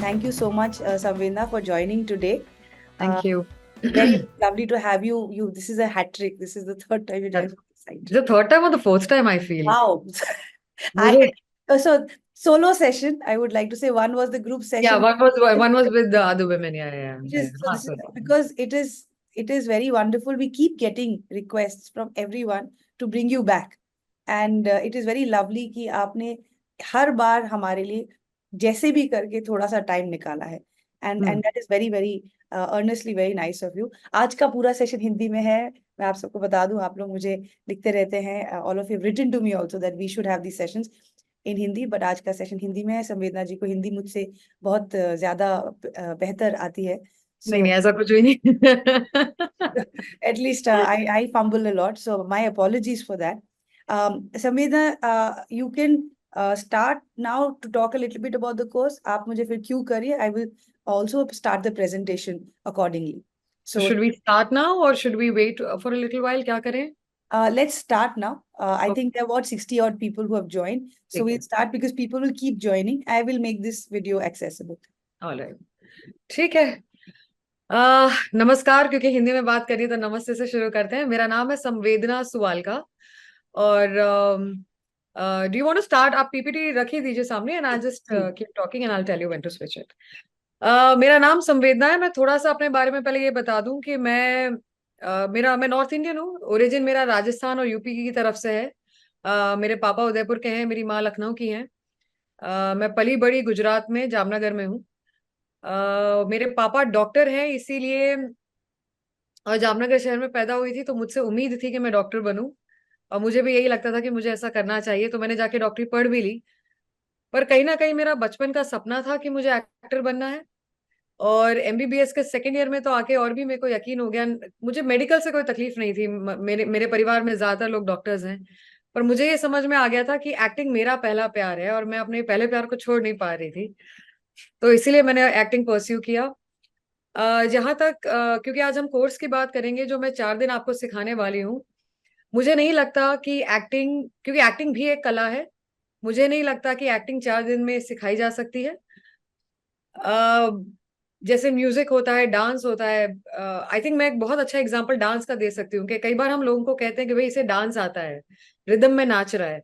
thank you so much, Samvena, for joining today. Thank you. Very lovely to have you. This is a hat trick. This is the third time you joined the site. The third time or the fourth time, I feel. Wow. I मुझे so solo session. I would like to say one was the group yeah, session. one was with the other women. Yeah. It is, so हाँ, this is sorry. because it is very wonderful. We keep getting requests from everyone to bring you back, and it is very lovely कि आपने हर बार हमारे लिए जैसे भी करके थोड़ा सा टाइम निकाला है, and that is very very earnestly very nice of you. आज का पूरा सेशन हिंदी में है. मैं आप सबको बता दूं, आप लोग मुझे लिखते रहते हैं, all of you have written to me also that we should have these sessions in Hindi, but आज का सेशन हिंदी में है. संवेदना जी को हिंदी मुझसे बहुत ज्यादा बेहतर आती है. नहीं So नहीं ऐसा कुछ भी नहीं. at least I fumble a lot, so my apologies for that. Samvedna, you can start now to talk a little bit about the course. आप मुझे फिर क्यों करिए. I will also start the presentation accordingly. So So should we start now or should we wait for a little while? क्या करें? let's start now. I Okay, think there are about 60 odd people who have joined. So ठीक we'll है. start because people will keep joining. I will make this video accessible. All right. ठीक है. नमस्कार, क्योंकि हिंदी में बात करिए तो नमस्ते से शुरू करते हैं. मेरा नाम है संवेदना सुवालका और do you want to start? आप पीपीटी रखी दीजिए सामने एंड आई जस्ट जी. Keep talking and I tell you when to switch it. मेरा नाम संवेदना है. मैं थोड़ा सा अपने बारे में पहले ये बता दूं कि मैं नॉर्थ इंडियन हूँ. ओरिजिन मेरा राजस्थान और यूपी की तरफ से है. मेरे पापा उदयपुर के हैं, मेरी माँ लखनऊ की हैं. मैं पली बड़ी गुजरात में जामनगर में हूँ. मेरे पापा डॉक्टर हैं, इसीलिए जामनगर शहर में पैदा हुई थी तो मुझसे उम्मीद थी कि मैं डॉक्टर बनूं. और मुझे भी यही लगता था कि मुझे ऐसा करना चाहिए, तो मैंने जाके डॉक्टरी पढ़ भी ली. पर कहीं ना कहीं मेरा बचपन का सपना था कि मुझे एक्टर बनना है. और एमबीबीएस के सेकेंड ईयर में तो आके और भी मेरे को यकीन हो गया. मुझे मेडिकल से कोई तकलीफ नहीं थी. मेरे मेरे परिवार में ज्यादातर लोग डॉक्टर्स हैं. पर मुझे ये समझ में आ गया था कि एक्टिंग मेरा पहला प्यार है और मैं अपने पहले प्यार को छोड़ नहीं पा रही थी. तो इसीलिए मैंने एक्टिंग परस्यू किया. जहां तक क्योंकि आज हम कोर्स की बात करेंगे जो मैं 4 दिन आपको सिखाने वाली हूँ. मुझे नहीं लगता कि एक्टिंग, क्योंकि एक्टिंग भी एक कला है, मुझे नहीं लगता कि एक्टिंग 4 दिन में सिखाई जा सकती है. अ, जैसे म्यूजिक होता है, डांस होता है. आई थिंक मैं एक बहुत अच्छा एग्जांपल डांस का दे सकती हूँ कि कई बार हम लोगों को कहते हैं कि भाई इसे डांस आता है, रिदम में नाच रहा है.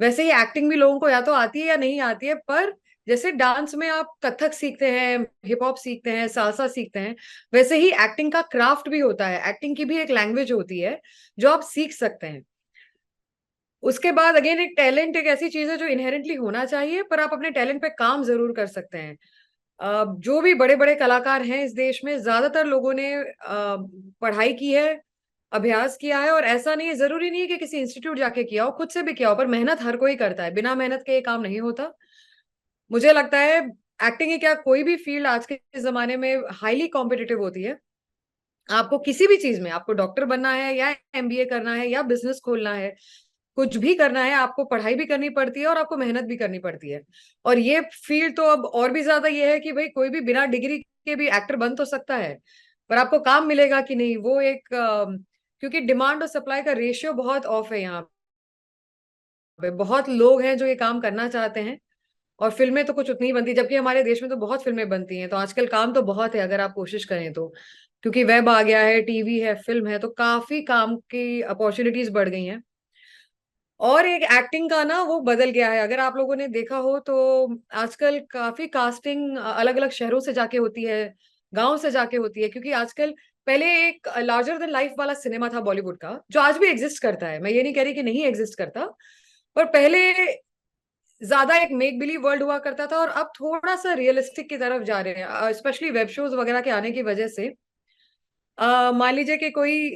वैसे ही एक्टिंग भी लोगों को या तो आती है या नहीं आती है. पर जैसे डांस में आप कथक सीखते हैं, हिप हॉप सीखते हैं, सालसा सीखते हैं, वैसे ही एक्टिंग का क्राफ्ट भी होता है. एक्टिंग की भी एक लैंग्वेज होती है जो आप सीख सकते हैं. उसके बाद अगेन एक टैलेंट एक ऐसी चीज है जो इनहेरेंटली होना चाहिए, पर आप अपने टैलेंट पे काम जरूर कर सकते हैं. जो भी बड़े बड़े कलाकार हैं इस देश में, ज्यादातर लोगों ने पढ़ाई की है, अभ्यास किया है. और ऐसा नहीं है, जरूरी नहीं है कि किसी इंस्टीट्यूट जाके किया हो, खुद से भी किया हो, पर मेहनत हर कोई करता है. बिना मेहनत के ये काम नहीं होता. मुझे लगता है एक्टिंग ही क्या, कोई भी फील्ड आज के जमाने में हाईली कॉम्पिटिटिव होती है. आपको किसी भी चीज में, आपको डॉक्टर बनना है या एमबीए करना है या बिजनेस खोलना है, कुछ भी करना है, आपको पढ़ाई भी करनी पड़ती है और आपको मेहनत भी करनी पड़ती है. और ये फील्ड तो अब और भी ज्यादा ये है कि भाई कोई भी बिना डिग्री के भी एक्टर बन तो सकता है, पर आपको काम मिलेगा कि नहीं, वो एक क्योंकि डिमांड और सप्लाई का रेशियो बहुत ऑफ है यहाँ पे. बहुत लोग हैं जो ये काम करना चाहते हैं और फिल्में तो कुछ उतनी ही बनती, जबकि हमारे देश में तो बहुत फिल्में बनती हैं. तो आजकल काम तो बहुत है अगर आप कोशिश करें तो, क्योंकि वेब आ गया है, टीवी है, फिल्म है, तो काफी काम की अपॉर्चुनिटीज बढ़ गई हैं. और एक एक्टिंग का ना वो बदल गया है, अगर आप लोगों ने देखा हो तो आजकल काफी कास्टिंग अलग अलग शहरों से जाके होती है, गांव से जाके होती है. क्योंकि आजकल, पहले एक लार्जर देन लाइफ वाला सिनेमा था बॉलीवुड का, जो आज भी एग्जिस्ट करता है, मैं ये नहीं कह रही कि नहीं एग्जिस्ट करता, पर पहले ज्यादा एक मेक बिलीव वर्ल्ड हुआ करता था और अब थोड़ा सा रियलिस्टिक की तरफ जा रहे हैं, स्पेशली वेब शोज वगैरह के आने की वजह से. मान लीजिए कि कोई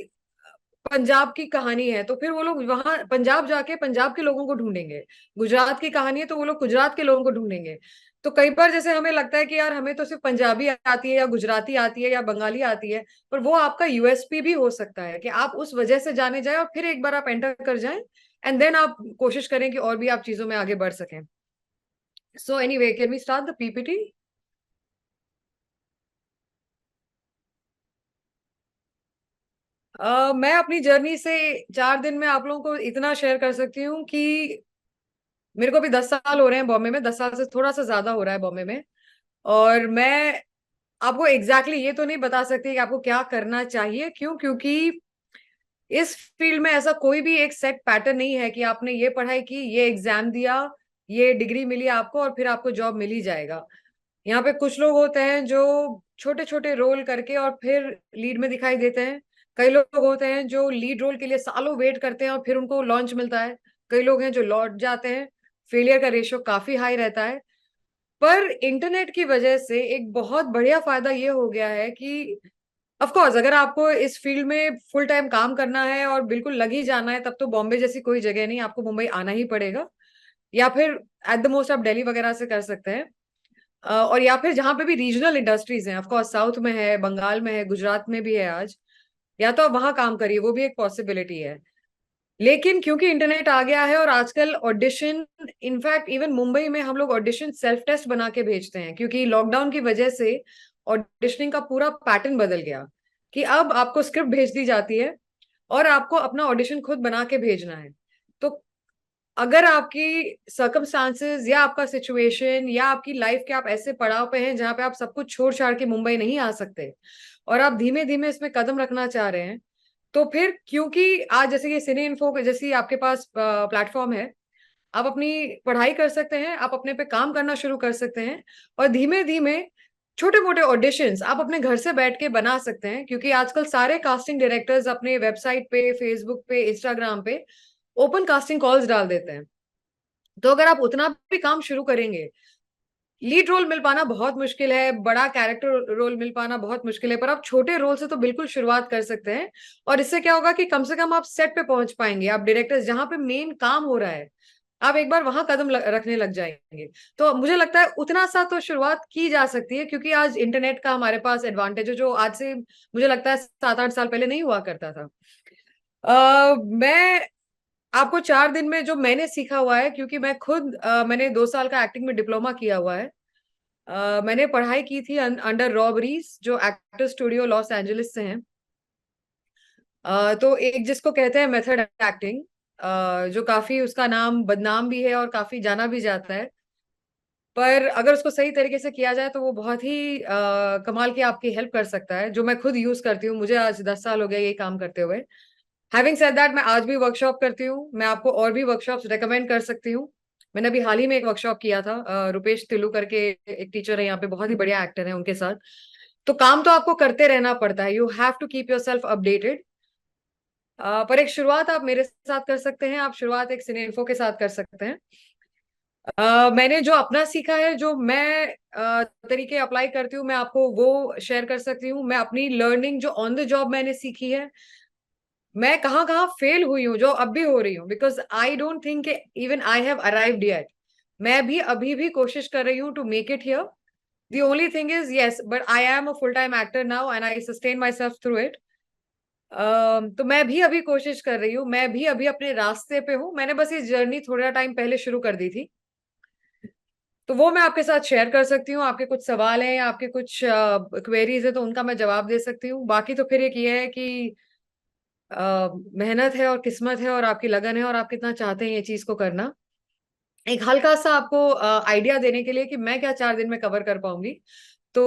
पंजाब की कहानी है तो फिर वो लोग वहां पंजाब जाके पंजाब के लोगों को ढूंढेंगे. गुजरात की कहानी है तो वो लोग गुजरात के लोगों को ढूंढेंगे. तो कई बार जैसे हमें लगता है कि यार हमें तो सिर्फ पंजाबी आती है या गुजराती आती है या बंगाली आती है, पर वो आपका यूएसपी भी हो सकता है कि आप उस वजह से जाने जाए और फिर एक बार आप एंटर कर जाएं एंड देन आप कोशिश करें कि और भी आप चीजों में आगे बढ़ सकें. So anyway, can we start the PPT? मैं अपनी जर्नी से 4 दिन में आप लोगों को इतना शेयर कर सकती हूँ कि मेरे को भी 10 साल हो रहे हैं बॉम्बे में, 10 साल से थोड़ा सा ज्यादा हो रहा है बॉम्बे में. और मैं आपको एग्जैक्टली ये तो नहीं बता सकती कि आपको क्या करना चाहिए, क्यों, क्योंकि इस फील्ड में ऐसा कोई भी एक सेट पैटर्न नहीं है कि आपने ये पढ़ाई की, ये एग्जाम दिया, ये डिग्री मिली आपको और फिर आपको जॉब मिल ही जाएगा। यहाँ पे कुछ लोग होते हैं जो छोटे छोटे रोल करके और फिर लीड में दिखाई देते हैं। कई लोग होते हैं जो लीड रोल के लिए सालों वेट करते हैं और फिर उनको लॉन्च मिलता है। कई लोग हैं जो लौट जाते हैं। फेलियर का रेशियो काफी हाई रहता है। पर इंटरनेट की वजह से एक बहुत बढ़िया फायदा ये हो गया है कि ऑफ कोर्स अगर आपको इस फील्ड में फुल टाइम काम करना है और बिल्कुल लग ही जाना है, तब तो बॉम्बे जैसी कोई जगह नहीं, आपको मुंबई आना ही पड़ेगा। या फिर एट द मोस्ट आप दिल्ली वगैरह से कर सकते हैं। और या फिर जहां पे भी रीजनल इंडस्ट्रीज हैं, ऑफ कोर्स साउथ में है, बंगाल में है, गुजरात में भी है आज, या तो आप वहां काम करिए, वो भी एक पॉसिबिलिटी है। लेकिन क्योंकि इंटरनेट आ गया है और आजकल ऑडिशन, इनफैक्ट इवन मुंबई में हम लोग ऑडिशन सेल्फ टेस्ट बना के भेजते हैं, क्योंकि लॉकडाउन की वजह से ऑडिशनिंग का पूरा पैटर्न बदल गया कि अब आपको स्क्रिप्ट भेज दी जाती है और आपको अपना ऑडिशन खुद बना के भेजना है। तो अगर आपकी सर्कमस्टांसेस या आपका सिचुएशन या आपकी लाइफ के आप ऐसे पड़ाव पे हैं जहां पे आप सब कुछ छोड़ छाड़ के मुंबई नहीं आ सकते और आप धीमे धीमे इसमें कदम रखना चाह रहे हैं, तो फिर क्योंकि आज जैसे ये सिने इन्फो जैसी आपके पास प्लेटफॉर्म है, आप अपनी पढ़ाई कर सकते हैं, आप अपने पे काम करना शुरू कर सकते हैं और धीमे धीमे छोटे मोटे ऑडिशंस आप अपने घर से बैठ के बना सकते हैं, क्योंकि आजकल सारे कास्टिंग डायरेक्टर्स अपने वेबसाइट पे, फेसबुक पे, इंस्टाग्राम पे ओपन कास्टिंग कॉल्स डाल देते हैं। तो अगर आप उतना भी काम शुरू करेंगे, लीड रोल मिल पाना बहुत मुश्किल है, बड़ा कैरेक्टर रोल मिल पाना बहुत मुश्किल है, पर आप छोटे रोल से तो बिल्कुल शुरुआत कर सकते हैं। और इससे क्या होगा कि कम से कम आप सेट पे पहुंच पाएंगे, आप डायरेक्टर्स जहां पे मेन काम हो रहा है, आप एक बार वहां कदम रखने लग जाएंगे। तो मुझे लगता है उतना सा तो शुरुआत की जा सकती है, क्योंकि आज इंटरनेट का हमारे पास एडवांटेज है जो आज से मुझे लगता है 7-8 साल पहले नहीं हुआ करता था। मैं आपको 4 दिन में जो मैंने सीखा हुआ है, क्योंकि मैं खुद मैंने 2 साल का एक्टिंग में डिप्लोमा किया हुआ है। मैंने पढ़ाई की थी अंडर रॉबरीज, जो एक्टर स्टूडियो लॉस एंजलिस से हैं। तो एक जिसको कहते हैं मेथड एक्टिंग, जो काफी उसका नाम बदनाम भी है और काफी जाना भी जाता है, पर अगर उसको सही तरीके से किया जाए तो वो बहुत ही कमाल की आपकी हेल्प कर सकता है, जो मैं खुद यूज करती हूँ। मुझे आज 10 साल हो गए ये काम करते हुए। हैविंग सेड दैट, मैं आज भी वर्कशॉप करती हूँ, मैं आपको और भी वर्कशॉप्स रेकमेंड कर सकती हूँ। मैंने अभी हाल ही में एक वर्कशॉप किया था, रुपेश तिलू करके एक टीचर है यहाँ पे, बहुत ही बढ़िया एक्टर है, उनके साथ। तो काम तो आपको करते रहना पड़ता है, you have to keep yourself updated. पर एक शुरुआत आप मेरे साथ कर सकते हैं, आप शुरुआत एक सिने इन्फो के साथ कर सकते हैं। मैंने जो अपना सीखा है, जो मैं तरीके अप्लाई करती हूँ, मैं आपको वो शेयर कर सकती हूँ। मैं अपनी लर्निंग जो ऑन द जॉब मैंने सीखी है, मैं कहाँ कहाँ फेल हुई हूँ, जो अब भी हो रही हूँ, because I don't think even I have arrived yet. मैं भी अभी भी कोशिश कर रही हूँ to make it here. The only thing is, yes, but I am a full-time actor now and I sustain myself through it. तो मैं भी अभी कोशिश कर रही हूँ, मैं भी अभी अपने रास्ते पे हूँ। मैंने बस ये जर्नी थोड़ा टाइम पहले शुरू कर दी थी, तो वो मैं आपके साथ शेयर कर सकती हूँ। आपके कुछ सवाल हैं, आपके कुछ क्वेरीज है, तो उनका मैं जवाब दे सकती हूँ। बाकी तो फिर एक ये है कि मेहनत है और किस्मत है और आपकी लगन है और आप कितना चाहते हैं ये चीज को करना। एक हल्का सा आपको आइडिया देने के लिए कि मैं क्या 4 दिन में कवर कर पाऊंगी, तो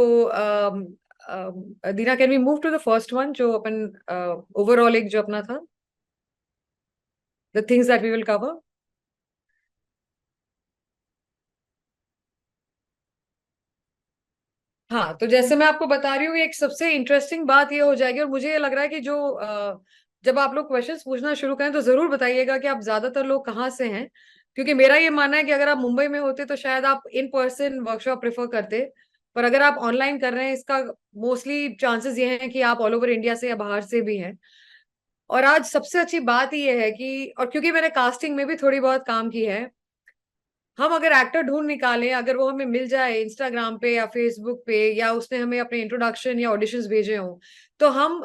Deena, can we move to the first one, जो अपन ओवरऑल एक जो अपना था, the things that we will cover. हाँ, तो जैसे मैं आपको बता रही हूँ, एक सबसे इंटरेस्टिंग बात ये हो जाएगी, और मुझे ये लग रहा है कि जो जब आप लोग क्वेश्चंस पूछना शुरू करें तो जरूर बताइएगा कि आप ज्यादातर लोग कहाँ से हैं, क्योंकि मेरा ये मानना है कि अगर आप मुंबई में होते तो शायद आप इन पर्सन वर्कशॉप प्रेफर करते, पर अगर आप ऑनलाइन कर रहे हैं, इसका मोस्टली चांसेस ये हैं कि आप ऑल ओवर इंडिया से या बाहर से भी हैं। और आज सबसे अच्छी बात ये है कि, और क्योंकि मैंने कास्टिंग में भी थोड़ी बहुत काम की है, हम अगर एक्टर ढूंढ निकालें, अगर वो हमें मिल जाए इंस्टाग्राम पे या फेसबुक पे, या उसने हमें अपने इंट्रोडक्शन या ऑडिशंस भेजे हों, तो हम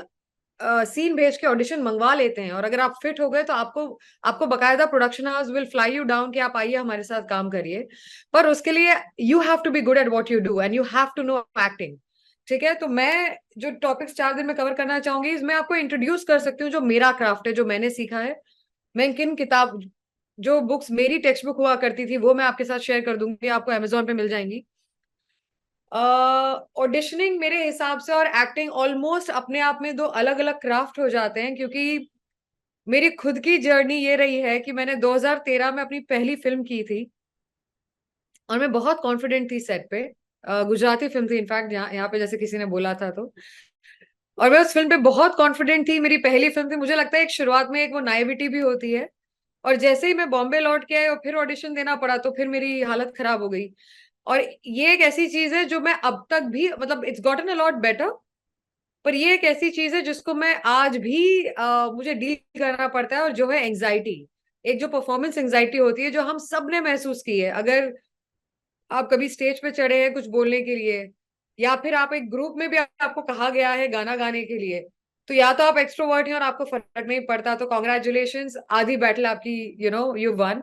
सीन भेज के ऑडिशन मंगवा लेते हैं। और अगर आप फिट हो गए तो आपको आपको बकायदा production house will fly you down कि आप आइए हमारे साथ काम करिए। पर उसके लिए you have to be good at what you do and you have to know acting. ठीक है, तो मैं जो टॉपिक्स 4 दिन में कवर करना चाहूंगी, मैं आपको इंट्रोड्यूस कर सकती हूँ जो मेरा क्राफ्ट है, जो मैंने सीखा है। मैं किन किताब, जो बुक्स मेरी टेक्स्ट बुक हुआ करती थी, वो मैं आपके साथ शेयर कर दूंगी, आपको अमेजोन पे मिल जाएंगी। ऑडिशनिंग मेरे हिसाब से और एक्टिंग ऑलमोस्ट अपने आप में दो अलग अलग क्राफ्ट हो जाते हैं, क्योंकि मेरी खुद की जर्नी ये रही है कि मैंने 2013 में अपनी पहली फिल्म की थी और मैं बहुत कॉन्फिडेंट थी सेट पे। गुजराती फिल्म थी इनफैक्ट, यहाँ पे जैसे किसी ने बोला था तो। और मैं उस फिल्म पे बहुत कॉन्फिडेंट थी, मेरी पहली फिल्म थी। मुझे लगता है एक शुरुआत में एक वो नाइविटी भी होती है। और जैसे ही मैं बॉम्बे लौट के आई और फिर ऑडिशन देना पड़ा तो फिर मेरी हालत खराब हो गई। और ये एक ऐसी चीज है जो मैं अब तक भी, मतलब it's gotten a lot better, पर ये एक ऐसी चीज है जिसको मैं आज भी मुझे डील करना पड़ता है, और जो है एंजाइटी। एक जो परफॉर्मेंस एंजाइटी होती है जो हम सब ने महसूस की है। अगर आप कभी स्टेज पे चढ़े हैं कुछ बोलने के लिए, या फिर आप एक ग्रुप में भी आपको कहा गया है गाना गाने के लिए, तो या तो आप एक्सट्रोवर्ट हैं और आपको फर्क नहीं पड़ता, तो कॉन्ग्रेचुलेशंस, आधी बैटल आपकी, यू वन।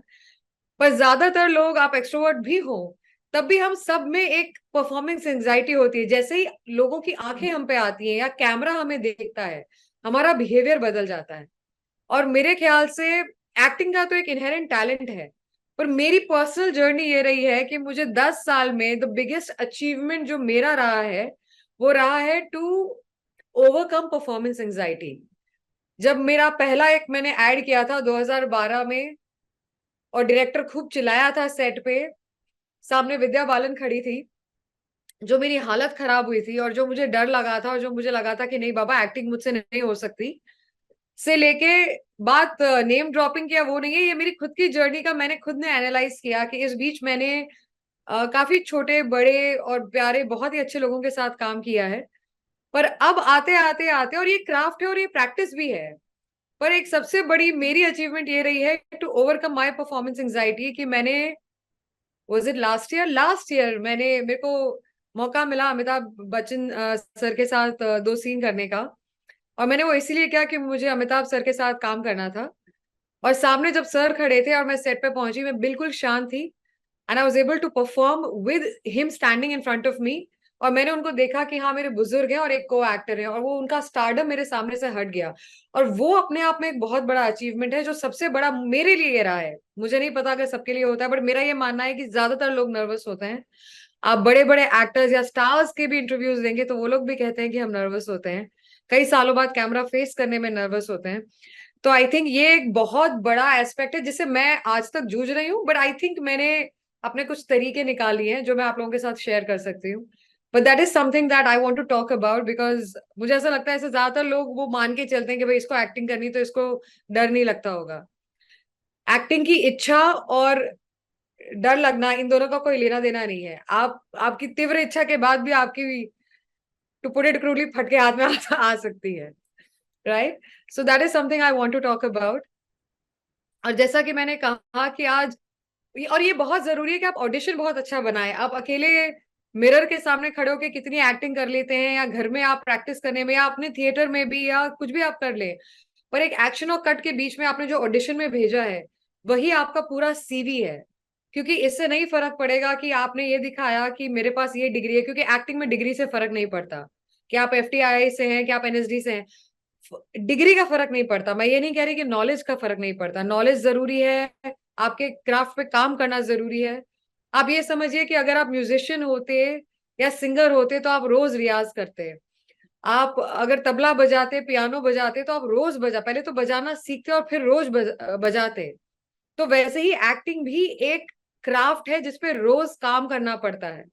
पर ज्यादातर लोग, आप एक्सट्रोवर्ट भी हो तब भी हम सब में एक परफॉर्मेंस एंजाइटी होती है। जैसे ही लोगों की आंखें हम पे आती हैं या कैमरा हमें देखता है, हमारा बिहेवियर बदल जाता है। और मेरे ख्याल से एक्टिंग का तो एक इनहेरेंट टैलेंट है, पर मेरी पर्सनल जर्नी ये रही है कि मुझे 10 साल में द बिगेस्ट अचीवमेंट जो मेरा रहा है वो रहा है टू ओवरकम परफॉर्मेंस एंजाइटी। जब मेरा पहला एक मैंने ऐड किया था 2012 में, और डायरेक्टर खूब चिल्लाया था सेट पे, सामने विद्या बालन खड़ी थी, जो मेरी हालत खराब हुई थी और जो मुझे डर लगा था और जो मुझे लगा था कि नहीं बाबा एक्टिंग मुझसे नहीं हो सकती, से लेके बात नेम ड्रॉपिंग किया वो नहीं है, ये मेरी खुद की जर्नी का मैंने खुद ने एनालाइज किया कि इस बीच मैंने काफी छोटे बड़े और प्यारे बहुत ही अच्छे लोगों के साथ काम किया है। पर अब आते आते आते, और ये क्राफ्ट है और ये प्रैक्टिस भी है, पर एक सबसे बड़ी मेरी अचीवमेंट ये रही है to overcome my performance anxiety कि मैंने, वाज इट लास्ट ईयर मैंने, मेरे को मौका मिला अमिताभ बच्चन सर के साथ 2 सीन करने का। और मैंने वो इसीलिए किया कि मुझे अमिताभ सर के साथ काम करना था। और सामने जब सर खड़े थे और मैं सेट पे पहुंची, मैं बिल्कुल शांत थी, and I was able to perform with him standing in front of me. और मैंने उनको देखा कि हाँ मेरे बुजुर्ग हैं और एक को एक्टर है, और वो उनका स्टारडम मेरे सामने से हट गया। और वो अपने आप में एक बहुत बड़ा अचीवमेंट है, जो सबसे बड़ा मेरे लिए ये रहा है। मुझे नहीं पता अगर सबके लिए होता है, बट मेरा ये मानना है कि ज्यादातर लोग नर्वस होते हैं। आप बड़े बड़े एक्टर्स या स्टार्स के भी इंटरव्यूज देंगे तो वो लोग भी कहते हैं कि हम नर्वस होते हैं, कई सालों बाद कैमरा फेस करने में नर्वस होते हैं। तो आई थिंक ये एक बहुत बड़ा एस्पेक्ट है जिससे मैं आज तक जूझ रही हूँ, बट आई थिंक मैंने अपने कुछ तरीके निकाल लिए हैं जो मैं आप लोगों के साथ शेयर कर सकती हूँ। But that is something that I want to talk about, because मुझे ऐसा लगता है ऐसे ज्यादातर लोग वो मान के चलते हैं कि भाई इसको एक्टिंग करनी तो इसको डर नहीं लगता होगा। एक्टिंग की इच्छा और डर लगना, इन दोनों का कोई लेना देना नहीं है। आप आपकी तीव्र इच्छा के बाद भी आपकी, टू पुट इट क्रूडली, फटके हाथ में आ सकती है, right? So that is something I want to talk about. और जैसा कि मैंने कहा कि आज, और ये बहुत जरूरी है कि आप ऑडिशन बहुत अच्छा बनाए। आप अकेले मिरर के सामने खड़े होकर कितनी एक्टिंग कर लेते हैं, या घर में आप प्रैक्टिस करने में, या अपने थिएटर में भी, या कुछ भी आप कर ले, पर एक एक्शन और कट के बीच में आपने जो ऑडिशन में भेजा है वही आपका पूरा सीवी है। क्योंकि इससे नहीं फर्क पड़ेगा कि आपने ये दिखाया कि मेरे पास ये डिग्री है, क्योंकि एक्टिंग में डिग्री से फर्क नहीं पड़ता कि आप एफटीआई से हैं कि आप एनएसडी से हैं। डिग्री का फर्क नहीं पड़ता। मैं ये नहीं कह रही कि नॉलेज का फर्क नहीं पड़ता, नॉलेज जरूरी है, आपके क्राफ्ट पे काम करना जरूरी है। आप ये समझिए कि अगर आप म्यूजिशियन होते या सिंगर होते तो आप रोज रियाज करते। आप अगर तबला बजाते, पियानो बजाते, तो आप रोज पहले तो बजाना सीखते और फिर रोज बजाते। तो वैसे ही एक्टिंग भी एक क्राफ्ट है जिसपे रोज काम करना पड़ता है।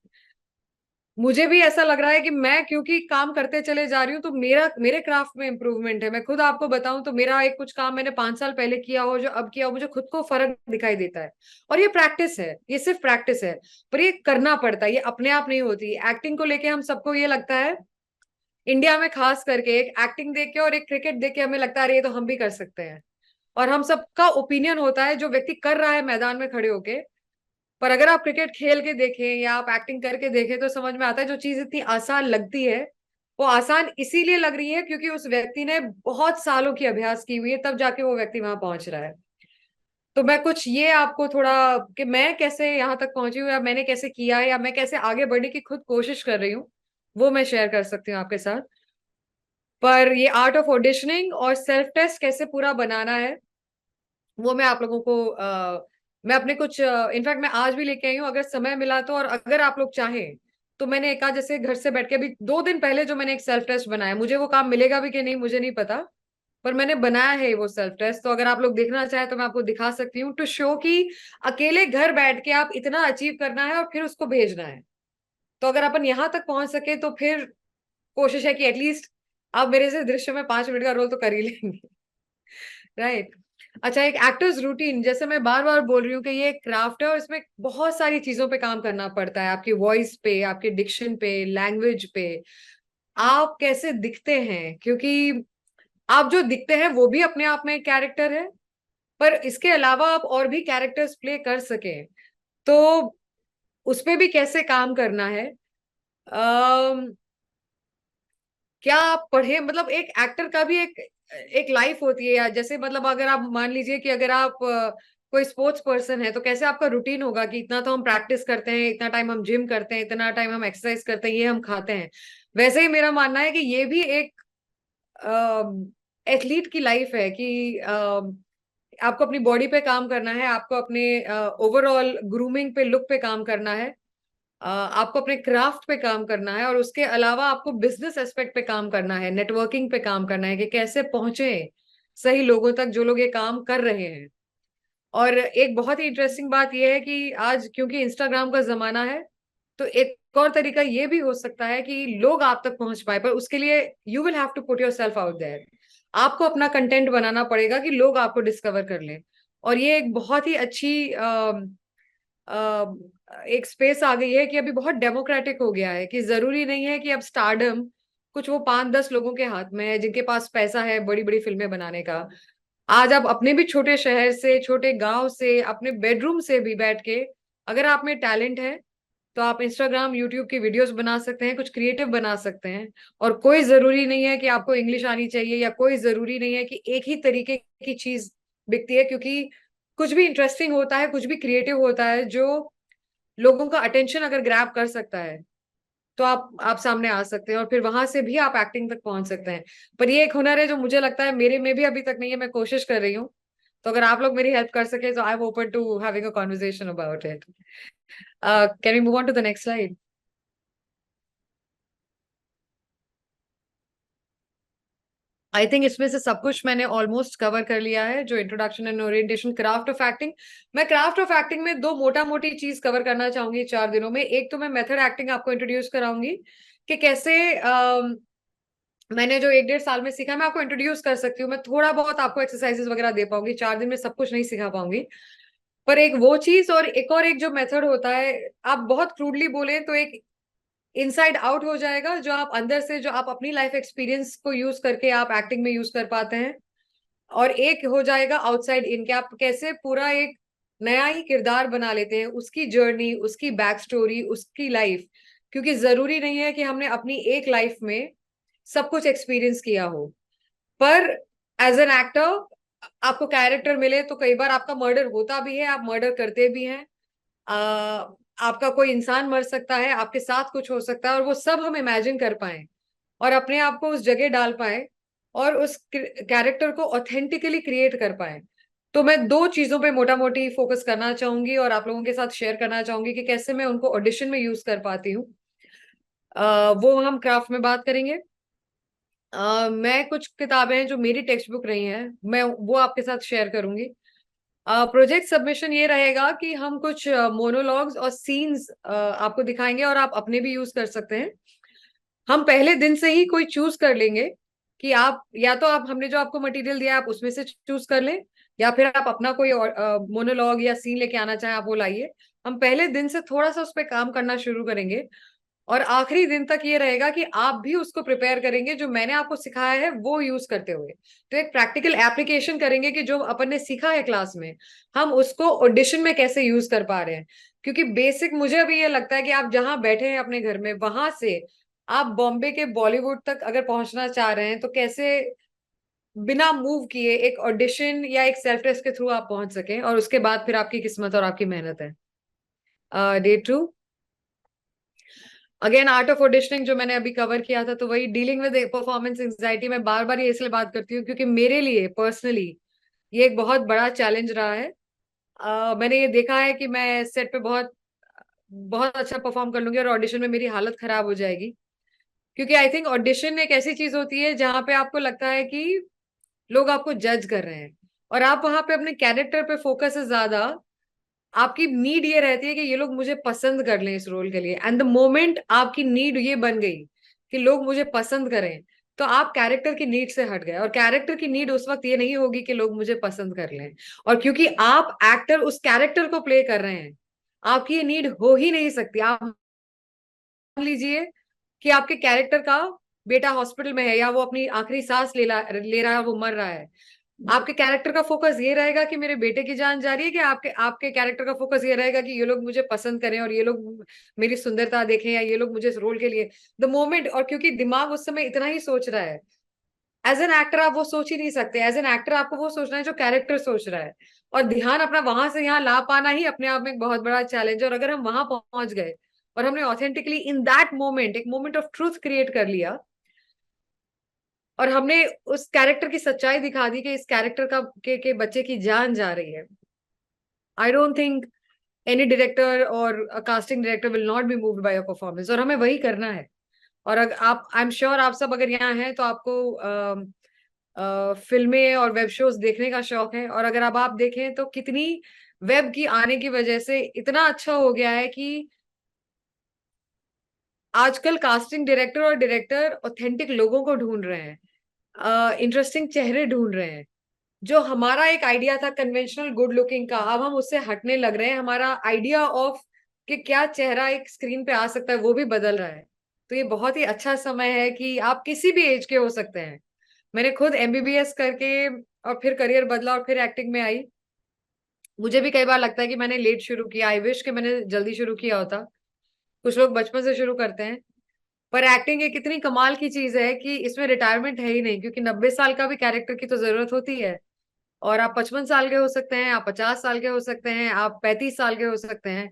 मुझे भी ऐसा लग रहा है कि मैं क्योंकि काम करते चले जा रही हूँ तो मेरे क्राफ्ट में इंप्रूवमेंट है। मैं खुद आपको बताऊं तो मेरा एक कुछ काम मैंने 5 साल पहले किया हो, जो अब किया हो, मुझे खुद को फर्क दिखाई देता है। और ये प्रैक्टिस है, ये सिर्फ प्रैक्टिस है, पर ये करना पड़ता है, ये अपने आप नहीं होती। एक्टिंग को लेके हम सबको ये लगता है, इंडिया में खास करके, एक एक्टिंग देख के और एक क्रिकेट देख के हमें लगता है अरे ये तो हम भी कर सकते हैं। और हम सबका ओपिनियन होता है जो व्यक्ति कर रहा है मैदान में खड़े होके। पर अगर आप क्रिकेट खेल के देखें या आप एक्टिंग करके देखें तो समझ में आता है जो चीज इतनी आसान लगती है वो आसान इसीलिए लग रही है क्योंकि उस व्यक्ति ने बहुत सालों की अभ्यास की हुई है, तब जाके वो व्यक्ति वहां पहुंच रहा है। तो मैं कुछ ये आपको थोड़ा, कि मैं कैसे यहाँ तक पहुंची हूँ, या मैंने कैसे किया है, या मैं कैसे आगे बढ़ने की खुद कोशिश कर रही हूँ, वो मैं शेयर कर सकती हूँ आपके साथ। पर ये आर्ट ऑफ ऑडिशनिंग और सेल्फ टेस्ट कैसे पूरा बनाना है वो मैं आप लोगों को मैं अपने कुछ, इनफैक्ट मैं आज भी लेके आई हूँ, अगर समय मिला तो, और अगर आप लोग चाहें तो मैंने एक आज जैसे घर से बैठ के अभी 2 दिन पहले जो मैंने एक सेल्फ टेस्ट बनाया, मुझे वो काम मिलेगा भी कि नहीं मुझे नहीं पता, पर मैंने बनाया है वो सेल्फ टेस्ट। तो अगर आप लोग देखना चाहें तो मैं आपको दिखा सकती हूँ, टू शो कि अकेले घर बैठ के आप इतना अचीव करना है और फिर उसको भेजना है। तो अगर अपन यहाँ तक पहुंच सके तो फिर कोशिश है कि एटलीस्ट आप मेरे से दृश्य में 5 मिनट का रोल तो कर ही लेंगे। राइट। अच्छा, एक एक्टर्स रूटीन, जैसे मैं बार बार बोल रही हूँ कि ये एक क्राफ्ट है और इसमें बहुत सारी चीजों पे काम करना पड़ता है, आपकी वॉइस पे, आपके डिक्शन पे, लैंग्वेज पे, आप कैसे दिखते हैं, क्योंकि आप जो दिखते हैं वो भी अपने आप में एक कैरेक्टर है, पर इसके अलावा आप और भी कैरेक्टर्स प्ले कर सकें, तो उस पे भी कैसे काम करना है। क्या आप पढ़े, मतलब एक एक्टर का भी एक एक लाइफ होती है यार। जैसे मतलब अगर आप मान लीजिए कि अगर आप कोई स्पोर्ट्स पर्सन है, तो कैसे आपका रूटीन होगा कि इतना तो हम प्रैक्टिस करते हैं, इतना टाइम हम जिम करते हैं, इतना टाइम हम एक्सरसाइज करते हैं, ये हम खाते हैं। वैसे ही मेरा मानना है कि ये भी एक एथलीट की लाइफ है कि आपको अपनी बॉडी पे काम करना है, आपको अपने ओवरऑल ग्रूमिंग पे, लुक पे काम करना है, आपको अपने क्राफ्ट पे काम करना है, और उसके अलावा आपको बिजनेस एस्पेक्ट पे काम करना है, नेटवर्किंग पे काम करना है कि कैसे पहुंचे सही लोगों तक जो लोग ये काम कर रहे हैं। और एक बहुत ही इंटरेस्टिंग बात यह है कि आज क्योंकि इंस्टाग्राम का जमाना है, तो एक और तरीका ये भी हो सकता है कि लोग आप तक पहुंच पाए, पर उसके लिए you will have to put yourself out there. आपको अपना कंटेंट बनाना पड़ेगा कि लोग आपको डिस्कवर कर लें। और ये एक बहुत ही अच्छी एक स्पेस आ गई है कि अभी बहुत डेमोक्रेटिक हो गया है, कि जरूरी नहीं है कि अब स्टारडम कुछ वो 5-10 लोगों के हाथ में है जिनके पास पैसा है बड़ी बड़ी फिल्में बनाने का। आज आप अपने भी छोटे शहर से, छोटे गांव से, अपने बेडरूम से भी बैठ के, अगर आप में टैलेंट है तो आप इंस्टाग्राम, यूट्यूब की वीडियोस बना सकते हैं, कुछ क्रिएटिव बना सकते हैं। और कोई जरूरी नहीं है कि आपको इंग्लिश आनी चाहिए, या कोई जरूरी नहीं है कि एक ही तरीके की चीज बिकती है, क्योंकि कुछ भी इंटरेस्टिंग होता है, कुछ भी क्रिएटिव होता है जो लोगों का अटेंशन अगर ग्रैब कर सकता है, तो आप सामने आ सकते हैं, और फिर वहां से भी आप एक्टिंग तक पहुंच सकते हैं। पर ये एक हुनर है जो मुझे लगता है मेरे में भी अभी तक नहीं है, मैं कोशिश कर रही हूँ। तो अगर आप लोग मेरी हेल्प कर सके तो I am open to having a conversation about it. Can we move on to the next slide? I think इसमें से सब कुछ मैंने ऑलमोस्ट कवर कर लिया है, जो introduction and orientation, craft of acting. मैं क्राफ्ट ऑफ एक्टिंग में दो मोटा मोटी चीज कवर करना चाहूंगी 4 दिनों में। एक तो मैं मेथड एक्टिंग आपको इंट्रोड्यूस कराऊंगी कि कैसे मैंने जो 1-1.5 साल में सीखा, मैं आपको इंट्रोड्यूस कर सकती हूँ। मैं थोड़ा बहुत आपको एक्सरसाइजेस वगैरह दे पाऊंगी, 4 दिन में सब कुछ नहीं सिखा पाऊंगी, पर एक वो चीज, और एक जो मेथड होता है, आप बहुत क्रूडली बोले तो एक इनसाइड आउट हो जाएगा, जो आप अंदर से, जो आप अपनी लाइफ एक्सपीरियंस को यूज करके आप एक्टिंग में यूज कर पाते हैं। और एक हो जाएगा आउटसाइड इन, के आप कैसे पूरा एक नया ही किरदार बना लेते हैं, उसकी जर्नी, उसकी बैक स्टोरी, उसकी लाइफ। क्योंकि जरूरी नहीं है कि हमने अपनी एक लाइफ में सब कुछ एक्सपीरियंस किया हो, पर एज एन एक्टर आपको कैरेक्टर मिले तो कई बार आपका मर्डर होता भी है, आप मर्डर करते भी हैं, आ, आपका कोई इंसान मर सकता है, आपके साथ कुछ हो सकता है, और वो सब हम इमेजिन कर पाए और अपने आप को उस जगह डाल पाए और उस कैरेक्टर को ऑथेंटिकली क्रिएट कर पाए। तो मैं दो चीजों पे मोटा मोटी फोकस करना चाहूंगी और आप लोगों के साथ शेयर करना चाहूंगी कि कैसे मैं उनको ऑडिशन में यूज कर पाती हूँ। वो हम क्राफ्ट में बात करेंगे। मैं कुछ किताबें जो मेरी टेक्स्ट बुक रही हैं, मैं वो आपके साथ शेयर करूंगी। प्रोजेक्ट सबमिशन ये रहेगा कि हम कुछ मोनोलॉग्स और सीन्स आपको दिखाएंगे, और आप अपने भी यूज कर सकते हैं। हम पहले दिन से ही कोई चूज कर लेंगे कि आप, या तो आप, हमने जो आपको मटेरियल दिया है आप उसमें से चूज कर लें, या फिर आप अपना कोई मोनोलॉग या सीन लेके आना चाहें आप वो लाइए। हम पहले दिन से थोड़ा सा उस पर काम करना शुरू करेंगे, और आखिरी दिन तक ये रहेगा कि आप भी उसको प्रिपेयर करेंगे जो मैंने आपको सिखाया है वो यूज करते हुए। तो एक प्रैक्टिकल एप्लीकेशन करेंगे कि जो अपन ने सीखा है क्लास में, हम उसको ऑडिशन में कैसे यूज कर पा रहे हैं। क्योंकि बेसिक मुझे अभी ये लगता है कि आप जहां बैठे हैं अपने घर में, वहां से आप बॉम्बे के बॉलीवुड तक अगर पहुंचना चाह रहे हैं, तो कैसे बिना मूव किए एक ऑडिशन या एक सेल्फ टेस्ट के थ्रू आप पहुंच सकें, और उसके बाद फिर आपकी किस्मत और आपकी मेहनत है। Day 2, again art of auditioning, जो मैंने अभी कवर किया था, तो वही डीलिंग विद परफॉर्मेंस एंजाइटी। मैं बार बार ये इसलिए बात करती हूँ क्योंकि मेरे लिए पर्सनली ये एक बहुत बड़ा चैलेंज रहा है। मैंने ये देखा है कि मैं सेट पे बहुत बहुत अच्छा परफॉर्म कर लूंगी और ऑडिशन में मेरी हालत खराब हो जाएगी। क्योंकि आई थिंक ऑडिशन एक ऐसी चीज होती है जहां पे आपको लगता है कि लोग आपको जज कर रहे हैं, और आप वहां पे अपने कैरेक्टर पे फोकस है ज्यादा। आपकी नीड ये रहती है कि ये लोग मुझे पसंद कर लें इस रोल के लिए, एंड द मोमेंट आपकी नीड ये बन गई कि लोग मुझे पसंद करें, तो आप कैरेक्टर की नीड से हट गए। और कैरेक्टर की नीड उस वक्त ये नहीं होगी कि लोग मुझे पसंद कर लें, और क्योंकि आप एक्टर उस कैरेक्टर को प्ले कर रहे हैं, आपकी ये नीड हो ही नहीं सकती। आप मान लीजिए कि आपके कैरेक्टर का बेटा हॉस्पिटल में है, या वो अपनी आखिरी सांस ले रहा है, वो मर रहा है। आपके कैरेक्टर का फोकस ये रहेगा कि मेरे बेटे की जान जा रही है, कि आपके आपके कैरेक्टर का फोकस ये रहेगा कि ये लोग मुझे पसंद करें और ये लोग मेरी सुंदरता देखें, या ये लोग मुझे इस रोल के लिए द मोमेंट। और क्योंकि दिमाग उस समय इतना ही सोच रहा है, एज एन एक्टर आप वो सोच ही नहीं सकते। एज एन एक्टर आपको वो सोचना है जो कैरेक्टर सोच रहा है, और ध्यान अपना वहां से यहाँ ला पाना ही अपने आप में एक बहुत बड़ा चैलेंज है। और अगर हम वहां पहुंच गए और हमने ऑथेंटिकली इन दैट मोमेंट एक मोमेंट ऑफ ट्रूथ क्रिएट कर लिया, और हमने उस कैरेक्टर की सच्चाई दिखा दी कि इस कैरेक्टर का के बच्चे की जान जा रही है, I don't think any director or casting director will not be moved by your performance. और हमें वही करना है। और अगर आप, आई एम श्योर आप सब अगर यहाँ हैं तो आपको फिल्में और वेब शोज देखने का शौक है। और अगर अब आप देखें तो कितनी वेब की आने की वजह से इतना अच्छा हो गया है कि आजकल कास्टिंग डायरेक्टर और डायरेक्टर ऑथेंटिक लोगों को ढूंढ रहे हैं, इंटरेस्टिंग चेहरे ढूंढ रहे हैं। जो हमारा एक आइडिया था कन्वेंशनल गुड लुकिंग का, अब हम उससे हटने लग रहे हैं। हमारा आइडिया ऑफ कि क्या चेहरा एक स्क्रीन पे आ सकता है वो भी बदल रहा है। तो ये बहुत ही अच्छा समय है कि आप किसी भी एज के हो सकते हैं। मैंने खुद एमबीबीएस करके और फिर करियर बदला और फिर एक्टिंग में आई। मुझे भी कई बार लगता है कि मैंने लेट शुरू किया, आई विश कि मैंने जल्दी शुरू किया होता। कुछ लोग बचपन से शुरू करते हैं, पर एक्टिंग एक इतनी कमाल की चीज है कि इसमें रिटायरमेंट है ही नहीं, क्योंकि 90 साल का भी कैरेक्टर की तो जरूरत होती है। और आप 55 साल के हो सकते हैं, आप 50 साल के हो सकते हैं, आप 35 साल के हो सकते हैं,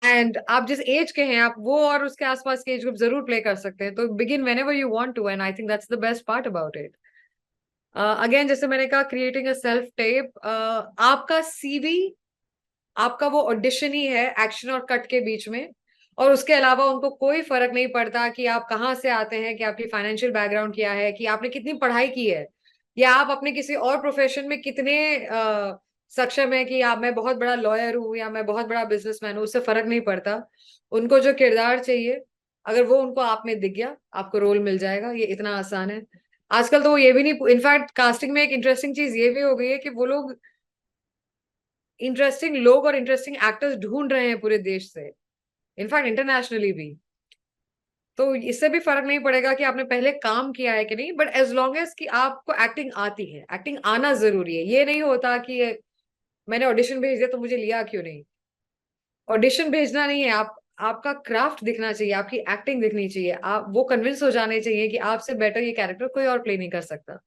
एंड आप जिस एज के हैं आप वो और उसके आसपास के एज ग्रुप जरूर प्ले कर सकते हैं। तो begin whenever you want to, and I think that's the best part about it. Again, जैसे मैंने कहा, क्रिएटिंग अ सेल्फ टेप, आपका सीवी आपका वो ऑडिशन ही है एक्शन और कट के बीच में। और उसके अलावा उनको कोई फर्क नहीं पड़ता कि आप कहाँ से आते हैं, कि आपकी फाइनेंशियल बैकग्राउंड क्या है, कि आपने कितनी पढ़ाई की है, या आप अपने किसी और प्रोफेशन में कितने सक्षम है, कि आप, मैं बहुत बड़ा लॉयर हूँ या मैं बहुत बड़ा बिजनेसमैन हूँ, उससे फर्क नहीं पड़ता। उनको जो किरदार चाहिए, अगर वो उनको आप में दिख गया, आपको रोल मिल जाएगा। ये इतना आसान है। आजकल तो वो ये भी नहीं, इनफैक्ट कास्टिंग में एक इंटरेस्टिंग चीज ये भी हो गई है कि वो लोग इंटरेस्टिंग लोग और इंटरेस्टिंग एक्टर्स ढूंढ रहे हैं पूरे देश से, इनफैक्ट इंटरनेशनली भी। तो इससे भी फर्क नहीं पड़ेगा कि आपने पहले काम किया है कि नहीं, बट एज लॉन्ग एज कि आपको एक्टिंग आती है। एक्टिंग आना जरूरी है। ये नहीं होता कि मैंने ऑडिशन भेज दिया तो मुझे लिया क्यों नहीं। ऑडिशन भेजना नहीं है, आप, आपका क्राफ्ट दिखना चाहिए, आपकी एक्टिंग दिखनी चाहिए, आप वो कन्विंस हो जाने चाहिए कि आपसे बेटर ये कैरेक्टर कोई और प्ले नहीं कर सकता।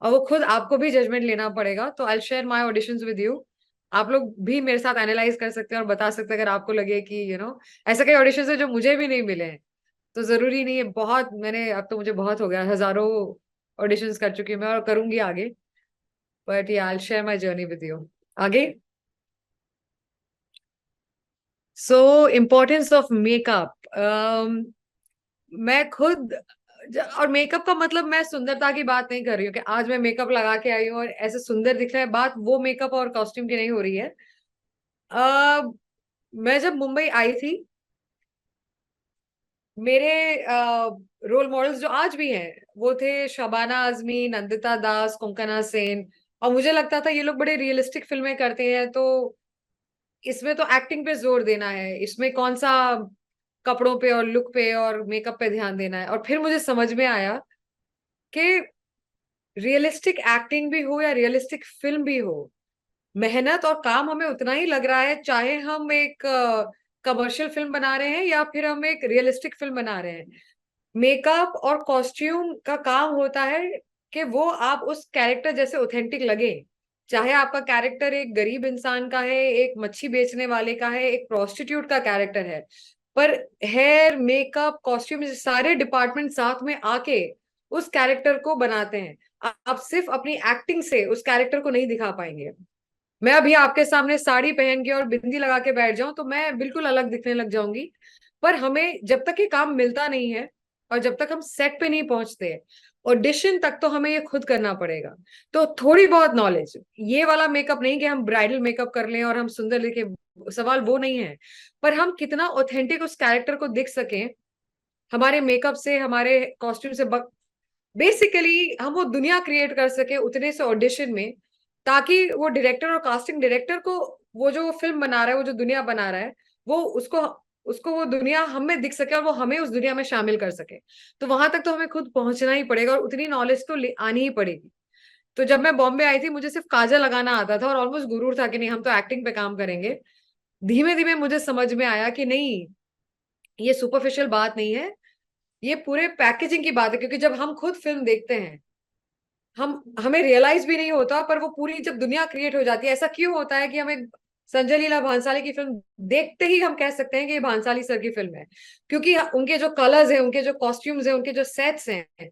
और वो खुद आपको भी जजमेंट लेना पड़ेगा। तो I share my auditions with you. आप लोग भी मेरे साथ एनालाइज कर सकते हैं और बता सकते हैं अगर आपको लगे कि ऐसे कई ऑडिशंस है जो मुझे भी नहीं मिले हैं। तो जरूरी नहीं है, बहुत मैंने, अब तो मुझे बहुत हो गया, हजारों ऑडिशंस कर चुकी हूँ मैं और करूंगी आगे। बट ये I share my journey with you आगे। सो इम्पोर्टेंस ऑफ मेकअप, मैं खुद, और मेकअप का मतलब मैं सुंदरता की बात नहीं कर रही हूँ कि आज मैं मेकअप लगा के आई हूँ और ऐसे सुंदर दिख रहा है, बात वो मेकअप और कॉस्ट्यूम की नहीं हो रही है। अः मैं जब मुंबई आई थी, मेरे रोल मॉडल्स जो आज भी हैं वो थे शबाना आजमी, नंदिता दास, कोंकणा सेन। और मुझे लगता था ये लोग बड़े रियलिस्टिक फिल्में करते हैं, तो इसमें तो एक्टिंग पे जोर देना है, इसमें कौन सा कपड़ों पे और लुक पे और मेकअप पे ध्यान देना है। और फिर मुझे समझ में आया कि रियलिस्टिक एक्टिंग भी हो या रियलिस्टिक फिल्म भी हो, मेहनत और काम हमें उतना ही लग रहा है, चाहे हम एक कमर्शियल फिल्म बना रहे हैं या फिर हम एक रियलिस्टिक फिल्म बना रहे हैं। मेकअप और कॉस्ट्यूम का काम होता है कि वो आप उस कैरेक्टर जैसे ऑथेंटिक लगे। चाहे आपका कैरेक्टर एक गरीब इंसान का है, एक मच्छी बेचने वाले का है, एक प्रोस्टिट्यूट का कैरेक्टर है, पर हेयर, मेकअप, कॉस्ट्यूम, सारे डिपार्टमेंट साथ में आके उस कैरेक्टर को बनाते हैं। आप सिर्फ अपनी एक्टिंग से उस कैरेक्टर को नहीं दिखा पाएंगे। मैं अभी आपके सामने साड़ी पहन के और बिंदी लगा के बैठ जाऊं तो मैं बिल्कुल अलग दिखने लग जाऊंगी। पर हमें जब तक ये काम मिलता नहीं है और जब तक हम सेट पे नहीं पहुंचते, ऑडिशन तक तो हमें ये खुद करना पड़ेगा। तो थोड़ी बहुत नॉलेज, ये वाला मेकअप नहीं कि हम ब्राइडल मेकअप कर लें और हम सुंदर दिखे, सवाल वो नहीं है। पर हम कितना ऑथेंटिक उस कैरेक्टर को दिख सकें हमारे मेकअप से, हमारे कॉस्ट्यूम से, बेसिकली हम वो दुनिया क्रिएट कर सके उतने से ऑडिशन में, ताकि वो डायरेक्टर और कास्टिंग डायरेक्टर को वो जो फिल्म बना रहा है, वो जो दुनिया बना रहा है, वो उसको उसको वो दुनिया हमें दिख सके और वो हमें उस दुनिया में शामिल कर सके। तो वहां तक तो हमें खुद पहुंचना ही पड़ेगा और उतनी नॉलेज तो आनी ही पड़ेगी। तो जब मैं बॉम्बे आई थी मुझे सिर्फ काजल लगाना आता था और ऑलमोस्ट गुरूर था कि नहीं हम तो एक्टिंग पे काम करेंगे। धीमे धीमे मुझे समझ में आया कि नहीं, ये सुपरफिशियल बात नहीं है, ये पूरे पैकेजिंग की बात है। क्योंकि जब हम खुद फिल्म देखते हैं, हम हमें रियलाइज भी नहीं होता, पर वो पूरी जब दुनिया क्रिएट हो जाती है, ऐसा क्यों होता है कि हमें संजय लीला भंसाली की फिल्म देखते ही हम कह सकते हैं कि ये भंसाली सर की फिल्म है। क्योंकि उनके जो कलर्स हैं, उनके जो कॉस्ट्यूम्स हैं, उनके जो सेट्स हैं,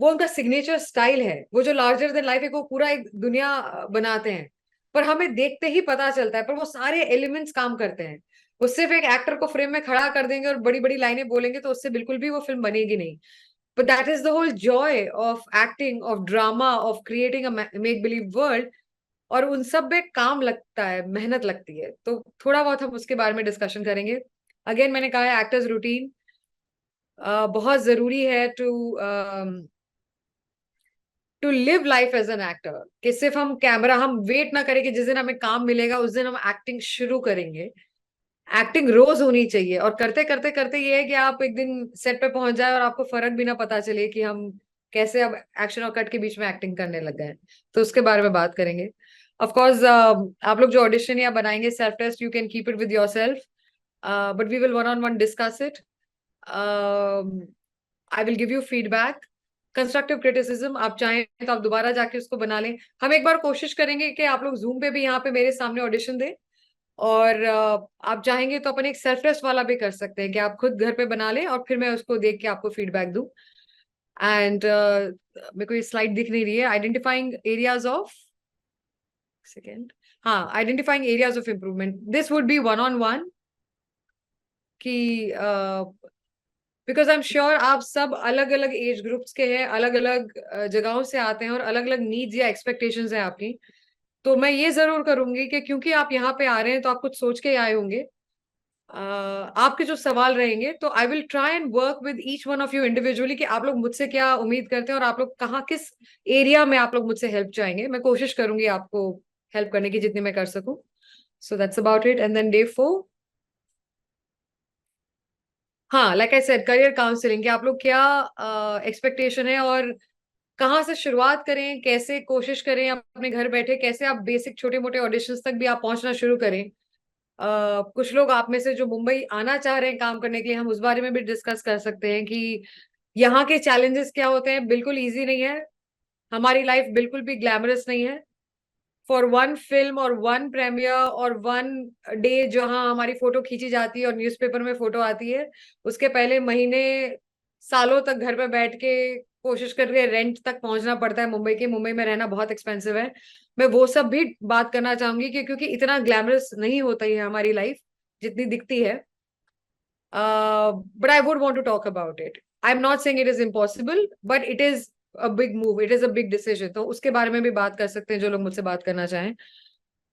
वो उनका सिग्नेचर स्टाइल है। वो जो लार्जर देन लाइफ है, वो पूरा एक दुनिया बनाते हैं। पर हमें देखते ही पता चलता है, पर वो सारे एलिमेंट्स काम करते हैं। वो सिर्फ एक एक्टर को फ्रेम में खड़ा कर देंगे और बड़ी बड़ी लाइनें बोलेंगे तो उससे बिल्कुल भी वो फिल्म बनेगी नहीं। But that is the whole joy of acting, of drama, of creating a make believe world. और उन सब में काम लगता है, मेहनत लगती है। तो थोड़ा बहुत हम उसके बारे में डिस्कशन करेंगे। अगेन मैंने कहा है एक्टर्स रूटीन बहुत जरूरी है to live life as an actor. कि सिर्फ हम वेट ना करें कि जिस दिन हमें काम मिलेगा उस दिन हम एक्टिंग शुरू करेंगे। एक्टिंग रोज होनी चाहिए, और करते करते करते ये है कि आप एक दिन सेट पे पहुंच जाए और आपको फर्क भी ना पता चले कि हम कैसे अब एक्शन और कट के बीच में एक्टिंग करने लग गए हैं। तो उसके बारे में बात करेंगे। ऑफ कोर्स आप लोग जो ऑडिशन या बनाएंगे self test, you can keep it with yourself, but we will one on one discuss it. I will give you feedback, constructive criticism. आप चाहें तो आप दोबारा जाके उसको बना लें। हम एक बार कोशिश करेंगे कि आप लोग जूम पे भी यहाँ पे मेरे सामने ऑडिशन दें, और आप चाहेंगे तो अपन एक सेल्फ टेस्ट वाला भी कर सकते हैं कि आप खुद घर पे बना लें और फिर मैं उसको देख के आपको फीडबैक दूं। एंड मेरे को ये स्लाइड दिख नहीं रही है। आइडेंटिफाइंग एरियाज ऑफ, सेकेंड, हाँ, identifying areas of improvement, this would be one on one. कि बिकॉज आई एम श्योर आप सब अलग अलग एज ग्रुप्स के हैं, अलग अलग जगहों से आते हैं और अलग अलग नीड्स या एक्सपेक्टेशंस हैं आपकी। तो मैं ये जरूर करूंगी कि क्योंकि आप यहाँ पे आ रहे हैं तो आप कुछ सोच के आए होंगे। आपके जो सवाल रहेंगे, तो आई will try and work with each one of you individually कि आप लोग मुझसे क्या उम्मीद करते हैं और आप लोग कहाँ, किस एरिया में आप लोग मुझसे हेल्प चाहेंगे। मैं कोशिश करूंगी आपको हेल्प करने की जितनी मैं कर सकूं। So that's about it. And then day 4, हाँ, like I said, career counselling, कि आप लोग क्या एक्सपेक्टेशन है और कहाँ से शुरुआत करें, कैसे कोशिश करें अपने घर बैठे, कैसे आप बेसिक छोटे मोटे ऑडिशंस तक भी आप पहुंचना शुरू करें। कुछ लोग आप में से जो मुंबई आना चाह रहे हैं काम करने के लिए, हम उस बारे में भी डिस्कस कर सकते हैं कि यहाँ के चैलेंजेस क्या होते हैं। बिल्कुल इजी नहीं है, हमारी लाइफ बिल्कुल भी ग्लैमरस नहीं है। फॉर वन फिल्म और वन प्रीमियर और वन डे जहां हमारी फोटो खींची जाती है और न्यूज़पेपर में फोटो आती है, उसके पहले महीने, सालों तक घर पे बैठ के कोशिश करके रेंट तक पहुंचना पड़ता है मुंबई में रहना बहुत एक्सपेंसिव है। मैं वो सब भी बात करना चाहूंगी कि क्योंकि इतना ग्लैमरस नहीं होता है हमारी लाइफ जितनी दिखती है। But I would want to talk about it. I am not saying it is impossible, but it is a big move, it is a big decision. तो उसके बारे में भी बात कर सकते हैं जो लोग मुझसे बात करना चाहें।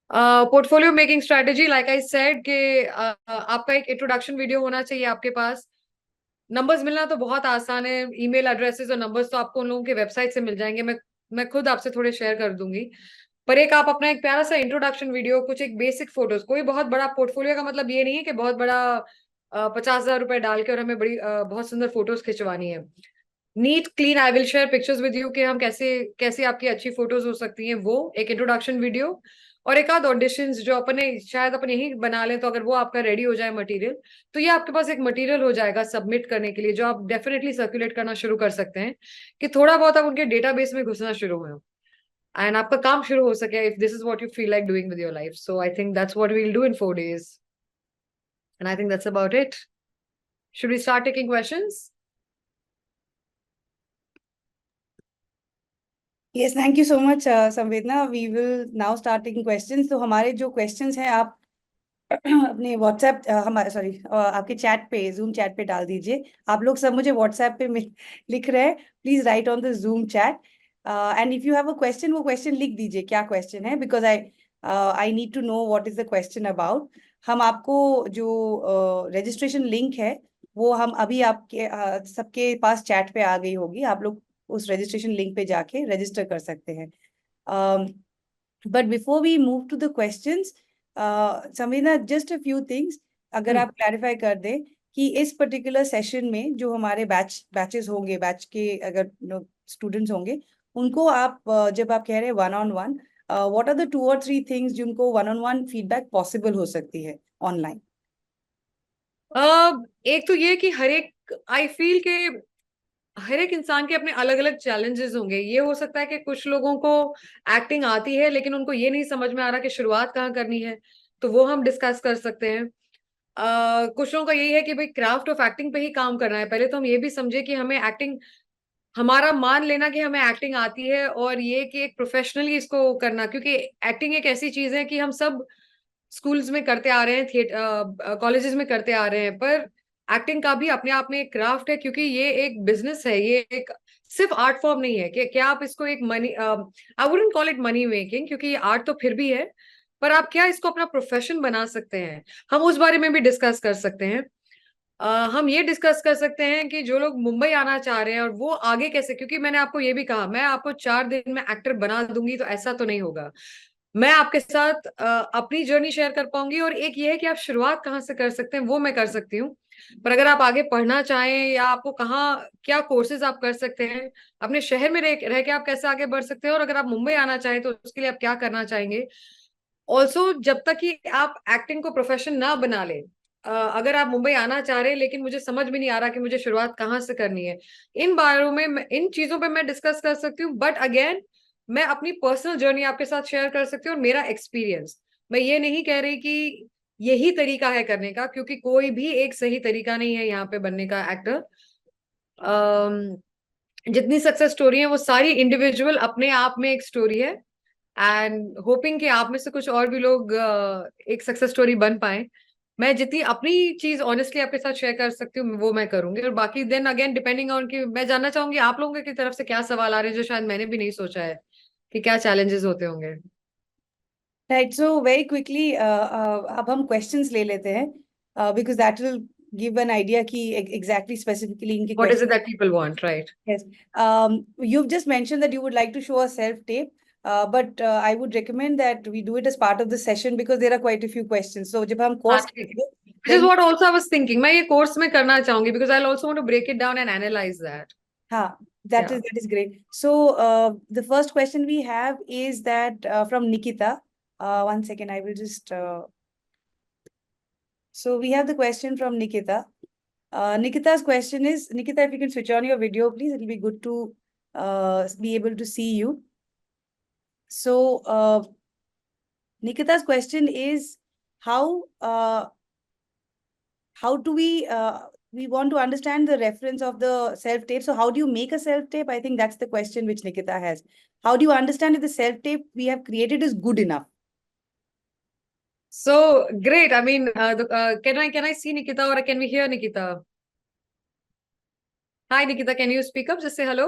Portfolio making strategy, like I said कि आपका एक इंट्रोडक्शन वीडियो होना चाहिए आपके पास। नंबर्स मिलना तो बहुत आसान है, ईमेल एड्रेसेस और नंबर्स तो आपको उन लोगों के वेबसाइट से मिल जाएंगे। मैं खुद आपसे थोड़े शेयर कर दूंगी। पर एक आप अपना एक प्यारा सा इंट्रोडक्शन वीडियो, कुछ एक बेसिक फोटोज, कोई बहुत बड़ा पोर्टफोलियो का मतलब ये नहीं है कि बहुत बड़ा 50,000 रुपए डाल के और हमें बड़ी बहुत सुंदर फोटोज खिंचवानी है। Neat clean, I will share pictures with you कि हम कैसे कैसे आपकी अच्छी फोटोज हो सकती हैं। वो एक इंट्रोडक्शन वीडियो और एक आध ऑडिशंस जो अपने शायद अपन यही बना लें, तो अगर वो आपका रेडी हो जाए मटेरियल, तो ये आपके पास एक मटेरियल हो जाएगा सबमिट करने के लिए, जो आप डेफिनेटली सर्कुलेट करना शुरू कर सकते हैं कि थोड़ा बहुत आप उनके डेटाबेस में घुसना शुरू हो एंड आपका काम शुरू हो सके, if this is what you feel like doing with your life. So I think that's what we will do in 4 days, and I think that's about it. Should we start taking questions? Yes, thank you so much Samvedana. We will now start taking questions. तो हमारे जो questions हैं आप अपने WhatsApp, हमारे sorry आपके chat पे, zoom chat पे डाल दीजिए। आप लोग सब मुझे व्हाट्सएप पे लिख रहे हैं, please write on the Zoom chat. And if you have a question, वो क्वेश्चन लिख दीजिए क्या क्वेश्चन है, because I need to know what is the question about. हम आपको जो रजिस्ट्रेशन लिंक है वो हम अभी आपके सबके पास चैट पे आ गई होगी। आप लोग उस रजिस्ट्रेशन लिंक पे जाके रजिस्टर कर सकते हैं। But before we move to the questions, Samvedna, just a few things अगर आप क्लैरिफाई कर दें कि इस पर्टिकुलर सेशन में जो हमारे बैचेस होंगे, बैच के अगर स्टूडेंट्स होंगे, उनको आप जब आप कह रहे हैं one on one, what are the 2 or 3 things जिनको one on one feedback possible हो सकती है ऑनलाइन? एक तो ये कि हर एक, आई फील के हर एक इंसान के अपने अलग अलग चैलेंजेस होंगे। ये हो सकता है कि कुछ लोगों को एक्टिंग आती है लेकिन उनको ये नहीं समझ में आ रहा कि शुरुआत कहाँ करनी है, तो वो हम डिस्कस कर सकते हैं। कुछ लोगों का यही है कि भाई क्राफ्ट ऑफ एक्टिंग पे ही काम करना है। पहले तो हम ये भी समझे कि हमें एक्टिंग, हमारा मान लेना कि हमें एक्टिंग आती है और ये कि एक प्रोफेशनली इसको करना, क्योंकि एक्टिंग एक ऐसी चीज है कि हम सब स्कूल्स में करते आ रहे हैं, थिएटर कॉलेजेस में करते आ रहे हैं, पर एक्टिंग का भी अपने आप में एक क्राफ्ट है, क्योंकि ये एक बिजनेस है। ये एक सिर्फ आर्ट फॉर्म नहीं है कि क्या आप इसको एक money, I wouldn't call it money making, क्योंकि ये आर्ट तो फिर भी है, पर आप क्या इसको अपना प्रोफेशन बना सकते हैं, हम उस बारे में भी डिस्कस कर सकते हैं। हम ये डिस्कस कर सकते हैं कि जो लोग मुंबई आना चाह रहे हैं और वो आगे कैसे, क्योंकि मैंने आपको ये भी कहा मैं आपको 4 दिन में एक्टर बना दूंगी, तो ऐसा तो नहीं होगा। मैं आपके साथ अपनी जर्नी शेयर कर पाऊंगी, और एक ये है कि आप शुरुआत कहाँ से कर सकते हैं वो मैं कर सकती हूँ। पर अगर आप आगे पढ़ना चाहें या आपको कहाँ क्या कोर्सेज आप कर सकते हैं, अपने शहर में रह के आप कैसे आगे बढ़ सकते हैं, और अगर आप मुंबई आना चाहें तो उसके लिए आप क्या करना चाहेंगे। ऑल्सो जब तक कि आप एक्टिंग को प्रोफेशन ना बना ले, अगर आप मुंबई आना चाह रहे हैं लेकिन मुझे समझ में नहीं आ रहा कि मुझे शुरुआत कहाँ से करनी है, इन बारों में इन चीजों पे मैं डिस्कस कर सकती हूँ। बट अगेन, मैं अपनी पर्सनल जर्नी आपके साथ शेयर कर सकती हूँ और मेरा एक्सपीरियंस। मैं ये नहीं कह रही कि यही तरीका है करने का, क्योंकि कोई भी एक सही तरीका नहीं है यहाँ पे बनने का एक्टर। जितनी सक्सेस स्टोरी है वो सारी इंडिविजुअल अपने आप में एक स्टोरी है, एंड होपिंग कि आप में से कुछ और भी लोग एक सक्सेस स्टोरी बन पाए। मैं जितनी अपनी चीज ऑनेस्टली आपके साथ शेयर कर सकती हूँ वो मैं करूंगी, और बाकी देन अगेन डिपेंडिंग ऑन कि मैं जानना चाहूंगी आप लोगों की तरफ से क्या सवाल आ रहे हैं जो शायद मैंने भी नहीं सोचा है कि क्या चैलेंजेस होते होंगे। राइट, सो वेरी क्विकली अब हम क्वेश्चंस ले लेते हैं, because that will give an idea कि एग्जैक्टली स्पेसिफिकली इनके what is question. It that people want, right? Yes. You've just mentioned that you would like to show a self-tape, but I would recommend that we do it as part of the session because there are quite a few questions. So जब हम हाँ course ठीक है, करेंगे, which is then what also I was thinking, मैं ये course में करना चाहूंगी because I'll also want to break it down and analyze that. हाँ, Yeah. that is great. So the first question we have is that from Nikita. One second, I will just. So we have the question from Nikita. Nikita's question is, Nikita, if you can switch on your video, please, it'll be good to be able to see you. So Nikita's question is how do we want to understand the reference of the self tape. So how do you make a self tape? I think that's the question which Nikita has. How do you understand if the self tape we have created is good enough? So great. I mean, can I see Nikita or can we hear Nikita? Hi, Nikita. Can you speak up? Just say hello.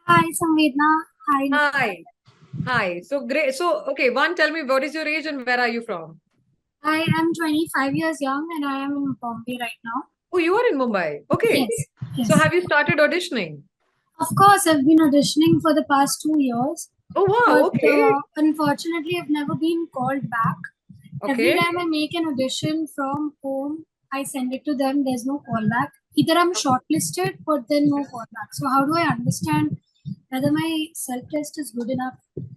Hi, Samvedna. Hi, Nikita. Hi. Hi. So great. So okay, one, tell me what is your age and where are you from? I am 25 years young and I am in Bombay right now. Oh, you are in Mumbai. Okay. Yes, So yes. have you started auditioning? Of course, I've been auditioning for the past 2 years, Oh wow. but Okay. unfortunately, I've never been called back. Every Okay. time I make an audition from home, I send it to them, there's no callback. Either I'm shortlisted, but then no callback. So, how do I understand whether my self test is good enough?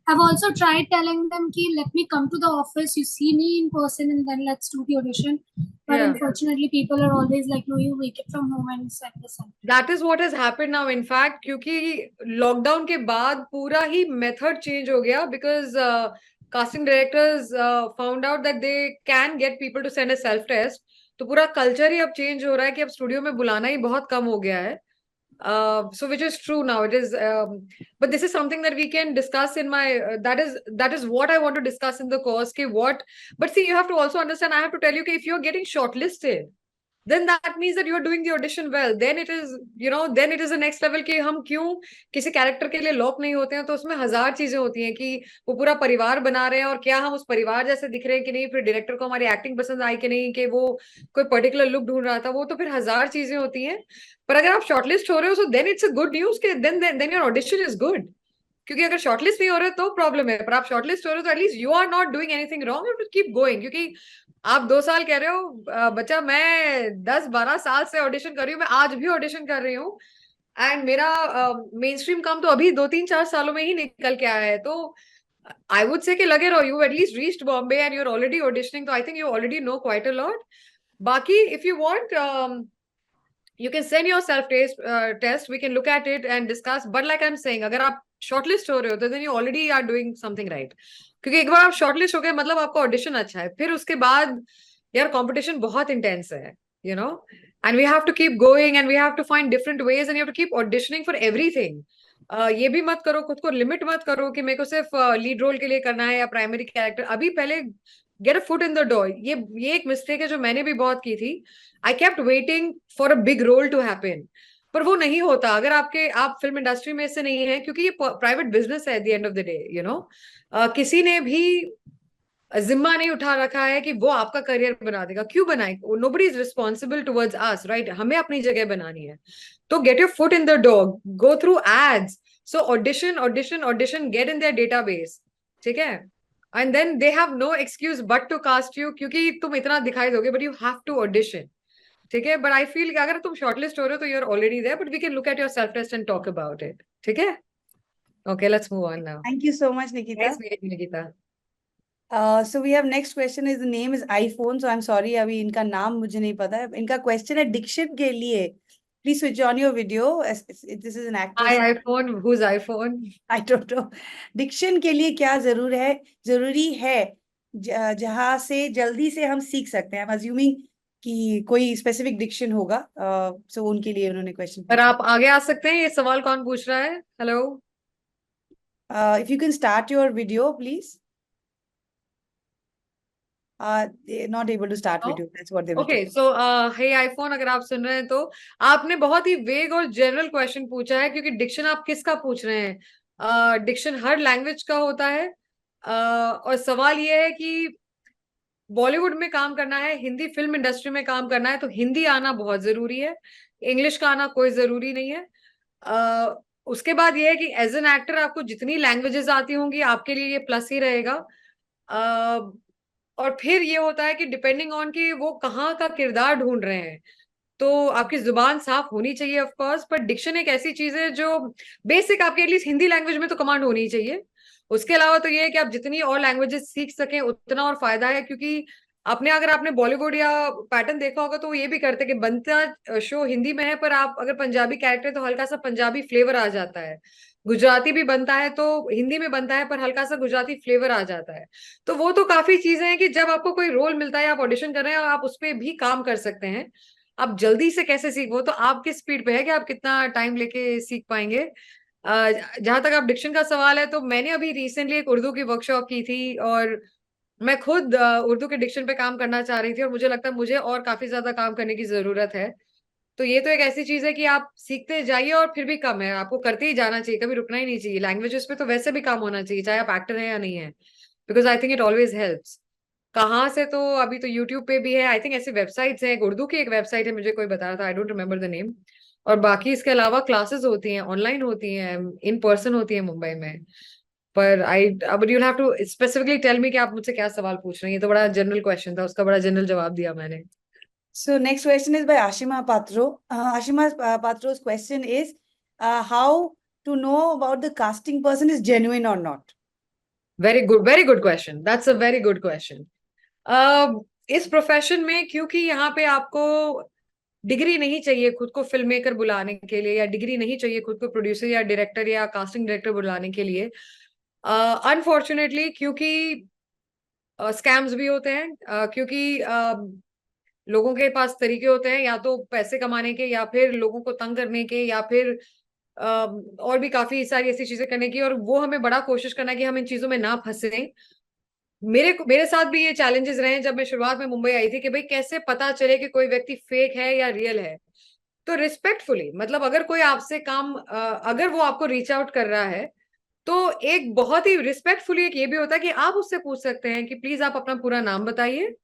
I've also tried telling them, ki, let me come to the office, you see me in person, and then let's do the audition. But Yeah. unfortunately, people are always like, no, you make it from home and send the self test. That is what has happened now. In fact, क्योंकि lockdown के बाद पूरा ही method change हो गया, because casting directors found out that they can get people to send a self test. तो पूरा culture ही अब change हो रहा है कि अब स्टूडियो में बुलाना ही बहुत कम हो गया है। So which is true now. It is, but this is something that we can discuss in my. That is what I want to discuss in the course. Ki what, but see, you have to also understand. I have to tell you, if you're getting shortlisted, then that means that you are doing the audition well. Then it is, then it is the next level कि हम क्यों किसी character के लिए lock नहीं होते हैं. तो उसमें हजार चीजें होती हैं कि वो पूरा परिवार बना रहे हैं और क्या हम उस परिवार जैसे दिख रहे हैं कि नहीं, फिर डायरेक्टर को हमारी एक्टिंग पसंद आई कि नहीं, कि वो कोई पर्टिकुलर लुक ढूंढ रहा था, वो तो फिर हजार चीजें होती हैं. पर अगर आप शॉर्टलिस्ट हो रहे हो, so then it's a good news के then your audition is good. क्योंकि अगर शॉर्टलिस्ट नहीं हो रहे तो प्रॉब्लम है, पर आप शॉर्टलिस्ट हो रहे हो तो at least you are not doing anything wrong, you keep going. क्योंकि आप 2 साल कह रहे हो, बच्चा मैं 10-12 साल से ऑडिशन कर रही हूँ, मैं आज भी ऑडिशन कर रही हूँ. एंड मेरा मेन स्ट्रीम काम तो अभी 2-3-4 सालों में ही निकल के आया है. तो आई वुड से कि लगे रहो, you at least reached Bombay and you are already auditioning, तो I think you already know quite a lot. बाकी if you want, you can send your self test, we can look at it and discuss. But like I'm saying, अगर आप shortlist हो रहे हो तो then you already are doing something right. क्योंकि एक बार आप shortlist हो गए मतलब आपका audition अच्छा है, फिर उसके बाद यार competition बहुत intense है, and we have to keep going and we have to find different ways and you have to keep auditioning for everything. ये भी मत करो, खुद को लिमिट मत करो कि मेरे को सिर्फ लीड रोल के लिए करना है या प्राइमरी कैरेक्टर. अभी पहले get a foot in the door. ये एक मिस्टेक है जो मैंने भी बहुत की थी. I kept waiting for a big role to happen, पर वो नहीं होता अगर आप फिल्म इंडस्ट्री में से नहीं है, क्योंकि ये प्राइवेट बिजनेस है at the end of the day. किसी ने भी जिम्मा नहीं उठा रखा है कि वो आपका करियर बना देगा. क्यों बनाए? Nobody is responsible towards us, right? हमें अपनी जगह बनानी है. तो get your foot in the door, go through ads. So audition audition audition, get in their database. ठीक है? And then they have no excuse but to cast you, क्योंकि तुम इतना दिखाई दोगे, but you have to audition. ठीक है? But I feel अगर तुम शॉर्टलिस्ट हो रहे हो तो you are already there, but we can look at your self test and talk about it. ठीक है? Okay, let's move on now. Thank you so much, Nikita. Yes Nikita. So we have next question is the name is iPhone. So I'm sorry, अभी इनका नाम मुझे नहीं पता है. इनका question है diction के लिए. Please switch on your video. This is an actress. Hi iPhone, who's iPhone? I don't know. Diction के लिए क्या जरूरी है जहाँ से जल्दी से हम सीख सकते हैं. I'm assuming कि कोई specific diction होगा. So उनके लिए उन्होंने question पर पूछा. आप आगे आ सकते हैं. ये सवाल कौन पूछ रहा है? Hello. If you can start your video, please. They're not able to start video. That's what they were okay, doing. So hey iPhone, अगर आप सुन रहे हैं तो आपने बहुत ही वेग और जनरल क्वेश्चन पूछा है, क्योंकि डिक्शन आप किसका पूछ रहे हैं? डिक्शन हर लैंग्वेज का होता है. और सवाल ये है कि बॉलीवुड में काम करना है, हिंदी फिल्म इंडस्ट्री में काम करना है, तो हिंदी आना बहुत जरूरी है. इंग्लिश का आना कोई जरूरी नहीं है. उसके बाद ये है कि एज एन एक्टर आपको जितनी लैंग्वेजेस आती होंगी आपके लिए ये प्लस ही रहेगा. और फिर ये होता है कि डिपेंडिंग ऑन कि वो कहाँ का किरदार ढूंढ रहे हैं, तो आपकी जुबान साफ होनी चाहिए ऑफ कोर्स. पर डिक्शन एक ऐसी चीज है जो बेसिक आपके एटलीस्ट हिंदी लैंग्वेज में तो कमांड होनी ही चाहिए. उसके अलावा तो ये है कि आप जितनी और लैंग्वेजेस सीख सकें उतना और फायदा है. क्योंकि अगर आपने बॉलीवुड या पैटर्न देखा होगा तो वो ये भी करते कि बनता शो हिंदी में है, पर आप अगर पंजाबी कैरेक्टर तो हल्का सा पंजाबी फ्लेवर आ जाता है. गुजराती भी बनता है तो हिंदी में बनता है पर हल्का सा गुजराती फ्लेवर आ जाता है. तो वो तो काफी चीजें हैं कि जब आपको कोई रोल मिलता है, आप ऑडिशन कर रहे हैं, आप उस पर भी काम कर सकते हैं. आप जल्दी से कैसे सीख, वो तो आपकी स्पीड पे है कि आप कितना टाइम लेके सीख पाएंगे. जहां तक आप डिक्शन का सवाल है, तो मैंने अभी रिसेंटली एक उर्दू की वर्कशॉप की थी और मैं खुद उर्दू के डिक्शन पे काम करना चाह रही थी, और मुझे लगता है मुझे और काफी ज्यादा काम करने की जरूरत है. तो ये तो एक ऐसी चीज है कि आप सीखते जाइए और फिर भी कम है, आपको करते ही जाना चाहिए, कभी रुकना ही नहीं चाहिए. लैंग्वेजेस पे तो वैसे भी काम होना चाहिए, चाहे आप एक्टर हैं या नहीं है, because I think it always helps. कहाँ से? तो अभी तो यूट्यूब पे भी है, आई थिंक ऐसी वेबसाइट्स हैं. एक उर्दू की एक वेबसाइट है, मुझे कोई बता रहा था, I don't remember the name. और बाकी इसके अलावा क्लासेस होती हैं, ऑनलाइन होती हैं, इन पर्सन होती है मुंबई में. पर अब you'll have to specifically tell me कि आप मुझसे क्या सवाल पूछ रहे हैं. ये तो बड़ा जनरल क्वेश्चन था, उसका बड़ा जनरल जवाब दिया मैंने. So next question is by Ashima Patro. Ashima Patro's question is how to know about the casting person is genuine or not. Very good question. That's a very good question. इस profession में क्योंकि यहाँ पे आपको degree नहीं चाहिए खुद को फिल्म मेकर बुलाने के लिए, या डिग्री नहीं चाहिए खुद को प्रोड्यूसर या डायरेक्टर या कास्टिंग डायरेक्टर बुलाने के लिए. अनफॉर्चुनेटली क्योंकि स्कैम्स भी होते हैं, क्योंकि लोगों के पास तरीके होते हैं या तो पैसे कमाने के, या फिर लोगों को तंग करने के, या फिर और भी काफी सारी ऐसी चीजें करने की, और वो हमें बड़ा कोशिश करना है कि हम इन चीजों में ना फंसे। मेरे साथ भी ये चैलेंजेस रहे हैं जब मैं शुरुआत में मुंबई आई थी कि भाई कैसे पता चले कि कोई व्यक्ति फेक है या रियल है। तो रिस्पेक्टफुली, मतलब अगर कोई आपसे काम अगर वो आपको रीच आउट कर रहा है, तो एक बहुत ही रिस्पेक्टफुली एक ये भी होता है कि आप उससे पूछ सकते हैं कि प्लीज आप अपना पूरा नाम बताइए,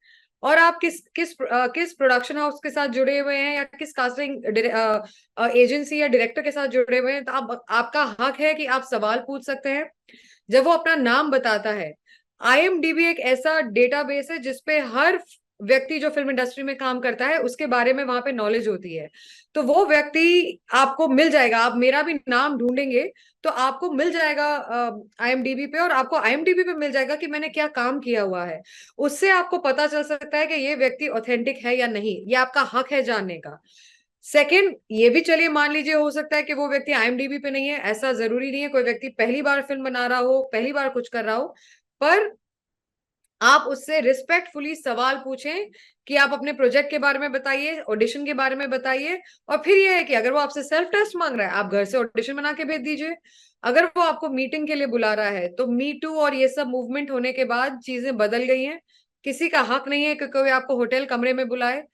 और आप किस प्रोडक्शन हाउस के साथ जुड़े हुए हैं, या किस कास्टिंग एजेंसी या डायरेक्टर के साथ जुड़े हुए हैं। तो आपका हक है कि आप सवाल पूछ सकते हैं। जब वो अपना नाम बताता है, आईएमडीबी एक ऐसा डेटाबेस है जिसपे हर व्यक्ति जो फिल्म इंडस्ट्री में काम करता है उसके बारे में वहां पे नॉलेज होती है। तो वो व्यक्ति आपको मिल जाएगा, आप मेरा भी नाम ढूंढेंगे तो आपको मिल जाएगा आईएमडीबी पे, और आपको आईएमडीबी पे मिल जाएगा कि मैंने क्या काम किया हुआ है। उससे आपको पता चल सकता है कि ये व्यक्ति ऑथेंटिक है या नहीं, ये आपका हक है जानने का। सेकंड, ये भी चलिए मान लीजिए हो सकता है कि वो व्यक्ति आईएमडीबी पे नहीं है, ऐसा जरूरी नहीं है। कोई व्यक्ति पहली बार फिल्म बना रहा हो, पहली बार कुछ कर रहा हो, पर आप उससे रिस्पेक्टफुली सवाल पूछें कि आप अपने प्रोजेक्ट के बारे में बताइए, ऑडिशन के बारे में बताइए। और फिर ये है कि अगर वो आपसे सेल्फ टेस्ट मांग रहा है, आप घर से ऑडिशन बना के भेज दीजिए। अगर वो आपको मीटिंग के लिए बुला रहा है, तो मी टू और ये सब मूवमेंट होने के बाद चीजें बदल गई हैं। किसी का हक नहीं है कि कोई आपको होटल कमरे में बुलाए,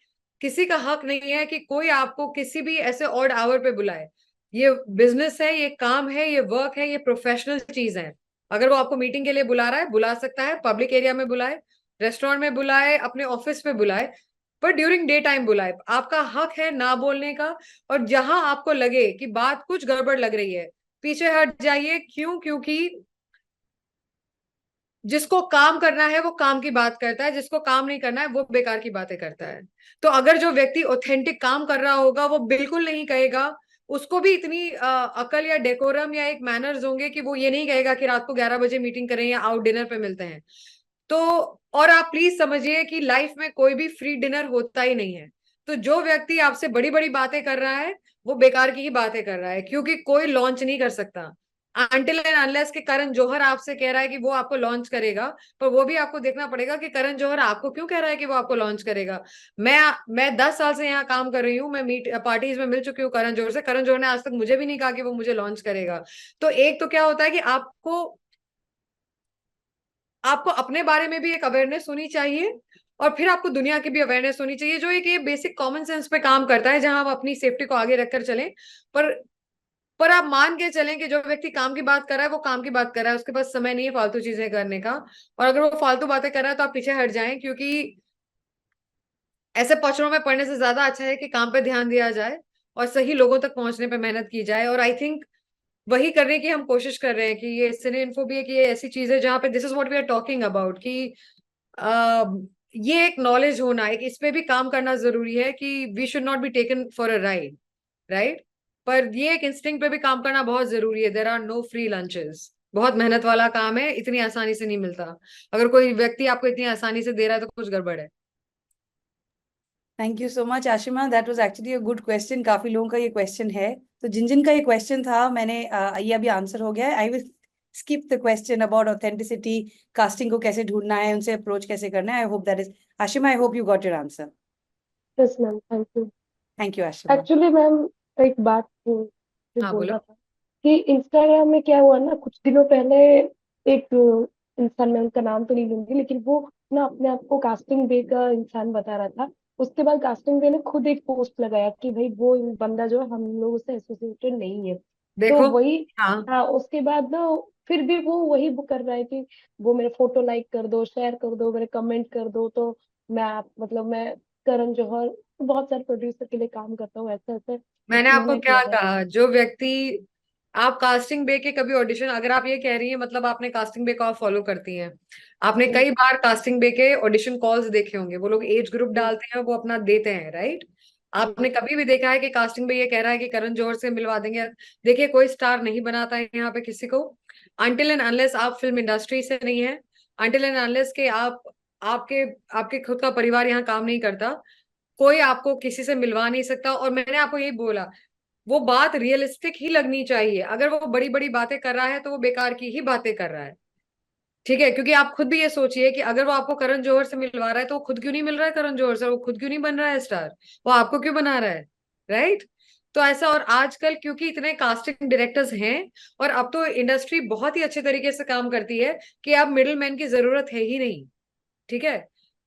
किसी का हक नहीं है कि कोई आपको किसी भी ऐसे ऑड आवर पे बुलाए। ये बिजनेस है, ये काम है, ये वर्क है, ये प्रोफेशनल चीज है। अगर वो आपको मीटिंग के लिए बुला रहा है, बुला सकता है, पब्लिक एरिया में बुलाए, रेस्टोरेंट में बुलाए, अपने ऑफिस में बुलाए, पर ड्यूरिंग डे टाइम बुलाए। आपका हक है ना बोलने का। और जहां आपको लगे कि बात कुछ गड़बड़ लग रही है, पीछे हट जाइए। क्यों? क्योंकि जिसको काम करना है वो काम की बात करता है, जिसको काम नहीं करना है वो बेकार की बातें करता है। तो अगर जो व्यक्ति ऑथेंटिक काम कर रहा होगा वो बिल्कुल नहीं कहेगा, उसको भी इतनी अकल या डेकोरम या एक मैनर्स होंगे कि वो ये नहीं कहेगा कि रात को 11 बजे मीटिंग करें या आउट डिनर पे मिलते हैं। तो और आप प्लीज समझिए कि लाइफ में कोई भी फ्री डिनर होता ही नहीं है। तो जो व्यक्ति आपसे बड़ी बड़ी बातें कर रहा है वो बेकार की ही बातें कर रहा है, क्योंकि कोई लॉन्च नहीं कर सकता अनटिल एंड अनलेस कि करण जौहर आपसे कह रहा है कि वो आपको लॉन्च करेगा। पर वो भी आपको देखना पड़ेगा कि करण जौहर आपको क्यों कह रहा है कि वो आपको लॉन्च करेगा। मैं मैं 10 साल से यहाँ काम कर रही हूँ, मैं मीट पार्टीज में मिल चुकी हूँ करण जौहर से। करण जौहर ने आज तक मुझे भी नहीं कहा कि वो मुझे लॉन्च करेगा। तो एक तो क्या होता है कि आपको आपको अपने बारे में भी एक अवेयरनेस होनी चाहिए, और फिर आपको दुनिया की भी अवेयरनेस होनी चाहिए, जो एक ये बेसिक कॉमन सेंस पे काम करता है, जहां आप अपनी सेफ्टी को आगे रखकर चलें। पर पर आप मान के चलें कि जो व्यक्ति काम की बात कर रहा है वो काम की बात कर रहा है, उसके पास समय नहीं है फालतू चीजें करने का। और अगर वो फालतू बातें कर रहा है तो आप पीछे हट जाएं, क्योंकि ऐसे पचड़ों में पड़ने से ज्यादा अच्छा है कि काम पे ध्यान दिया जाए और सही लोगों तक पहुंचने पे मेहनत की जाए। और आई थिंक वही करने की हम कोशिश कर रहे हैं कि ये सिने इन्फोबिया की ये ऐसी चीज है जहाँ पे this is what we are talking about, कि आ, ये एक नॉलेज होना, एक इस पे भी काम करना जरूरी है कि we should not be taken for a ride, right. पर ये एक इंस्टिंक्ट पे भी काम करना बहुत जरूरी है। There are no free lunches, बहुत मेहनत वाला काम है, इतनी आसानी से नहीं मिलता। अगर कोई व्यक्ति आपको इतनी आसानी से दे रहा है तो कुछ गड़बड़ है। Thank you so much Ashima, that was actually a good question. काफी लोगों का ये क्वेश्चन है, तो जिन जिन का ये क्वेश्चन था मैंने ये अभी आंसर हो गया है। I will skip the question about authenticity, casting को कैसे ढूंढना है, उनसे अप्रोच कैसे करना है। I hope that is, Ashima I hope you got your answer. Yes ma'am, thank you. Thank you Ashima. Actually ma'am, एक बात जो हाँ बोलो। बोलना था कि इंस्टाग्राम में क्या हुआ ना, कुछ दिनों पहले एक इंसान, मैं उनका नाम तो नहीं लूंगी, लेकिन वो ना अपने आप को कास्टिंग बे का इंसान बता रहा था। उसके बाद कास्टिंग बे ने खुद एक पोस्ट लगाया कि भाई वो बंदा जो है हम लोगों से एसोसिएटेड नहीं है। तो देखो। वही, हाँ। हाँ, उसके बाद ना फिर भी वो वही कर रहा है कि वो मेरे फोटो लाइक कर दो, शेयर कर दो, मेरे कमेंट कर दो, तो मैं आप मतलब मैं करण जौहर बहुत सारे प्रोड्यूसर के लिए काम करता हूँ, ऐसा ऐसा मैंने आपको उन्होंने किया क्या था। कहा, जो व्यक्ति आप कास्टिंग बे के कभी ऑडिशन, अगर आप ये कह रही हैं मतलब आपने कास्टिंग बे को आप फॉलो करती हैं, आपने जी कई बार कास्टिंग बे के ऑडिशन कॉल्स देखे होंगे। वो लोग एज ग्रुप जी डालते हैं, वो अपना देते हैं, राइट। जी आपने कभी भी देखा है कि कास्टिंग बे ये कह रहा है कि करण जौहर से मिलवा देंगे? देखिए, कोई स्टार नहीं बनाता है यहाँ पे किसी को, अनटिल एंड अनलेस आप फिल्म इंडस्ट्री से नहीं है, अनटिल एंड अनलेस के आप आपके आपके खुद का परिवार यहाँ काम नहीं करता, कोई आपको किसी से मिलवा नहीं सकता। और मैंने आपको यही बोला, वो बात रियलिस्टिक ही लगनी चाहिए। अगर वो बड़ी बड़ी बातें कर रहा है तो वो बेकार की ही बातें कर रहा है। ठीक है, क्योंकि आप खुद भी ये सोचिए कि अगर वो आपको करण जौहर से मिलवा रहा है तो वो खुद क्यों नहीं मिल रहा है करण जौहर से, वो खुद क्यों नहीं बन रहा है स्टार, वो आपको क्यों बना रहा है, राइट? तो ऐसा, और आजकल क्योंकि इतने कास्टिंग डायरेक्टर्स हैं और अब तो इंडस्ट्री बहुत ही अच्छे तरीके से काम करती है कि अब मिडिल मैन की जरूरत है ही नहीं, ठीक है?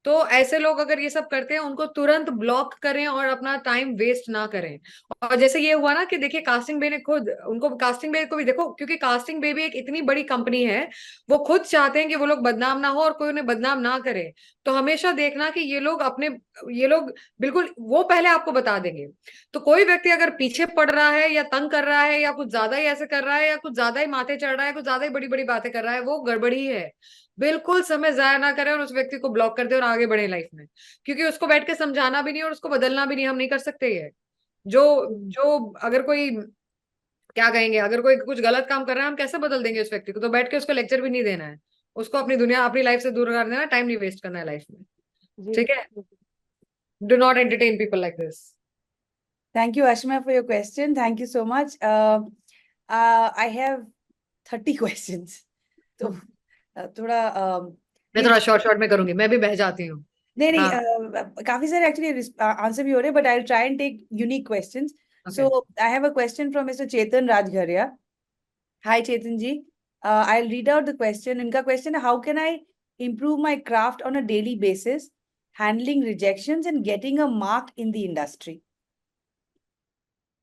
तो ऐसे लोग अगर ये सब करते हैं उनको तुरंत ब्लॉक करें और अपना टाइम वेस्ट ना करें। और जैसे ये हुआ ना कि देखिए कास्टिंग बे ने खुद उनको, कास्टिंग बे को भी देखो, क्योंकि कास्टिंग बे भी एक इतनी बड़ी कंपनी है, वो खुद चाहते हैं कि वो लोग बदनाम ना हो और कोई उन्हें बदनाम ना करे। तो हमेशा देखना कि ये लोग बिल्कुल वो पहले आपको बता देंगे। तो कोई व्यक्ति अगर पीछे पड़ रहा है या तंग कर रहा है या कुछ ज्यादा ही ऐसे कर रहा है या कुछ ज्यादा ही माथे चढ़ रहा है, कुछ ज्यादा ही बड़ी बड़ी बातें कर रहा है, वो गड़बड़ी है। बिल्कुल समय जाया ना करें और उस व्यक्ति को ब्लॉक कर दे और आगे बढ़े लाइफ में, क्योंकि उसको बैठ के समझाना भी नहीं और उसको बदलना भी नहीं, हम नहीं कर सकते ये। जो जो अगर कोई, क्या कहेंगे, अगर कोई कुछ गलत काम कर रहा है हम कैसे बदल देंगे उस व्यक्ति को? तो बैठ के उसको लेक्चर भी नहीं देना है, उसको अपनी दुनिया अपनी लाइफ से दूर कर देना, टाइम नहीं वेस्ट करना है लाइफ में, जी ठीक है? Do not entertain people like this. Thank you, Ashma, for your question. Thank you so much. I have 30 questions. तो थोड़ा मैं ये थोड़ा शॉर्ट शॉर्ट में करूंगी, मैं भी बह जाती हूँ। नहीं नहीं हाँ, काफी सारे एक्चुअली आंसर भी हो रहे हैं, but I will try and take unique questions. Okay. So I have a question from Mr. Chetan Rajgharia. Hi Chetan ji. I'll read out the question. इनका question है, how can I improve my craft on a daily basis, handling rejections and getting a mark in the industry?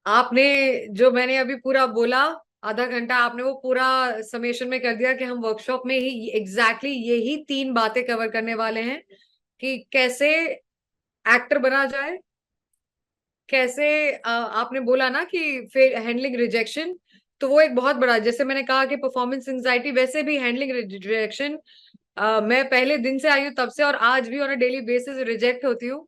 आपने जो मैंने अभी पूरा बोला, आधा घंटा आपने वो पूरा समेशन में कर दिया कि हम वर्कशॉप में ही एग्जैक्टली यही 3 बातें कवर करने वाले हैं कि कैसे एक्टर बना जाए, कैसे आपने बोला ना कि फिर हैंडलिंग रिजेक्शन, तो वो एक बहुत बड़ा, जैसे मैंने कहा कि परफॉर्मेंस एंजाइटी, वैसे भी हैंडलिंग रिजेक्शन, मैं पहले दिन से आई हूँ तब से और आज भी on a daily basis reject होती हूँ।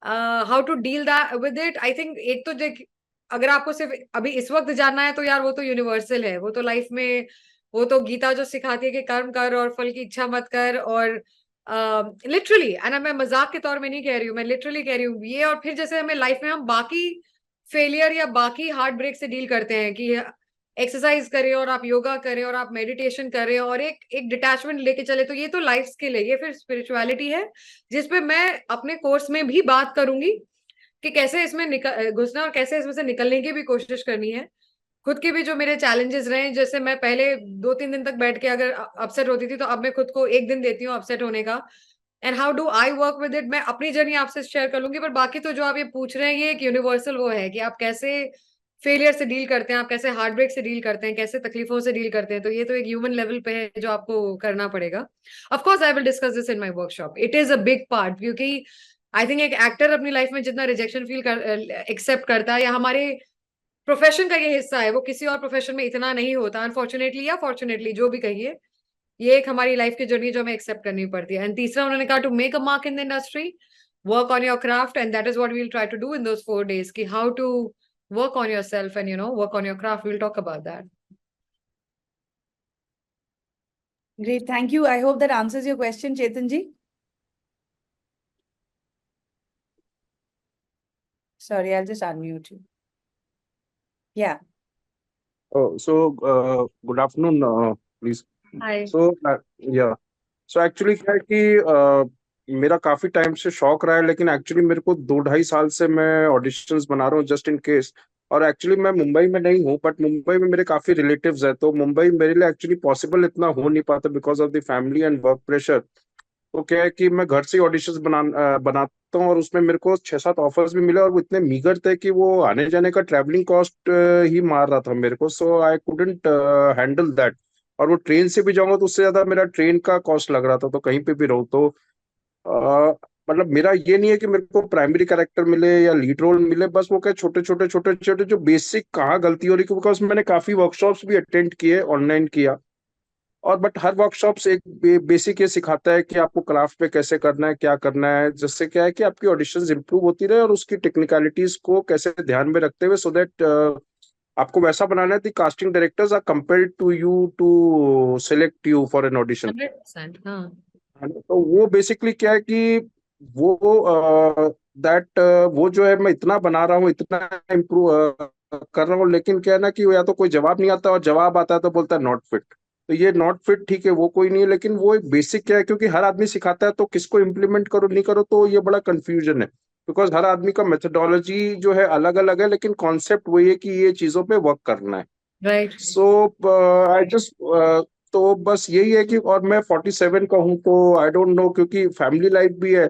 How to deal that with it, I think एक तो देख, अगर आपको सिर्फ अभी इस वक्त जानना है तो यार वो तो यूनिवर्सल है, वो तो लाइफ में, वो तो गीता जो सिखाती है कि कर्म कर और फल की इच्छा मत कर, और लिटरली, एंड मैं मजाक के तौर में नहीं कह रही हूँ, मैं लिटरली कह रही हूँ ये। और फिर जैसे हमें लाइफ में हम बाकी फेलियर या बाकी हार्ट ब्रेक से डील करते हैं कि एक्सरसाइज करें और आप योगा करें और आप मेडिटेशन करें और एक एक डिटैचमेंट लेके चले, तो ये तो लाइफ स्किल है, ये फिर स्पिरिचुअलिटी है, जिसपे मैं अपने कोर्स में भी बात करूंगी कि कैसे इसमें निकल घुसना और कैसे इसमें से निकलने की भी कोशिश करनी है। खुद के भी जो मेरे चैलेंजेस रहे, जैसे मैं पहले 2-3 दिन तक बैठ के अगर अपसेट होती थी, तो अब मैं खुद को 1 दिन देती हूँ अपसेट होने का। And how do I work with it, मैं अपनी जर्नी आपसे शेयर कर लूंगी, पर बाकी तो जो आप ये पूछ रहे हैं ये एक यूनिवर्सल वो है कि आप कैसे फेलियर से डील करते हैं, आप कैसे हार्ट ब्रेक से डील करते हैं, कैसे तकलीफों से डील करते हैं, तो ये तो एक ह्यूमन लेवल पे है जो आपको करना पड़ेगा। Of course I will discuss this in my workshop, it is a big part, क्योंकि आई थिंक एक एक्टर अपनी लाइफ में जितना रिजेक्शन फील कर एक्सेप्ट करता है, या हमारे प्रोफेशन का ये हिस्सा है, वो किसी और प्रोफेशन में इतना नहीं होता, अनफॉर्चुनेटली या फॉर्चुनेटली जो भी कहिए, ये एक हमारी लाइफ की जर्नी जो हमें एक्सेप्ट करनी पड़ती है। एंड तीसरा उन्होंने कहा to make a mark in the industry, work on your craft, and that is what we will try to do in those 4 days, कि how to work on yourself and work on your craft. We'll talk about that. Great, thank you. I hope that answers your question, Chetan ji. Sorry, I'll just unmute you. Yeah. Oh, so good afternoon, please. Hi. So yeah, so actually क्या है कि मेरा काफी time से शौक रहा है, लेकिन एक्चुअली मेरे को 2-2.5 साल से मैं ऑडिशंस बना रहा हूँ जस्ट इन केस। और एक्चुअली मैं मुंबई में नहीं हूँ, बट मुंबई में मेरे काफी रिलेटिव्स हैं, तो मुंबई मेरे लिए एक्चुअली पॉसिबल इतना हो नहीं पाता because of the family and work pressure. तो क्या है कि मैं घर से ऑडिशंस बनाता हूँ और उसमें मेरे को 6-7 ऑफर्स भी मिले, और वो इतने मीगर थे कि वो आने जाने का ट्रैवलिंग कॉस्ट ही मार रहा था मेरे को, सो आई कुडंट हैंडल दैट। और वो ट्रेन से भी जाऊंगा तो उससे ज्यादा मेरा ट्रेन का कॉस्ट लग रहा था, तो कहीं पे भी रहूँ तो मतलब मेरा ये नहीं है कि मेरे को प्राइमरी कैरेक्टर मिले या लीड रोल मिले, बस वो क्या छोटे छोटे जो बेसिक कहाँ गलती हो रही है, बिकॉज मैंने काफी वर्कशॉप्स भी अटेंड किए, ऑनलाइन किया, और बट हर वर्कशॉप एक बेसिक ये सिखाता है कि आपको क्राफ्ट पे कैसे करना है, क्या करना है, जिससे क्या है कि आपकी ऑडिशंस इंप्रूव होती रहे, और उसकी टेक्निकलिटीज को कैसे ध्यान में रखते हुए, सो दैट आपको वैसा बनाना है कि casting directors are compelled to you to select you for an audition. 100%, हाँ। तो वो बेसिकली क्या है कि वो दैट वो जो है मैं इतना बना रहा हूँ, इतना इम्प्रूव कर रहा हूँ, लेकिन क्या है ना कि या तो कोई जवाब नहीं आता, और जवाब आता है तो बोलता है नॉट फिट। तो ये नॉट फिट ठीक है, वो कोई नहीं है, लेकिन वो एक बेसिक क्या है, क्योंकि हर आदमी सिखाता है तो किसको इम्प्लीमेंट करो नहीं करो, तो ये बड़ा कंफ्यूजन है। बिकॉज हर आदमी का मेथोडोलॉजी जो है अलग अलग है, लेकिन कॉन्सेप्ट वही है कि ये चीजों पे वर्क करना है। राइट। सो आई जस्ट तो बस यही है कि, और मैं 47 का हूँ, तो आई डोंट नो, क्योंकि फैमिली लाइफ भी है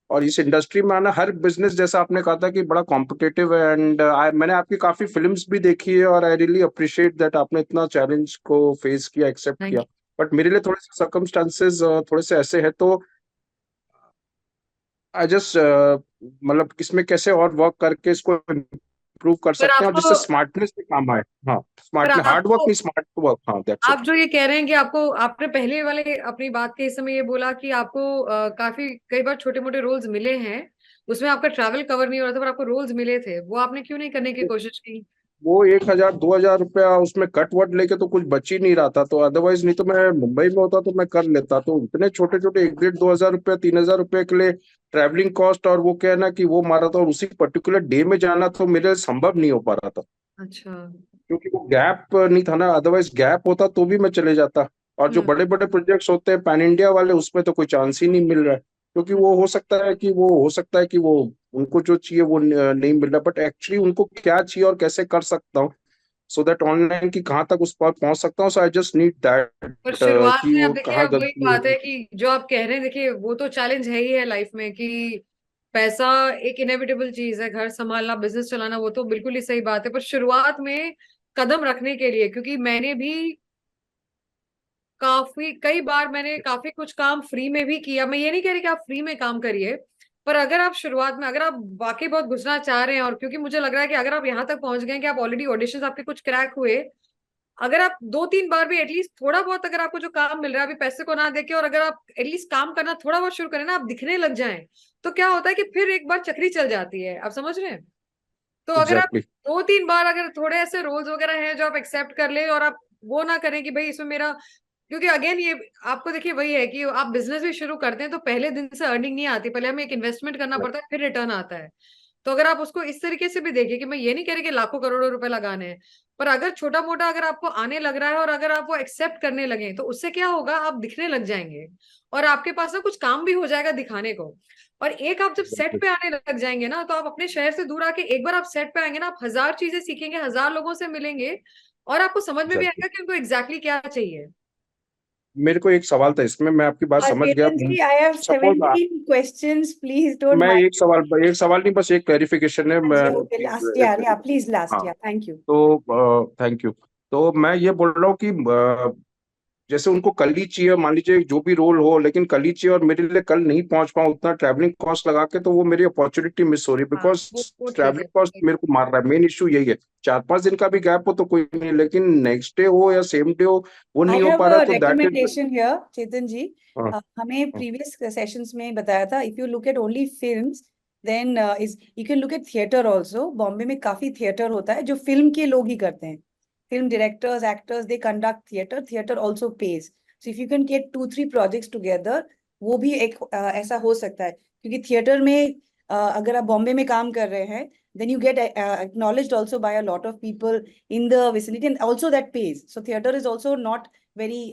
और इस इंडस्ट्री में आना, हर बिजनेस जैसा आपने कहा था कि बड़ा कॉम्पिटिटिव है। एंड मैंने आपकी काफी फिल्म्स भी देखी है और आई रियली अप्रिशिएट दैट आपने इतना चैलेंज को फेस किया, एक्सेप्ट थैंक किया। बट मेरे लिए थोड़े से सर्कमस्टांसेस थोड़े से ऐसे है, तो आई जस्ट मतलब इसमें कैसे और वर्क करके इसको इम्प्रूव कर पर सकते हैं और आपको जिससे स्मार्टनेस पे काम आए। हाँ, पर स्मार्टनेस, हार्ड वर्क आपको नहीं, स्मार्ट वर्क, हाँ, दैट्स आप इट। जो ये कह रहे हैं कि आपको आपने पहले वाले अपनी बात के समय ये बोला कि आपको काफी कई बार छोटे मोटे रोल्स मिले हैं, उसमें आपका ट्रैवल कवर नहीं हो रहा था पर आपको रोल्स मिले थे, वो आपने क्यों नहीं करने की कोशिश की? वो 1,000-2,000 रुपया उसमें कट वट लेके तो कुछ बच ही नहीं रहा था, तो अदरवाइज नहीं तो मैं मुंबई में होता तो मैं कर लेता। तो इतने छोटे छोटे 1,500-2,000 रुपया, 3,000 रुपया के लिए ट्रैवलिंग कॉस्ट, और वो क्या है ना कि वो मारा था, और उसी पर्टिकुलर डे में जाना तो मेरे लिए संभव नहीं हो पा रहा था, अच्छा। क्योंकि वो गैप नहीं था ना। अदरवाइज गैप होता तो भी मैं चले जाता। और जो हम्म। बड़े बड़े प्रोजेक्ट्स होते हैं पैन इंडिया वाले, उसमें तो कोई चांस ही नहीं मिल रहा है, क्योंकि वो हो सकता है कि वो उनको जो चाहिए वो नहीं मिल रहा, बट एक्चुअली उनको क्या चाहिए और कैसे कर सकता हूँ, सो दैट ऑनलाइन की कहाँ तक उस पर पहुंच सकता हूँ। सो आई जस्ट नीड दैट पर शुरुआत कि में अब वो देखिए, कहाँ अब वही गलती बात है है। कि जो आप कह रहे हैं, देखिए वो तो चैलेंज है ही है लाइफ में कि पैसा एक इनएविटेबल चीज है, घर संभालना, बिजनेस चलाना, वो तो बिल्कुल ही सही बात है। पर शुरुआत में कदम रखने के लिए, क्योंकि मैंने भी काफी कई बार मैंने काफी कुछ काम फ्री में भी किया, मैं ये नहीं कह रही कि आप फ्री में काम करिए, पर अगर आप शुरुआत में, अगर आप वाकई बहुत घुसना चाह रहे हैं, और क्योंकि मुझे लग रहा है कि अगर आप यहाँ तक पहुंच गए कि आप ऑलरेडी ऑडिशंस आपके कुछ क्रैक हुए, अगर आप 2-3 बार भी एटलीस्ट थोड़ा बहुत, अगर आपको जो काम मिल रहा है अभी पैसे को ना देके, और अगर आप एटलीस्ट काम करना थोड़ा बहुत शुरू करें ना, आप दिखने लग जाएं, तो क्या होता है कि फिर एक बार चक्री चल जाती है, आप समझ रहे हैं? तो अगर आप एग्जैक्टली। 2-3 बार अगर थोड़े ऐसे रोल्स वगैरह हैं जो आप एक्सेप्ट कर ले, और आप वो ना करें कि भाई इसमें मेरा, क्योंकि अगेन ये आपको देखिए वही है कि आप बिजनेस भी शुरू करते हैं तो पहले दिन से अर्निंग नहीं आती, पहले हमें एक इन्वेस्टमेंट करना पड़ता है, फिर रिटर्न आता है। तो अगर आप उसको इस तरीके से भी देखिए कि मैं ये नहीं कह रही कि लाखों करोड़ों रुपए लगाने हैं, पर अगर छोटा मोटा अगर आपको आने लग रहा है और अगर आप वो एक्सेप्ट करने लगे, तो उससे क्या होगा, आप दिखने लग जाएंगे और आपके पास ना कुछ काम भी हो जाएगा दिखाने को। और एक आप जब सेट पे आने लग जाएंगे ना, तो आप अपने शहर से दूर आके एक बार आप सेट पे आएंगे ना, आप 1000 चीजें सीखेंगे, 1000 लोगों से मिलेंगे, और आपको समझ में भी एग्जैक्टली। आएगा कि उनको एग्जैक्टली क्या चाहिए। मेरे को एक सवाल था इसमें, मैं आपकी बात समझ गया। Chetan ji, I have suppose 17 questions. Please don't मैं mind. एक सवाल नहीं, बस एक क्लैरिफिकेशन है, मैं Okay, last year. Yeah, please last हाँ, year. Thank you. तो थैंक यू। तो मैं ये बोल रहा हूँ कि जैसे उनको कल ही चाहिए, मान लीजिए जो भी रोल हो, लेकिन कल ही चाहिए और मेरे लिए कल नहीं पहुंच पाऊँ उतना ट्रैवलिंग कॉस्ट लगा के, तो वो मेरी अपॉर्चुनिटी मिस हो रही है, हाँ, बिकॉज वो ठीक ट्रैवलिंग कॉस्ट है। मेरे को मार रहा है। मेन इश्यू यही है। 4-5 दिन का भी गैप हो तो कोई नहीं, लेकिन नेक्स्ट डे हो या सेम डे हो, वो I नहीं हो have पा रहा, a तो that is. recommendation here, Chetan ji. हाँ, हमें हाँ, previous sessions में बताया था, if you look at only films, then is you can look at theatre also. Bombay में काफी थिएटर होता है जो फिल्म के लोग ही करते हैं. Film directors, actors, they conduct theatre. Theatre also pays. So if you can get 2-3 projects together, वो भी एक ऐसा हो सकता है, क्योंकि थिएटर में अगर आप बॉम्बे में काम कर रहे हैं, then you get acknowledged also by a lot of people in the vicinity, and also that pays. So theatre is also not very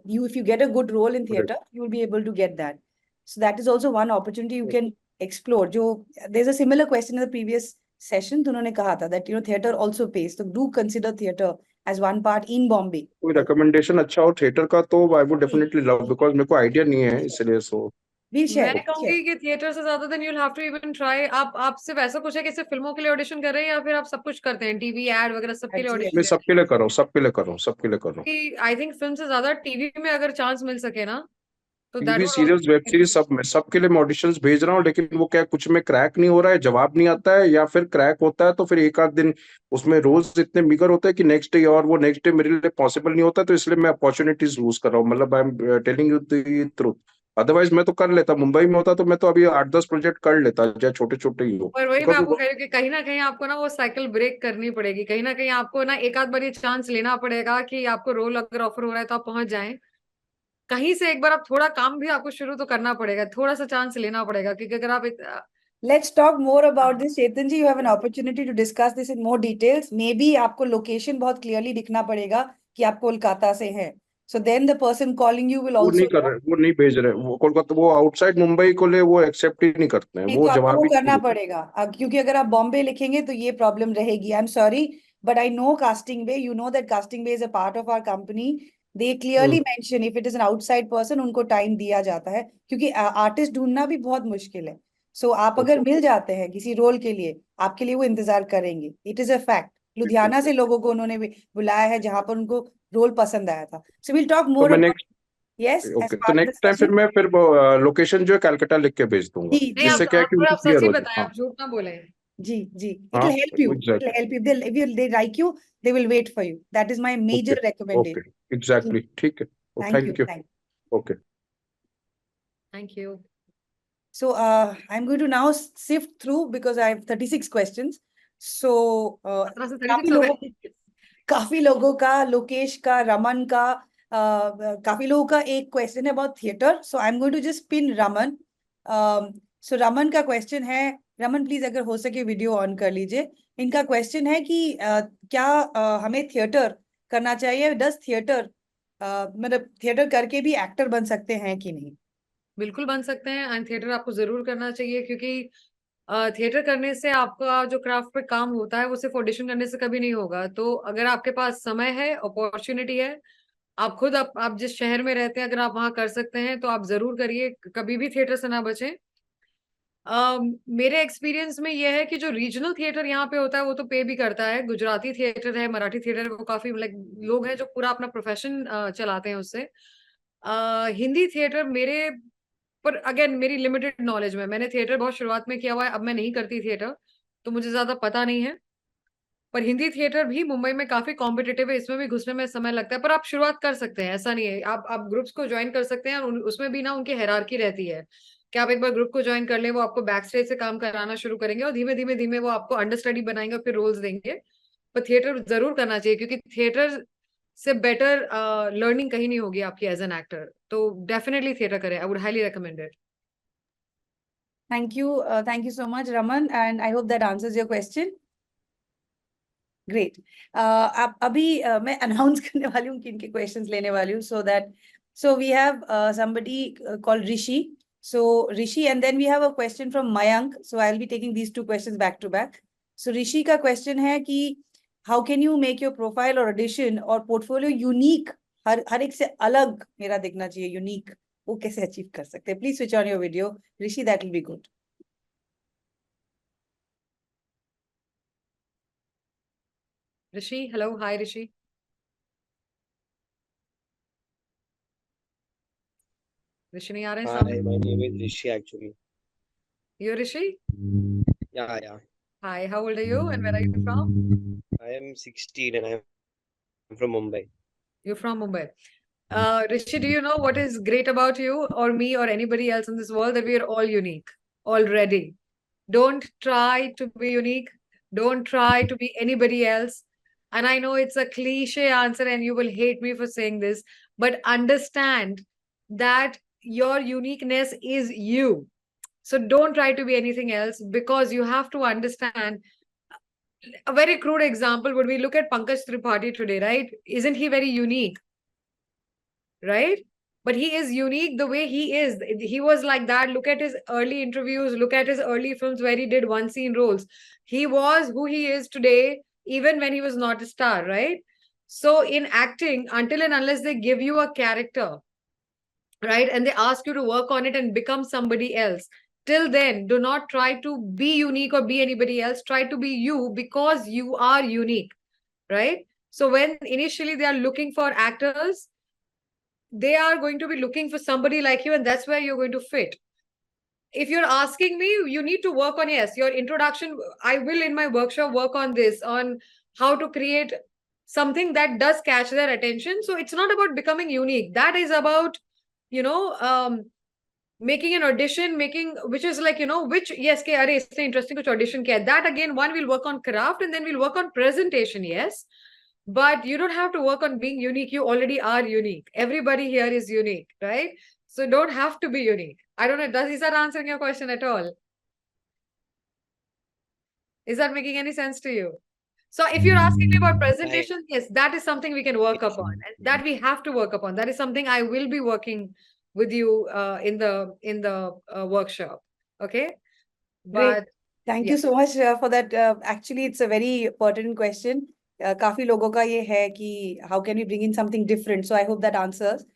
you, if you get a good role in correct. theatre, you will be able to get that. So that is also one opportunity you can explore. जो there's a similar question in the previous session, तो उन्होंने कहा था that theatre also pays. So do consider theatre as one part in Bombay. कोई recommendation अच्छा हो theatre का तो I would definitely love, because मेरे को आइडिया नहीं है इसलिए। सो We'll share मैं it. Share. कहूंगी कि थिएटर से ज्यादा then you'll have to even try, आप सिर्फ ऐसा कुछ है कि सिर्फ फिल्मों के लिए ऑडिशन कर रहे हैं, या फिर आप सब कुछ करते हैं, टीवी एड वगैरह सबके लिए ऑडिशन मैं Yes. देते सबके लिए कर रहा हूँ, सबके लिए कर रहा हूँ, सबके लिए कर रहा हूँ। हैं? आई थिंक फिल्म से ज्यादा टीवी में अगर चांस मिल सके ना, तो that TV would serials, web series, सब में सबके लिए मैं ऑडिशंस भेज रहा हूँ, लेकिन वो क्या है, कुछ में क्रैक नहीं हो रहा है, जवाब नहीं आता है, या फिर क्रैक होता है तो फिर एक आध दिन उसमें रोज इतने मिगर होते हैं कि नेक्स्ट डे, और वो नेक्स्ट डे मेरे लिए पॉसिबल नहीं होता, तो इसलिए मैं अपॉर्चुनिटीज लूज कर रहा हूँ। मतलब I am telling you the truth. Otherwise मैं तो कर लेता, मुंबई में होता तो मैं तो अभी 8-10 प्रोजेक्ट कर लेता, चाहे छोटे छोटे ही हो, पर वही मैं बिकॉज आपको कह रही हूँ कि कहीं ना कहीं आपको ना वो साइकिल ब्रेक करनी पड़ेगी, कहीं ना कहीं आपको ना एक आध बार ये चांस लेना पड़ेगा कि आपको रोल अगर ऑफर हो रहा है तो आप पहुंच जाएं, कहीं से एक बार आप थोड़ा काम भी आपको शुरू तो करना पड़ेगा, थोड़ा सा चांस लेना पड़ेगा, क्योंकि अगर आप Let's talk more about हाँ, this. Chetan ji, you have an opportunity to discuss this in more details. Maybe आपको location बहुत clearly दिखना पड़ेगा कि आप कोलकाता से हैं. So then the person calling you will वो also नहीं कर know. रहे, वो नहीं भेज रहे, वो कोलकाता, वो आउटसाइड मुंबई को ले, वो एक्सेप्ट ही नहीं करते हैं, नहीं वो तो आपको जवाब वो ही नहीं करना देते। पड़ेगा क्योंकि अगर आप बॉम्बे लिखेंगे तो ये प्रॉब्लम रहेगी. I am sorry but I know Casting Bay, you know that Casting Bay is a part of our company. They clearly mention if it is an outside person उनको टाइम दिया जाता है क्योंकि आर्टिस्ट ढूंढना भी बहुत मुश्किल है. सो आप अगर मिल जाते हैं किसी रोल के लिए, आपके लिए वो इंतजार करेंगे. It is a fact. Ludhiana से लोगों को उन्होंने भी बुलाया है जहां पर उनको रोल पसंद आया था. सो विल टॉक तो मोर मैं about. Next yes, as okay, तो part of the next time फिर सेशन. मैं फिर लोकेशन जो है कलकत्ता लिख के भेज दूंगा, जी नहीं, जी जिससे क्या है कि आप उनको आप सच क्लियर ही हो जाए। बताएं, हाँ आप झूठ ना बोले. जी जी, it हाँ will help you. It will exactly, help you. They like you. They will wait for you. That is my okay major okay recommendation. जी, एग्जैक्टली, ठीक है, thank you. Thank you, Thank you. Okay. Thank you. So I'm going to now sift through because I have 36 questions. So 17 से काफी 36 हो लोगों गए. काफी लोगों का, लोकेश का, रमन का, काफी लोगों का एक क्वेश्चन है about theatre. So I am going to just pin Raman. So Raman का क्वेश्चन है, रमन प्लीज अगर हो सके वीडियो ऑन कर लीजिए. इनका क्वेश्चन है कि क्या हमें थिएटर करना चाहिए? डज थिएटर मतलब थिएटर करके भी एक्टर बन सकते हैं कि नहीं? बिल्कुल बन सकते हैं, एंड थिएटर आपको जरूर करना चाहिए, क्योंकि थिएटर करने से आपका जो क्राफ्ट पे काम होता है वो सिर्फ ऑडिशन करने से कभी नहीं होगा. तो अगर आपके पास समय है, अपॉर्चुनिटी है, आप खुद आप जिस शहर में रहते हैं अगर आप वहां कर सकते हैं तो आप जरूर करिए. कभी भी थिएटर से ना बचें. मेरे एक्सपीरियंस में यह है कि जो रीजनल थिएटर यहाँ पे होता है वो तो पे भी करता है. गुजराती थिएटर है, मराठी थिएटर है, वो काफी लाइक लोग हैं जो पूरा अपना प्रोफेशन चलाते हैं उससे. हिंदी थिएटर मेरे पर अगेन मेरी लिमिटेड नॉलेज में, मैंने थिएटर बहुत शुरुआत में किया हुआ है, अब मैं नहीं करती थिएटर, तो मुझे ज्यादा पता नहीं है. पर हिंदी थिएटर भी मुंबई में काफी कॉम्पिटिटिव है, इसमें भी घुसने में समय लगता है, पर आप शुरुआत कर सकते हैं, ऐसा नहीं है. आप ग्रुप्स को ज्वाइन कर सकते हैं, और उसमें भी ना उनकी हायरार्की रहती है कि आप एक बार ग्रुप को ज्वाइन कर लें, वो आपको बैक स्टेज से काम कराना शुरू करेंगे और धीमे धीमे धीमे वो आपको अंडर स्टडी बनाएंगे और फिर रोल्स देंगे. पर थिएटर जरूर करना चाहिए, क्योंकि थिएटर से बेटर लर्निंग कहीं नहीं होगी आपकी एज एन एक्टर. तो डेफिनेटली थिएटर करें, I would highly recommend it. Thank you so much, Raman, and I hope that answers your question. Great. आप अभी मैं अनाउंस करने वाली हूँ किन के क्वेश्चंस लेने वाली हूँ. So we have somebody called Rishi. So Rishi, and then we have a question from Mayank. So I'll be taking these two questions back to back. So Rishi का question है कि how can you make your profile or audition और portfolio unique? हर एक से अलग मेरा दिखना चाहिए, unique. वो कैसे अचीव कर सकते हैं? Please switch on your video, Rishi. That will be good. Rishi, hello, hi Rishi. Rishi नहीं आ रहे हैं Hi, सामने. my name is Rishi actually. You Rishi? Yeah, yeah. Hi, how old are you and where are you from? I am 16 and I'm from Mumbai. You're from Mumbai. Rishi, do you know what is great about you or me or anybody else in this world? That we are all unique already. Don't try to be unique. Don't try to be anybody else. And I know it's a cliche answer and you will hate me for saying this, but understand that your uniqueness is you. So don't try to be anything else, because you have to understand. A very crude example would be, look at Pankaj Tripathi today, right? Isn't he very unique? Right? But he is unique the way he is. He was like that. Look at his early interviews, look at his early films where he did one scene roles. He was who he is today, even when he was not a star, right? So in acting, until and unless they give you a character, right, and they ask you to work on it and become somebody else, till then, do not try to be unique or be anybody else. Try to be you, because you are unique, right? So when initially they are looking for actors, they are going to be looking for somebody like you, and that's where you're going to fit. If you're asking me, you need to work on, yes, your introduction. I will in my workshop work on this, on how to create something that does catch their attention. So it's not about becoming unique. That is about, making an audition, which is like, which, yes, ke, are, it's interesting which audition ke. That again, one will work on craft and then we'll work on presentation, yes. But you don't have to work on being unique. You already are unique. Everybody here is unique, right? So don't have to be unique. I don't know, is that answering your question at all? Is that making any sense to you? So if you're asking me about I presentation, yes, that is something we can work upon, and that we have to work upon. That is something I will be working with you in the workshop. Okay, Great. but Thank yeah. you so much for that. Actually, it's a very pertinent question. काफी लोगों का ये है कि how can we bring in something different? So I hope that answers.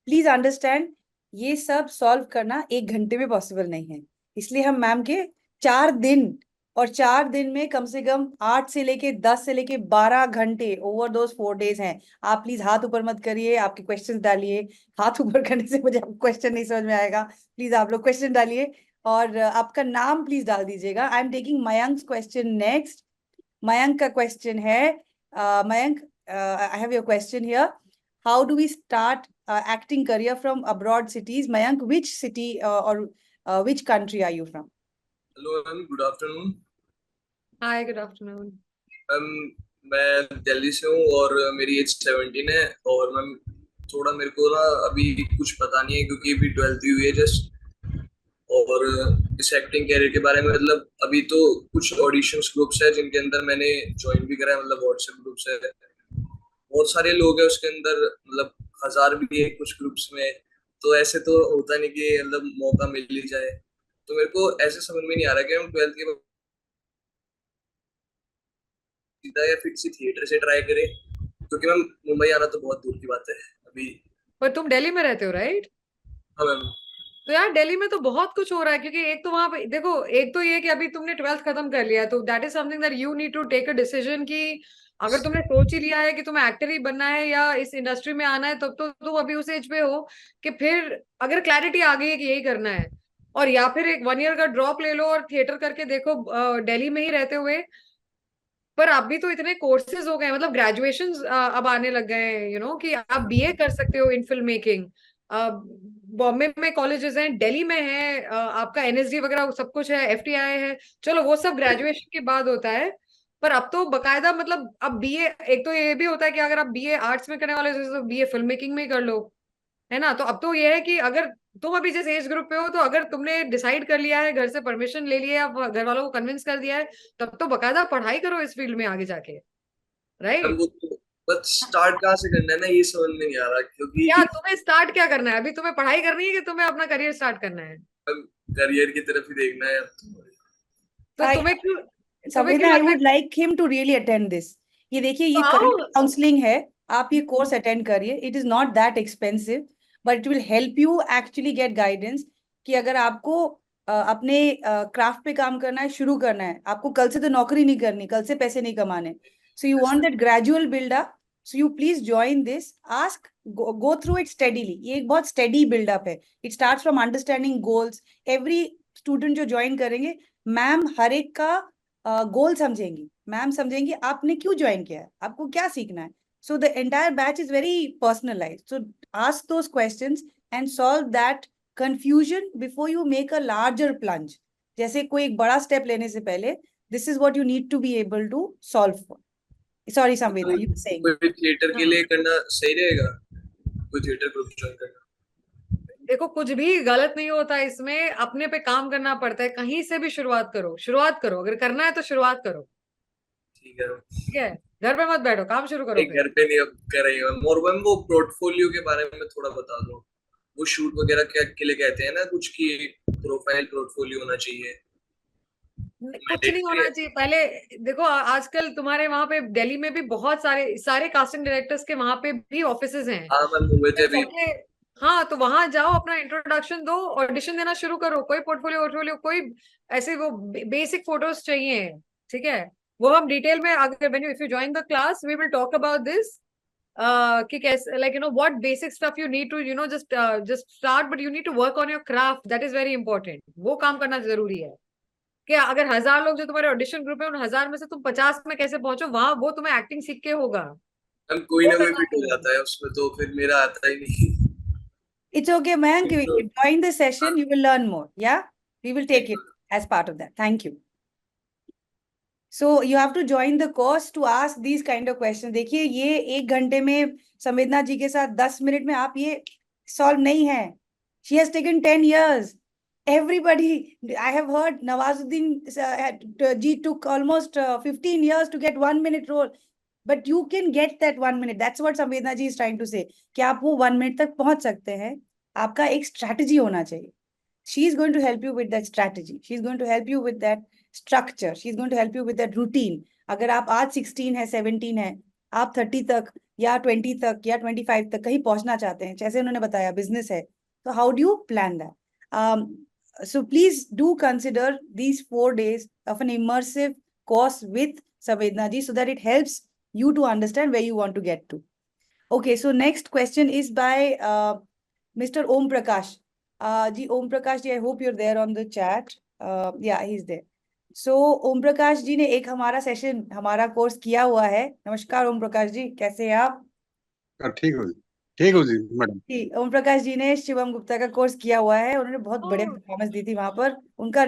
Please understand, ये सब solve करना 1 घंटे में possible नहीं है. इसलिए हम मैम के 4 दिन और 4 दिन में कम से कम 8 से लेके 10 से लेके 12 घंटे ओवर दोज 4 डेज हैं. आप प्लीज हाथ ऊपर मत करिए, आपके क्वेश्चन डालिए. हाथ ऊपर करने से मुझे क्वेश्चन नहीं समझ में आएगा. प्लीज आप लोग क्वेश्चन डालिए और आपका नाम प्लीज डाल दीजिएगा. I am taking Mayank question next. Mayank का क्वेश्चन है, Mayank, I have your question here. How do we start acting career from abroad cities? Mayank, which city or which country are you from? Hello ma'am, good afternoon Hi, good afternoon. Ma'am. मैं दिल्ली से हूँ और मेरी as 17 है. और ma'am थोड़ा मेरे को ना अभी कुछ पता नहीं है क्योंकि अभी 12th हुई है जस्ट. और इस एक्टिंग कैरियर के बारे में मतलब अभी तो कुछ ऑडिशंस ग्रुप्स है जिनके अंदर मैंने ज्वाइन भी करा है. मतलब व्हाट्सएप ग्रुप्स है, बहुत सारे लोग हैं उसके अंदर, मतलब 1000 भी है कुछ ग्रुप्स में. तो ऐसे तो होता नहीं कि मतलब मौका मिल ही जाए. तो मेरे को ऐसे समझ में नहीं आ रहा कि हम 12th के बाद सीधा या फिर किसी थिएटर से ट्राई करें, क्योंकि मैम मुंबई आना तो बहुत दूर की बात है अभी. पर तुम दिल्ली में रहते हो, राइट? हाँ मैम. तो यार दिल्ली में तो बहुत कुछ हो रहा है, क्योंकि एक तो वहां पे देखो, एक तो ये कि अभी तुमने 12th खत्म कर लिया, तो that is something that you need to take a decision कि अगर तुमने सोच ही लिया है कि तुम्हें एक्टर ही बनना है या इस इंडस्ट्री में आना है, तब तो तुम अभी उस एज पे हो कि फिर अगर क्लैरिटी आ गई है कि यही करना है, और या फिर एक 1 ईयर का ड्रॉप ले लो और थिएटर करके देखो दिल्ली में ही रहते हुए. पर अभी तो इतने कोर्सेज हो गए हैं, मतलब ग्रेजुएशन अब आने लग गए हैं, कि आप बीए कर सकते हो इन फिल्म मेकिंग. बॉम्बे में कॉलेजेस हैं, दिल्ली में है, आपका एनएसडी वगैरह सब कुछ है, एफटीआई है. चलो वो सब ग्रेजुएशन के बाद होता है, पर अब तो बकायदा मतलब अब बीए, एक तो ये भी होता है कि अगर आप बीए आर्ट्स में करने वाले हो तो बीए फिल्म मेकिंग में ही कर लो, है ना. तो अब तो ये है कि अगर तुम अभी जिस एज ग्रुप पे हो, तो अगर तुमने डिसाइड कर लिया है, घर से परमिशन ले लिया है, घर वालों को कन्विंस कर दिया है, तब तो बकायदा पढ़ाई करो इस फील्ड में आगे जाके, मैम राइट? वो तो बस स्टार्ट कहाँ से करना है ना, ये समझ में नहीं आ रहा क्या क्योंकि तुम्हें स्टार्ट क्या करना है? अभी तुम्हें पढ़ाई करनी है कि तुम्हें अपना करियर स्टार्ट करना है? करियर की तरफ ही देखना है. तो I, तुम्हें क्यों संवेदना, आई लग रहा है? Would like him to really attend this. ये देखिए, तो ये आओ. करियर काउंसलिंग है. आप ये कोर्स अटेंड करिए. It is not that expensive, but it will help you actually get guidance कि अगर आपको अपने क्राफ्ट पे काम करना है, शुरू करना है, आपको कल से तो नौकरी नहीं करनी, कल से पैसे नहीं कमाने. So you want that gradual buildup. So you please join this. Ask, go through it steadily. ये एक बहुत स्टेडी बिल्डअप है. It starts from understanding goals. Every student जो ज्वाइन करेंगे, मैम हर एक का गोल समझेंगी. मैम समझेंगी आपने क्यों ज्वाइन किया है, आपको क्या सीखना है. So the entire batch is very personalised. So ask those questions and solve that confusion before you make a larger plunge. जैसे कोई एक बड़ा स्टेप लेने से पहले, this is what you need to be able to solve for. Sorry Samvedna, you saying. कोई theatre के हाँ, लिए करना सही रहेगा, कोई थिएटर ग्रुप ज्वाइन करना. देखो कुछ भी गलत नहीं होता इसमें, अपने पे काम करना पड़ता है. कहीं से भी शुरुआत करो, शुरुआत करो, अगर करना है तो शुरुआत करो. ठीक है. ठीक है, घर पे मत बैठो, काम शुरू करो नहीं, फिर. घर पे नहीं अब कर रही हूँ. और मैम वो पोर्टफोलियो के बारे में थोड़ा बता दो. वो शूट वगैरह क्या के लिए कहते हैं ना कुछ की प्रोफाइल पोर्टफोलियो होना चाहिए. कुछ नहीं होना चाहिए. पहले देखो, आजकल तुम्हारे वहां पे दिल्ली में भी बहुत सारे सारे कास्टिंग डायरेक्टर्स के वहां पे भी ऑफिसेज हैं. हाँ मैम, हुए थे अभी. हाँ, तो वहां जाओ, अपना इंट्रोडक्शन दो, ऑडिशन देना शुरू करो. कोई पोर्टफोलियो कोई ऐसे वो बेसिक फोटोज चाहिए, ठीक है. वो हम डिटेल में अगर when if you join the class we will talk about this, कि कैसे, like what basic stuff you need to just start, but you need to work on your craft. That is very important. वो काम करना जरूरी है कि अगर 1000 लोग जो तुम्हारे ऑडिशन ग्रुप है, उन 1000 में से तुम 50 में कैसे पहुंचो वहां, वो तुम्हें एक्टिंग सीख के होगा. मैम कोई वो ना कोई करना फिट हो चाहिए. जाता है उसमें, तो फिर मेरा आता ही नहीं. It's okay, Mayank. तो Join the session, you will learn more. Yeah, we will take it as part of that. Thank you. So you have to join the course to ask these kind of questions. देखिए, ये 1 घंटे में संवेदना जी के साथ 10 minute में आप ये सॉल्व नहीं है. She has taken 10 years. Everybody, I have heard Nawazuddin ji took almost 15 years to get 1 minute role. But you can get that 1 minute. That's what Samvedna ji is trying to say. कि आप वो 1 minute तक पहुंच सकते हैं. आपका एक strategy होना चाहिए. She is going to help you with that strategy. She is going to help you with that structure. She is going to help you with that routine. अगर आप आज 16 है, 17 है, आप 30 तक या 20 तक या 25 तक कहीं पहुंचना चाहते हैं, जैसे उन्होंने बताया बिजनेस है, तो how do you plan that? So please do consider these 4 days of an immersive course with Samvedna ji so that it helps you to understand where you want to get to. Okay, so next question is by Mr. Om Prakash. Ji, Om Prakash ji, I hope you're there on the chat. Yeah, he's there. So Om Prakash ji ने एक हमारा session, हमारा course किया हुआ है. नमस्कार ओम प्रकाश जी, कैसे हैं आप? ठीक हूँ जी मैडम। जी, ओम प्रकाश जी ने शिवम गुप्ता का कोर्स किया हुआ है. उन्होंने बहुत बढ़िया परफॉर्मेंस दी थी वहां पर. उनका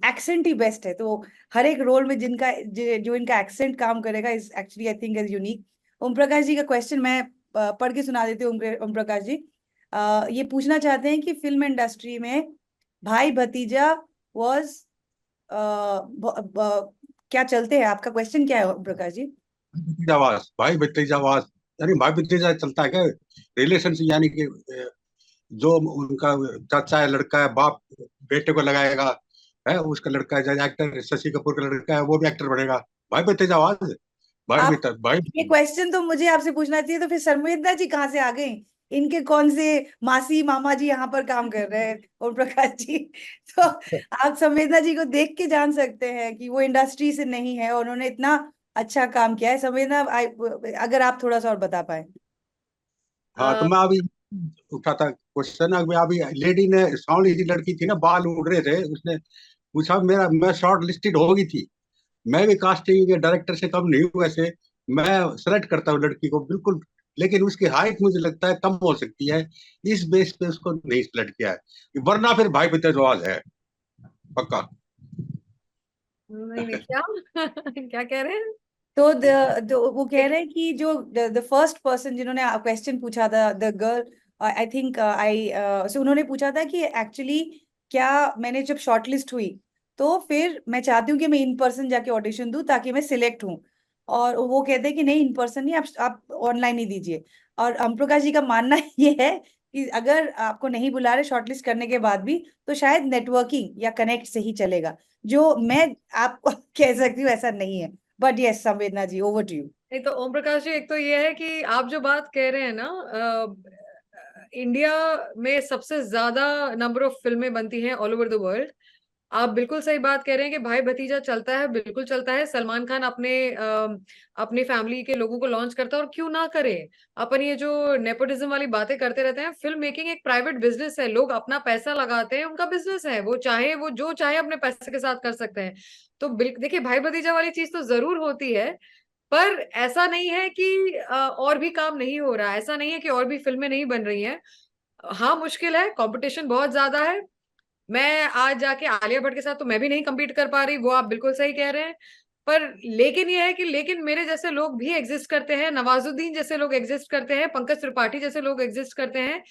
एक्सेंट ही बेस्ट है, तो हर एक रोल में जिनका जो इनका एक्सेंट काम करेगा is actually I think is unique. Om Prakash ji का क्वेश्चन मैं पढ़ के सुना देती हूँ. ओम प्रकाश जी ये पूछना चाहते हैं कि फिल्म इंडस्ट्री में भाई भतीजा वॉज क्या चलते हैं? आपका क्वेश्चन क्या है ओम प्रकाश जी? भतीजावास, भाई भतीजावास यानी भाई भतीजा चलता है क्या रिलेशनशिप, यानी कि जो उनका चाचा है, लड़का है, बाप बेटे को लगाएगा, है उसका लड़का है, जैसे एक्टर शशि कपूर का लड़का है वो भी एक्टर बनेगा, भाई भतीजावास। भाई आप भतीजा भाई ये क्वेश्चन तो मुझे आपसे पूछना चाहिए, तो फिर संवेदना जी कहाँ से आ गई? इनके कौन से मासी मामा जी यहाँ पर काम कर रहे हैं ओम प्रकाश जी? तो आप संवेदना जी को देख के जान सकते हैं कि वो इंडस्ट्री से नहीं है और उन्होंने इतना अच्छा काम किया है. संवेदना अगर आप थोड़ा सा और बता पाए. हाँ तो मैं अभी उठा था क्वेश्चन, अभी लेडी ने, सांवली सी लड़की थी ना, बाल उड़ रहे थे, उसने पूछा मेरा, मैं शॉर्ट लिस्टेड हो गई थी, मैं भी कास्टिंग के डायरेक्टर से कम नहीं हूँ वैसे, मैं सेलेक्ट करता हूँ लड़की को बिल्कुल, लेकिन उसकी हाइट मुझे लगता है कम हो सकती है, इस बेस पे उसको नहीं सिलेक्ट किया है, वरना फिर भाई भतीजावास है पक्का। नहीं नहीं, क्या क्या कह रहे हैं? तो वो कह रहे हैं कि जो द फर्स्ट पर्सन जिन्होंने क्वेश्चन पूछा था, the girl, I think so उन्होंने पूछा था कि एक्चुअली क्या मैंने जब शॉर्टलिस्ट हुई तो फिर मैं चाहती हूँ कि मैं इन पर्सन जाके ऑडिशन दूं ताकि मैं सिलेक्ट हूँ. और वो कहते हैं कि नहीं, इन पर्सन नहीं, आप ऑनलाइन ही दीजिए. और ओम प्रकाश जी का मानना ये है कि अगर आपको नहीं बुला रहे शॉर्टलिस्ट करने के बाद भी, तो शायद नेटवर्किंग या कनेक्ट से ही चलेगा. जो मैं आपको कह सकती हूँ ऐसा नहीं है. बट यस संवेदना जी, ओवर टू यू. नहीं तो ओम प्रकाश जी, एक तो ये है कि आप जो बात कह रहे हैं ना, इंडिया में सबसे ज्यादा नंबर ऑफ फिल्में बनती हैं ऑल ओवर द वर्ल्ड. आप बिल्कुल सही बात कह रहे हैं कि भाई भतीजा चलता है, बिल्कुल चलता है. सलमान खान अपनी फैमिली के लोगों को लॉन्च करता है, और क्यों ना करे. अपन ये जो नेपोटिज्म वाली बातें करते रहते हैं, फिल्म मेकिंग एक प्राइवेट बिजनेस है, लोग अपना पैसा लगाते हैं, उनका बिजनेस है, वो जो चाहे अपने पैसे के साथ कर सकते हैं. तो देखिए, भाई भतीजा वाली चीज तो जरूर होती है, पर ऐसा नहीं है कि और भी काम नहीं हो रहा है, ऐसा नहीं है कि और भी फिल्में नहीं बन रही हैं. हाँ, मुश्किल है, कंपटीशन बहुत ज्यादा है. मैं आज जाके आलिया भट्ट के साथ तो मैं भी नहीं compete कर पा रही, वो आप बिल्कुल सही कह रहे हैं. पर लेकिन ये है कि लेकिन मेरे जैसे लोग भी एग्जिस्ट करते हैं, नवाजुद्दीन जैसे लोग एग्जिस्ट करते हैं, पंकज त्रिपाठी जैसे लोग एग्जिस्ट करते हैं.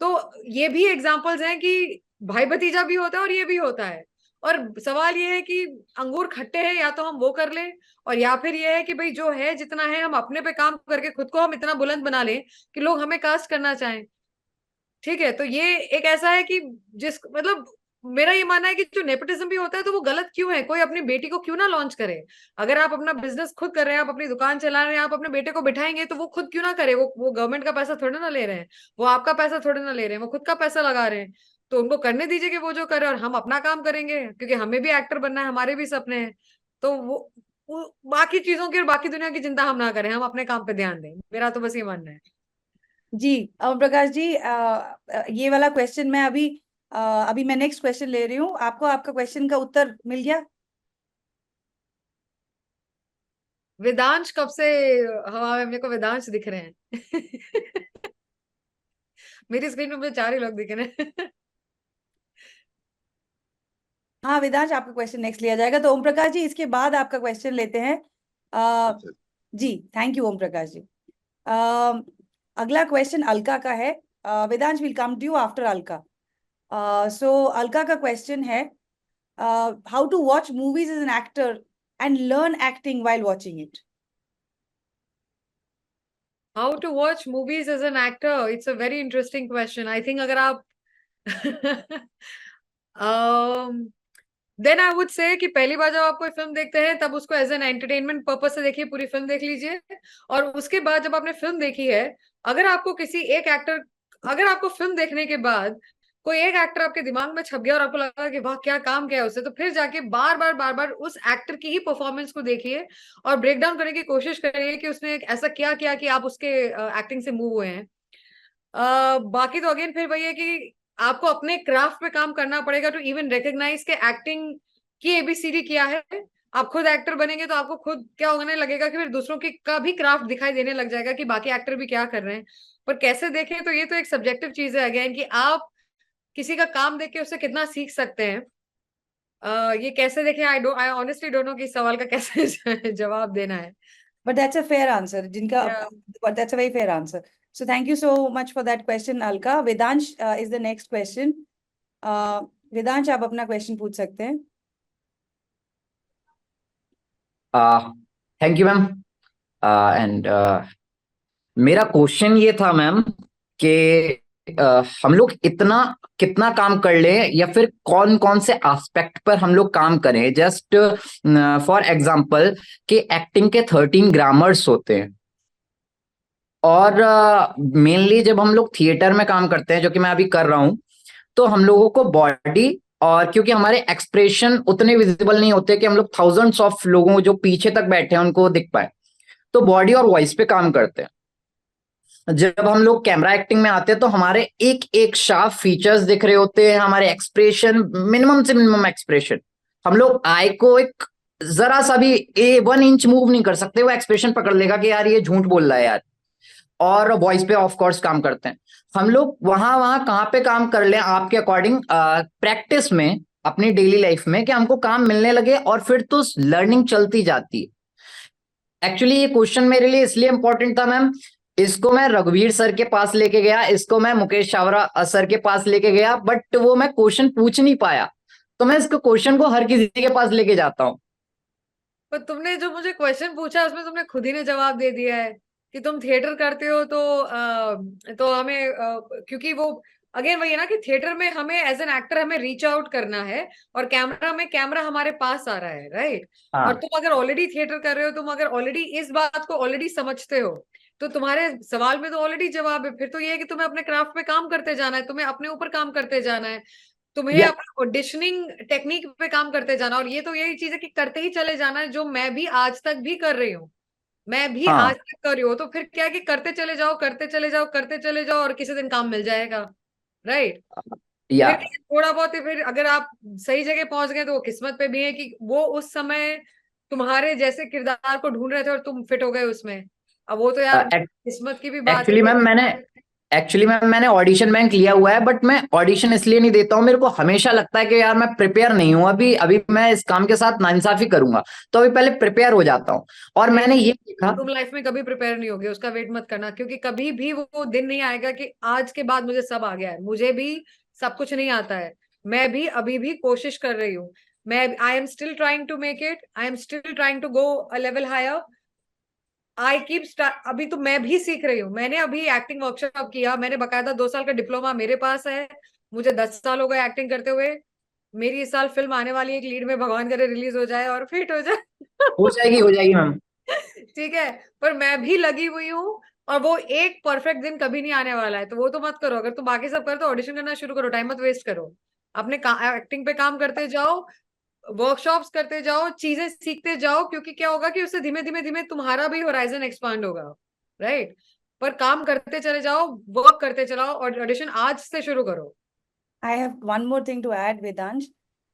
तो ये भी एग्जाम्पल्स हैं कि भाई भतीजा भी होता है और ये भी होता है. और सवाल ये है कि अंगूर खट्टे हैं, या तो हम वो कर लें, और या फिर ये है कि भाई जो है जितना है हम अपने पे काम करके खुद को हम इतना बुलंद बना लें कि लोग हमें कास्ट करना चाहें. ठीक है, तो ये एक ऐसा है कि जिस मतलब मेरा ये मानना है कि जो नेपोटिज्म भी होता है तो वो गलत क्यों है. कोई अपनी बेटी को क्यों ना लॉन्च करे? अगर आप अपना बिजनेस खुद कर रहे हैं, आप अपनी दुकान चला रहे हैं, आप अपने बेटे को बिठाएंगे तो वो खुद क्यों ना करे. वो गवर्नमेंट का पैसा थोड़े ना ले रहे हैं, वो आपका पैसा थोड़े ना ले रहे हैं, वो खुद का पैसा लगा रहे हैं. तो उनको करने दीजिए कि वो जो करे, और हम अपना काम करेंगे, क्योंकि हमें भी एक्टर बनना है, हमारे भी सपने हैं. तो वो बाकी चीजों की और बाकी दुनिया की चिंता हम ना करें, हम अपने काम पे ध्यान दें. मेरा तो बस ये मानना है. जी ओम प्रकाश जी, ये वाला क्वेश्चन मैं अभी मैं नेक्स्ट क्वेश्चन ले रही हूँ. आपको आपका क्वेश्चन का उत्तर मिल गया? वेदांश कब से हवा में, मेरे को वेदांश दिख रहे हैं. मेरी स्क्रीन पे मुझे 4 ही लोग दिख रहे हैं. हाँ वेदांश, आपका क्वेश्चन नेक्स्ट लिया जाएगा. तो ओम प्रकाश जी इसके बाद आपका क्वेश्चन लेते हैं. अच्छा। जी थैंक यू ओम प्रकाश जी. अगला क्वेश्चन अलका का है. Vedansh will come to you after Alka. So Alka का question है, how to watch movies as an actor and learn acting while watching it. How to watch movies as an actor? It's a very interesting question. I think अगर आप then I would say कि पहली बार जब आप कोई film देखते हैं तब उसको एज एन एंटरटेनमेंट पर्पज से देखिए, पूरी फिल्म देख लीजिए। और उसके बाद जब आपने फिल्म देखी है, अगर आपको किसी एक एक्टर, अगर आपको फिल्म देखने के बाद कोई एक एक्टर आपके दिमाग में छप गया और आपको लगा कि वाह क्या काम किया है उससे, तो फिर जाके बार बार उस एक्टर की ही परफॉर्मेंस को देखिए और ब्रेक डाउन करने की कोशिश करिए कि उसने ऐसा क्या किया कि आप उसके एक्टिंग से मूव हुए हैं। बाकी तो अगेन फिर वही है कि आपको अपने क्राफ्ट पे काम करना पड़ेगा टू इवन रिकॉग्नाइज के एक्टिंग की एबीसीडी क्या है। आप खुद एक्टर बनेंगे तो आपको खुद क्या होने लगेगा कि फिर दूसरों की का भी क्राफ्ट दिखाई देने लग जाएगा कि बाकी एक्टर भी क्या कर रहे हैं। पर कैसे देखें, तो ये तो एक सब्जेक्टिव चीज है अगेन, कि आप किसी का काम देख के उससे कितना सीख सकते हैं। ये कैसे देखें, आई ऑनेस्टली डोंट नो कि इस सवाल का कैसे जवाब देना है। But that's a fair answer. Jinka, Yeah. but that's a very fair answer. So thank you so much for that question, Alka. Vedansh is the next question. Vedansh, आप अपना question पूछ सकते हैं. Thank you ma'am. एंड मेरा question ये था ma'am कि हम लोग इतना कितना काम कर ले, या फिर कौन कौन से एस्पेक्ट पर हम लोग काम करें। जस्ट फॉर एग्जांपल कि एक्टिंग के 13 ग्रामर्स होते हैं, और मेनली जब हम लोग थिएटर में काम करते हैं, जो कि मैं अभी कर रहा हूं, तो हम लोगों को बॉडी, और क्योंकि हमारे एक्सप्रेशन उतने विजिबल नहीं होते कि हम लोग थाउजेंड्स ऑफ लोगों जो पीछे तक बैठे हैं उनको दिख पाए, तो बॉडी और वॉइस पे काम करते हैं। जब हम लोग कैमरा एक्टिंग में आते हैं तो हमारे एक एक शार्प फीचर्स दिख रहे होते हैं, हमारे एक्सप्रेशन, मिनिमम से मिनिमम एक्सप्रेशन। हम लोग आई को एक जरा सा भी 1 इंच मूव नहीं कर सकते, वो एक्सप्रेशन पकड़ लेगा कि यार ये झूठ बोल रहा है यार। और वॉइस पे ऑफ कोर्स काम करते हैं हम लोग। वहां कहाँ पे काम कर लें आपके अकॉर्डिंग, प्रैक्टिस में, अपनी डेली लाइफ में, कि हमको काम मिलने लगे और फिर तो लर्निंग चलती जाती है। एक्चुअली ये क्वेश्चन मेरे लिए इसलिए इंपॉर्टेंट था मैम, इसको मैं रघुवीर सर के पास लेके गया, इसको मैं मुकेश चावरा सर के पास लेके गया, बट वो मैं क्वेश्चन पूछ नहीं पाया, तो मैं इसको क्वेश्चन को हर किसी के पास लेके जाता हूँ। पर तुमने जो मुझे क्वेश्चन पूछा उसमें तुमने खुद ही ने जवाब दे दिया है कि तुम थिएटर करते हो, तो हमें क्योंकि वो अगेन वही है ना कि थिएटर में हमें एज एन एक्टर हमें रीच आउट करना है, और कैमरा में कैमरा हमारे पास आ रहा है, राइट। और तुम अगर ऑलरेडी थिएटर कर रहे हो, तुम अगर ऑलरेडी इस बात को ऑलरेडी समझते हो, तो तुम्हारे सवाल में तो ऑलरेडी जवाब है। फिर तो ये है कि तुम्हें अपने क्राफ्ट पे काम करते जाना है, तुम्हें अपने ऊपर काम करते जाना है, तुम्हें या अपने ऑडिशनिंग टेक्निक पे काम करते जाना। और ये तो यही चीज है कि करते ही चले जाना है, जो मैं भी आज तक भी कर रही हूँ, मैं भी हाँ आज तक कर रही हूँ। तो फिर क्या है कि करते चले जाओ, करते चले जाओ, करते चले जाओ, और किसी दिन काम मिल जाएगा, राइट। या फिर थोड़ा बहुत ही, फिर अगर आप सही जगह पहुंच गए तो वो किस्मत पे भी है कि वो उस समय तुम्हारे जैसे किरदार को ढूंढ रहे थे और तुम फिट हो गए उसमें। अब वो तो यार किस्मत की भी बात है। एक्चुअली मैम मैंने ऑडिशन बैंक लिया हुआ है, बट मैं ऑडिशन इसलिए नहीं देता हूँ, मेरे को हमेशा लगता है कि यार मैं प्रिपेयर नहीं हूँ, अभी मैं इस काम के साथ नाइंसाफी करूंगा, तो अभी पहले प्रिपेयर हो जाता हूँ। और मैंने ये देखा, तुम लाइफ में कभी प्रिपेयर नहीं होगे, उसका वेट मत करना, क्योंकि कभी भी वो दिन नहीं आएगा कि आज के बाद मुझे सब आ गया है। मुझे भी सब कुछ नहीं आता है, मैं भी अभी भी कोशिश कर रही हूँ। I am still trying to make it, I am still trying to go a level higher. अभी तो मैं भी सीख रही हूँ। मैंने अभी एक्टिंग वर्कशॉप किया, मैंने बकायदा 2 साल का डिप्लोमा मेरे पास है, मुझे 10 साल हो गए एक्टिंग करते हुए। मेरी इस साल फिल्म आने वाली है, एक लीड में, भगवान करे रिलीज हो जाए और फिट हो जाए। हो जाएगी मैम। ठीक है, पर मैं भी लगी हुई हूँ, और वो एक परफेक्ट दिन कभी नहीं आने वाला है, तो वो तो मत करो। अगर तुम बाकी सब करो तो ऑडिशन करना शुरू करो, टाइम मत वेस्ट करो, अपने एक्टिंग पे काम करते जाओ, वर्कशॉप्स करते जाओ, चीजें सीखते जाओ, क्योंकि क्या होगा कि उससे धीमे धीमे धीमे तुम्हारा भी होराइजन एक्सपांड होगा, राइट। पर काम करते चले जाओ, वर्क करते चलाओ, और ऑडिशन आज से शुरू करो। I have one more thing to add, Vedansh.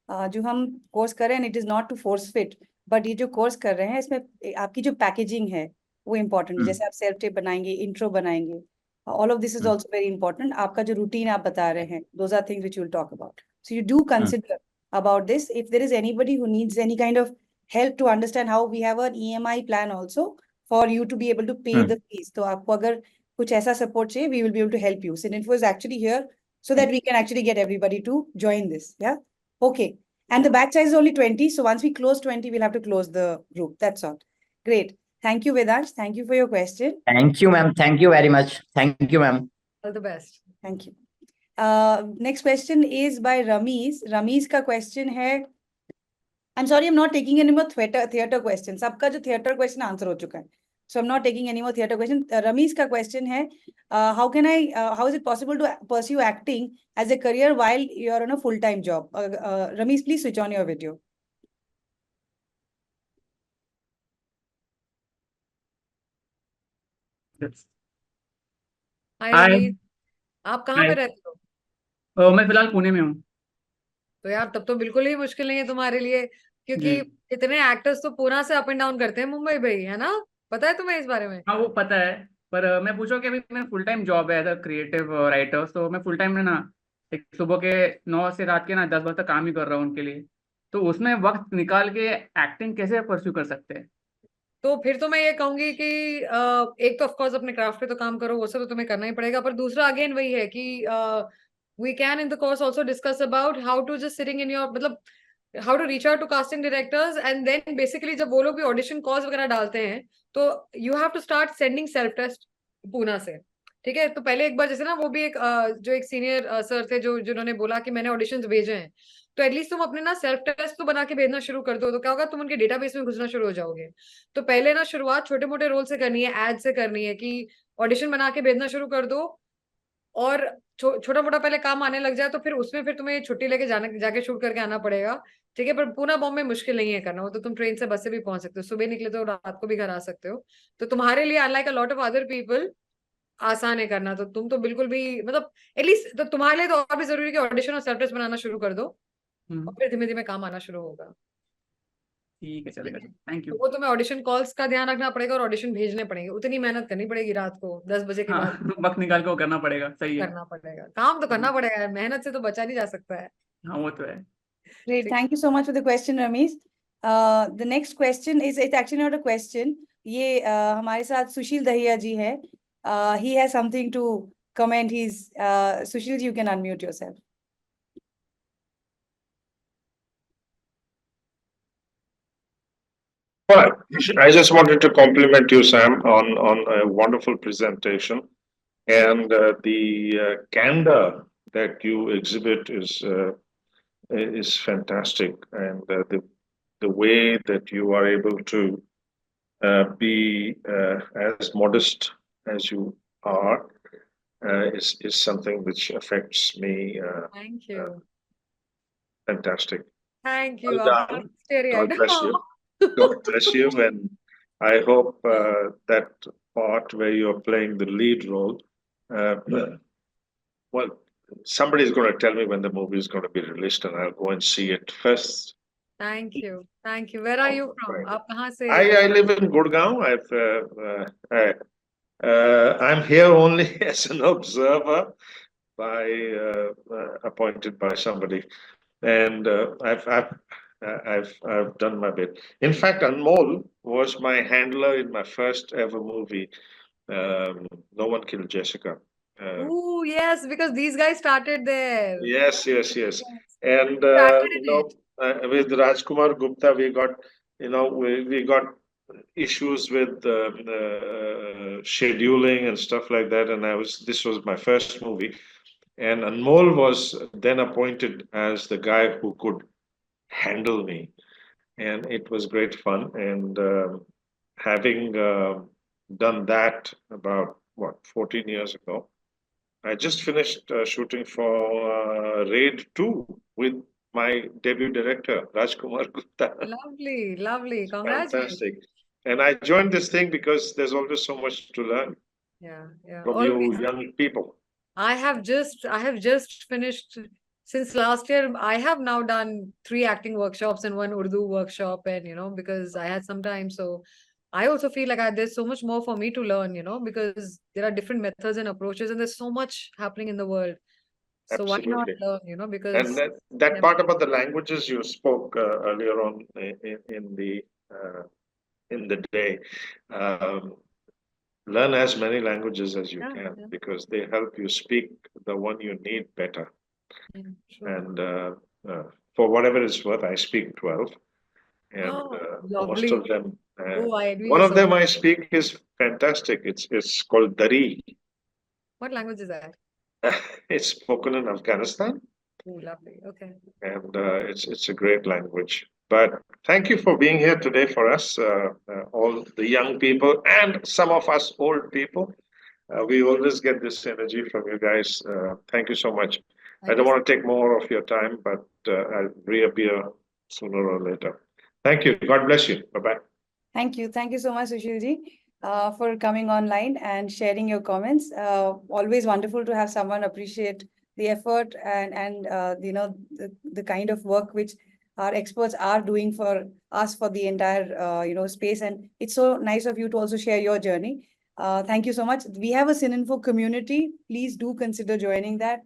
जो हम कोर्स कर रहे हैं, it is not to force fit, but ये जो कोर्स कर रहे हैं इसमें आपकी जो पैकेजिंग है वो इम्पोर्टेंट है। जैसे आप सेल्फ टेप बनाएंगे, इंट्रो बनाएंगे, all of this is also very important. आपका जो रूटीन आप बता रहे हैं, those are things which will talk about. So you do consider about this. If there is anybody who needs any kind of help to understand how, we have an EMI plan also for you to be able to pay the fees. तो आपको अगर कुछ ऐसा support चाहिए, we will be able to help you. Cininfo is actually here so that we can actually get everybody to join this. Yeah. Okay. And the batch size is only 20. So once we close 20, we'll have to close the group. That's all. Great. Thank you, Vedansh. Thank you for your question. Thank you, ma'am. Thank you very much. Thank you, ma'am. All the best. Thank you. Next question is by Ramesh. Ramesh का question है. I'm sorry, I'm not taking any more theater questions. सबका जो theater question answer हो चुका है. So I'm not taking any more theater question. Ramesh का question है, how is it possible to pursue acting as a career while you're on a full-time job? Ramesh, please switch on your video. हाय हाय रमीज, आप कहाँ पे हाय रहते हो? मैं फिलहाल पुणे में हूँ। तो यार तब तो बिल्कुल ही मुश्किल नहीं है तुम्हारे लिए, क्योंकि जी इतने एक्टर्स तो पुणे से अप एंड डाउन करते हैं मुंबई भाई, है ना? पता है तुम्हें इस बारे में? हाँ वो पता है, पर मैं पूछा कि अभी मैं फुल टाइम जॉब है एज अ क्रिएटिव राइटर, तो मैं फुल टाइम में ना एक सुबह के 9 से रात के 10 बजे तक काम ही कर रहा हूँ उनके लिए, तो उसमें वक्त निकाल के एक्टिंग कैसे परस्यू कर सकते हैं? तो फिर तो मैं ये कहूंगी कि एक तो ऑफकोर्स अपने क्राफ्ट पे तो काम करो, वो सब तो तुम्हें करना ही पड़ेगा, पर दूसरा अगेन वही है कि we can in the course also discuss about how to just sitting in your, मतलब how to reach out to casting directors, and then basically जब वो लोग भी ऑडिशन कॉल्स वगैरह डालते हैं तो you have to start sending self test Poona से। ठीक है, तो पहले एक बार जैसे ना वो भी एक जो एक सीनियर सर थे जो जिन्होंने बोला कि मैंने ऑडिशंस भेजे हैं, तो एटलीस्ट तुम अपने ना सेल्फ टेस्ट तो बना के भेजना शुरू कर दो, तो क्या होगा, तुम उनके डेटाबेस में घुसना शुरू हो जाओगे। तो पहले ना शुरुआत छोटे मोटे रोल से करनी है, एड से करनी है, कि ऑडिशन बना के भेजना शुरू कर दो, और छोटा मोटा पहले काम आने लग जाए तो फिर उसमें फिर तुम्हें छुट्टी लेके जाके शूट करके आना पड़ेगा। ठीक है, पर पूना बॉम्बे मुश्किल नहीं है करना, वो तो तुम ट्रेन से बस से भी पहुंच सकते हो, सुबह निकले तो रात को भी घर आ सकते हो, तो तुम्हारे लिए unlike a lot of other people आसान है करना, तो तुम तो बिल्कुल भी मतलब एटलीस्ट तो तुम्हारे लिए तो और भी जरूरी है कि ऑडिशन और सेल्फ टेस्ट बनाना शुरू कर दो, और फिर धीमे धीमे काम आना शुरू होगा। ठीक है, चलेगा, थैंक तो यू। वो तुम्हें ऑडिशन कॉल्स का ध्यान रखना पड़ेगा और ऑडिशन भेजने पड़ेंगे, उतनी मेहनत करनी पड़ेगी रात को 10 बजे के हाँ बाद वक्त निकाल के वो करना पड़ेगा, सही है। करना पड़ेगा, काम तो करना पड़ेगा यार, मेहनत से तो बचा नहीं जा सकता है। हाँ वो तो है। Great. Thank you so much for the question, Ramesh. The next question is, it's actually not a question. ये हमारे साथ सुशील दहिया जी है. He has something to comment. He's Sushil, you can unmute yourself. Well, I just wanted to compliment you, Sam, on a wonderful presentation, and the candor that you exhibit is fantastic, and the way that you are able to be as modest as you are is something which affects me. Thank you. Fantastic. Thank you. Well आप done. teary-eyed. God bless you. God bless you, and I hope that part where you're playing the lead role, well, somebody's going to tell me when the movie is going to be released, and I'll go and see it first. Thank you. Thank you. Where are you from? Right. आप कहाँ से? I live in Gurgaon. I'm here only as an observer, appointed by somebody, and I've done my bit. In fact, Anmol was my handler in my first ever movie, No One Killed Jessica. Oh yes, because these guys started there. Yes. And Started in it. with Rajkumar Gupta, we got we got issues with scheduling and stuff like that, and this was my first movie, and Anmol was then appointed as the guy who could handle me, and it was great fun. And having done that about 14 years ago, I just finished shooting for Raid 2 with my debut director, Rajkumar Gupta. Lovely. Congratulations. Fantastic. And I joined this thing because there's always so much to learn Yeah. from you young people. I have just finished, since last year, I have now done 3 acting workshops and 1 Urdu workshop, and because I had some time, so I also feel like there's so much more for me to learn, because there are different methods and approaches, and there's so much happening in the world. So why not Absolutely. learn, because And that part about the languages you spoke earlier on, in the day, learn as many languages as you Yeah, can yeah. because they help you speak the one you need better. Sure. And for whatever it's worth, I speak 12, and Oh, most lovely. of them. Oh, I envy One your of them son. I speak is fantastic. It's called Dari. What language is that? It's spoken in Afghanistan, Oh, lovely. Okay. and it's a great language. But thank you for being here today for us, all the young people and some of us old people. We always get this energy from you guys. Thank you so much. I Thank don't you. want to take more of your time, but I'll reappear sooner or later. Thank you. God bless you. Bye bye. Thank you. Thank you so much, Sushil ji, for coming online and sharing your comments. Always wonderful to have someone appreciate the effort and the kind of work which our experts are doing for us for the entire space. And it's so nice of you to also share your journey. Thank you so much. We have a Sininfo community. Please do consider joining that.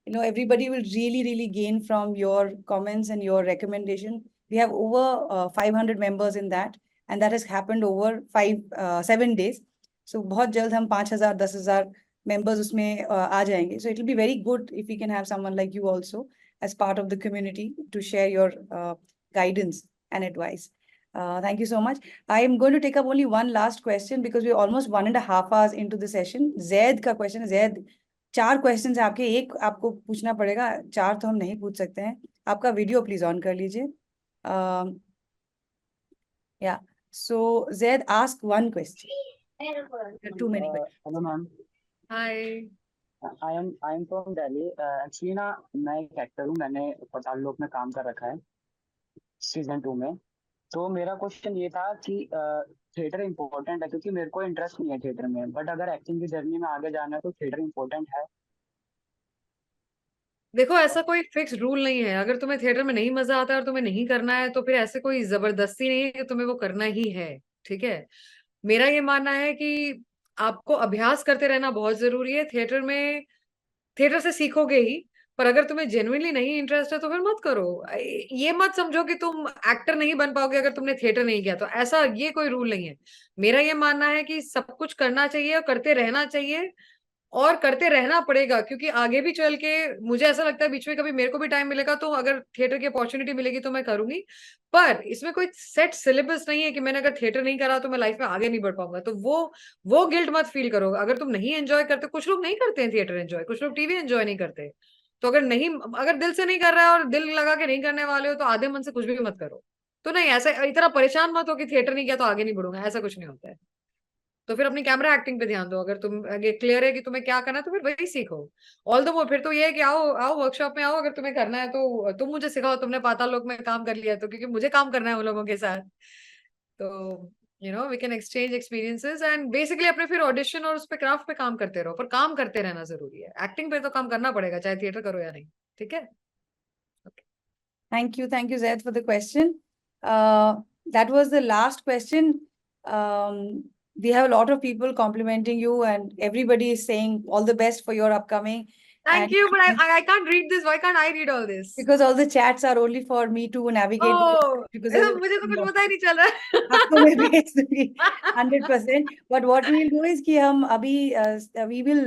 Everybody will really gain from your comments and your recommendation. We have over 500 members in that. And that has happened over 7 days. So बहुत जल्द हम 5,000 10,000 members उसमें आ जाएंगे. So it will be very good if we can have someone like you also as part of the community to share your guidance and advice. Thank you so much. I am going to take up only one last question because we're almost 1.5 hours into the session. Zaid का question है. Zaid, 4 questions है आपके. एक आपको पूछना पड़ेगा. 4 तो हम नहीं पूछ सकते हैं. आपका वीडियो प्लीज ऑन कर लीजिए. Yeah. So Zaid, ask one question. There are too many questions. Hello, ma'am. Hi. I am from Delhi. Actually ना मैं एक एक्टर हूँ. मैंने पताल लोक में काम कर रखा है सीजन 2 में. तो मेरा क्वेश्चन ये था कि थिएटर इम्पोर्टेंट है क्योंकि मेरे को इंटरेस्ट नहीं है थिएटर में. बट अगर एक्टिंग की जर्नी में आगे जाना है तो थिएटर इम्पोर्टेंट है. देखो, ऐसा कोई फिक्स रूल नहीं है. अगर तुम्हें थिएटर में नहीं मजा आता है और तुम्हें नहीं करना है तो फिर ऐसे कोई जबरदस्ती नहीं है कि तुम्हें वो करना ही है. ठीक है. मेरा ये मानना है कि आपको अभ्यास करते रहना बहुत जरूरी है. थिएटर से सीखोगे ही, पर अगर तुम्हें जेन्युइनली नहीं इंटरेस्ट है तो फिर मत करो. ये मत समझो कि तुम एक्टर नहीं बन पाओगे अगर तुमने थिएटर नहीं किया. तो ऐसा ये कोई रूल नहीं है. मेरा ये मानना है कि सब कुछ करना चाहिए और करते रहना चाहिए और करते रहना पड़ेगा, क्योंकि आगे भी चल के मुझे ऐसा लगता है बीच में कभी मेरे को भी टाइम मिलेगा तो अगर थिएटर की अपॉर्चुनिटी मिलेगी तो मैं करूंगी. पर इसमें कोई सेट सिलेबस नहीं है कि मैंने अगर थिएटर नहीं करा तो मैं लाइफ में आगे नहीं बढ़ पाऊंगा. तो वो गिल्ट मत फील करो. अगर तुम नहीं एंजॉय करते, कुछ लोग नहीं करते हैं थिएटर एंजॉय, कुछ लोग टीवी एंजॉय नहीं करते. तो अगर दिल से नहीं कर रहा है और दिल लगा के नहीं करने वाले हो तो आधे मन से कुछ भी मत करो. तो नहीं, ऐसा इतना परेशान मत हो कि थिएटर नहीं किया तो आगे नहीं बढ़ूंगा. ऐसा कुछ नहीं होता है. तो फिर अपनी कैमरा एक्टिंग पे ध्यान दो. अगर तुम क्लियर है कि तुम्हें क्या करना है तो फिर वही सीखो. ऑल द वो फिर तो ये है कि आओ आओ वर्कशॉप में आओ. अगर तुम्हें करना है तो तुम मुझे सिखाओ. तुमने पाताल लोक में काम कर लिया तो, क्योंकि मुझे काम करना है उन लोगों के साथ. तो we can exchange experiences and basically अपने फिर ऑडिशन और उस पे क्राफ्ट पे काम करते रहो. पर काम करते रहना जरूरी है. एक्टिंग पे तो काम करना पड़ेगा चाहे थिएटर करो या नहीं. ठीक है. Thank you, Zaid, for the question. That was the last question. We have a lot of people complimenting you, and everybody is saying all the best for your upcoming. Thank And you, but I can't read this. Why can't I read all this? because all the chats are only for me to navigate. Oh, because मुझे तो कुछ पता ही नहीं चल रहा है. आपको मैं भेज दूंगी 100%. But what we'll do is कि हम अभी we will,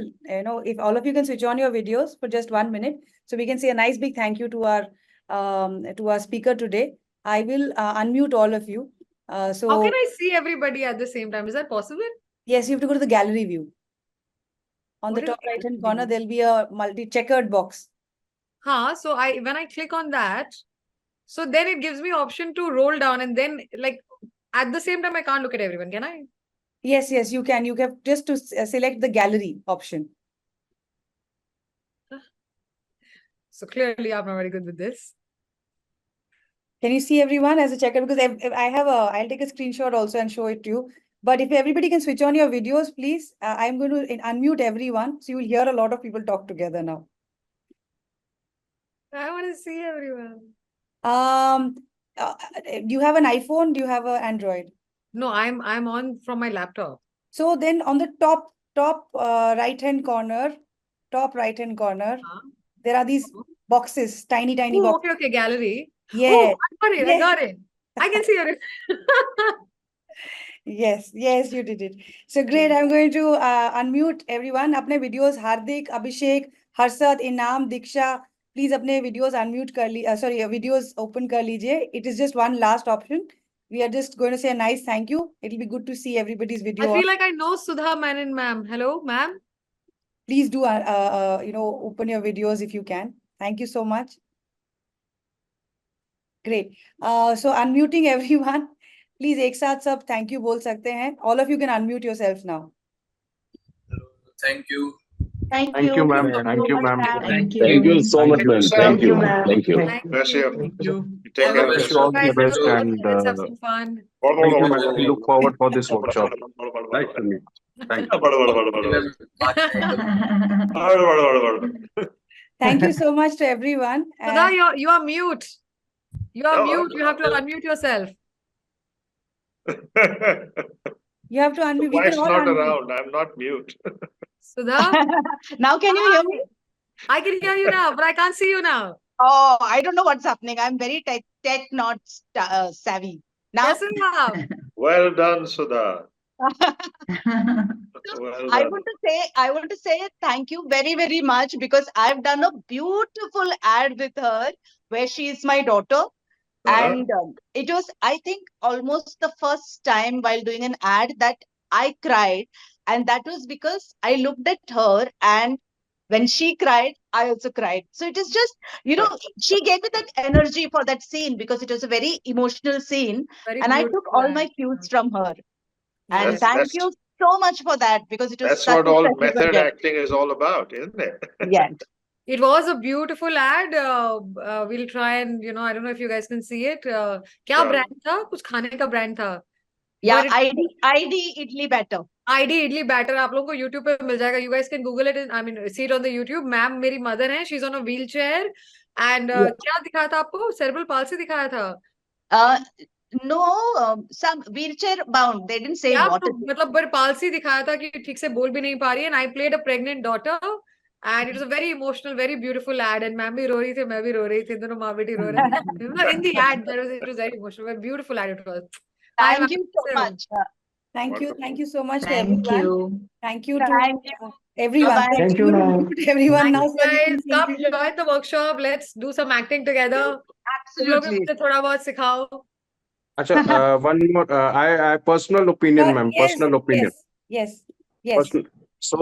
if all of you can switch on your videos for just 1 minute, so we can say a nice big thank you to our speaker today. I will unmute all of you. So How can I see everybody at the same time? Is that possible? yes, you have to go to the gallery view. On What the is top right hand gallery corner, view? there'll be a multi-checkered box. So when I click on that, so then it gives me option to roll down, and then like at the same time I can't look at everyone, can I? Yes, you can. You have just to select the gallery option. So clearly I'm not very good with this. Can you see everyone as a checker? Because I'll take a screenshot also and show it to you. But if everybody can switch on your videos, please. I'm going to unmute everyone. So you will hear a lot of people talk together now. I want to see everyone. Do you have an iPhone? Do you have an Android? No, I'm on from my laptop. So then on the top right-hand corner, there are these boxes, tiny Oh, boxes. okay, gallery. Yeah. Oh, I got it. I got it. I can see it. Yes, yes, you did it. So great. I'm going to unmute everyone. अपने videos हार्दिक, अभिषेक, हर्षद, इनाम, दीक्षा, please अपने videos unmute कर ली, sorry, videos open कर लीजिए. It is just one last option. We are just going to say a nice thank you. It'll be good to see everybody's I video. feel like I know Sudha Menon, ma'am. Hello, ma'am. Please do, open your videos if you can. Thank you so much. Great. So unmuting everyone. Please एक साथ सब thank you बोल सकते हैं. All of you can unmute yourself now. Thank you. Thank you, ma'am. Thank you, ma'am. Thank you so much, ma'am. Thank you, ma'am. Thank you. Bless you. Thank you. You take care of Wish you all yourself. the best and Let's have some fun. thank you, ma'am. We look forward for this workshop. Nice to meet you. Thank you. Thank you so much to everyone. Sudha, And you are mute. You are mute. You have to unmute yourself. you have to unmute. We Wife's can all not unmute. around. I'm not mute. Sudha, Now can you hear me? I can hear you now, but I can't see you now. Oh, I don't know what's happening. I'm very tech not savvy. Now Yes, ma'am. Well done, Sudha. So Well I done. want to say thank you very, very much because I've done a beautiful ad with her where she is my daughter. And it was, I think, almost the first time while doing an ad that I cried. And that was because I looked at her, and when she cried, I also cried. So it is just, she gave me that energy for that scene because it was a very emotional scene. Very And I took beautiful all ad. my cues from her. And Yes. thank you so much for that because it was That's such what a all special method project. acting is all about, isn't it? Yes. It was a beautiful ad. We'll try and, I don't know if you guys can see it. क्या Yeah. brand था? कुछ खाने का brand था. Yeah, But it- ID Idli Batter. ID idli batter आप लोगों को YouTube पे मिल जाएगा. You guys can Google it. I mean, see it on the YouTube. Ma'am मेरी मदर है. She's on a wheelchair. And Yeah. क्या दिखाया था आपको? Cerebral palsy दिखाया था. No, some wheelchair bound. They didn't say क्या what तो it is. मतलब पर पालसी दिखाया था कि ठीक से बोल भी नहीं पा रही है. And I played a pregnant daughter. And it was a very emotional, very beautiful ad. And ma'am भी रो रही थी, मैं भी रो रही थी. दोनों माँ बेटी रो रहे थे. In the ad, it was very emotional, very beautiful ad it was. Hi, Thank you so ma'am. much. Thank you so much to Thank everyone. you. Thank you to Thank you. everyone. Bye-bye. So Thank you, we will ma'am. unmute everyone now. Thanks, So we guys. can Come join the workshop. Let's do some acting together. तुम लोग भी Absolutely. मुझे थोड़ा बहुत सिखाओ. Acha, one more. I personal opinion, ma'am. yes, Personal opinion. yes. Personal. So,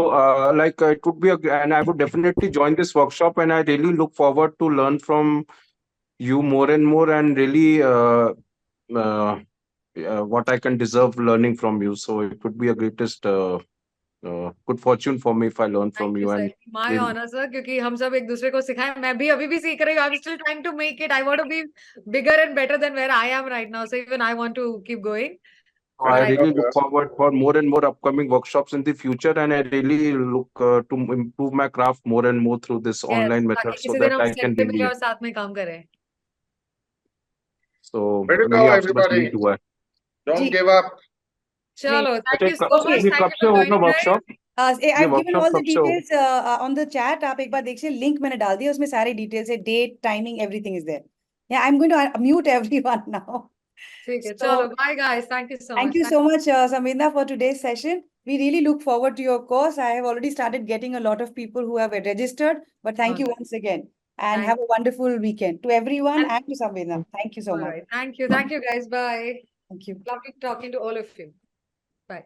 it would be and I would definitely join this workshop, and I really look forward to learn from you more and more, and really what I can deserve learning from you. So it would be a greatest good fortune for me if I learn from Thank you. you, sir. And My really- honor, sir. क्योंकि हम सब एक दूसरे को सिखाएं. मैं भी अभी भी सीख रही हूँ. I'm still trying to make it. I want to be bigger and better than where I am right now. So even I want to keep going. I Right. really look forward for more and more upcoming workshops in the future, and I really look to improve my craft more and more through this Yes. online ताकि method so किसी दिन that हम I set can पे मिले really. और साथ में काम करें. So, Way to go, मेरी आपसे बस everybody. यही दुआ है. Don't ji. give up. चलो. अच्छा, Thank you so much. ये Thank कब you से for होगा joining, guys. Workshop? I've given workshop all the कब से होगा? details on the chat. आप एक बार देखिए, link मैंने डाल दिया, उसमें सारे details है, date, timing, everything is there. Yeah, I'm going to mute everyone now. ठीक है. So, चलो. Bye, guys. Thank you so much. thank you so much, Samvedna, for today's session. We really look forward to your course. I have already started getting a lot of people who have registered, but thank you once again. And Thank have a wonderful weekend to everyone and to Samvedna. Thank you so All much. right. Thank you. Thank you, guys. Bye. Thank you. Lovely talking to all of you. Bye.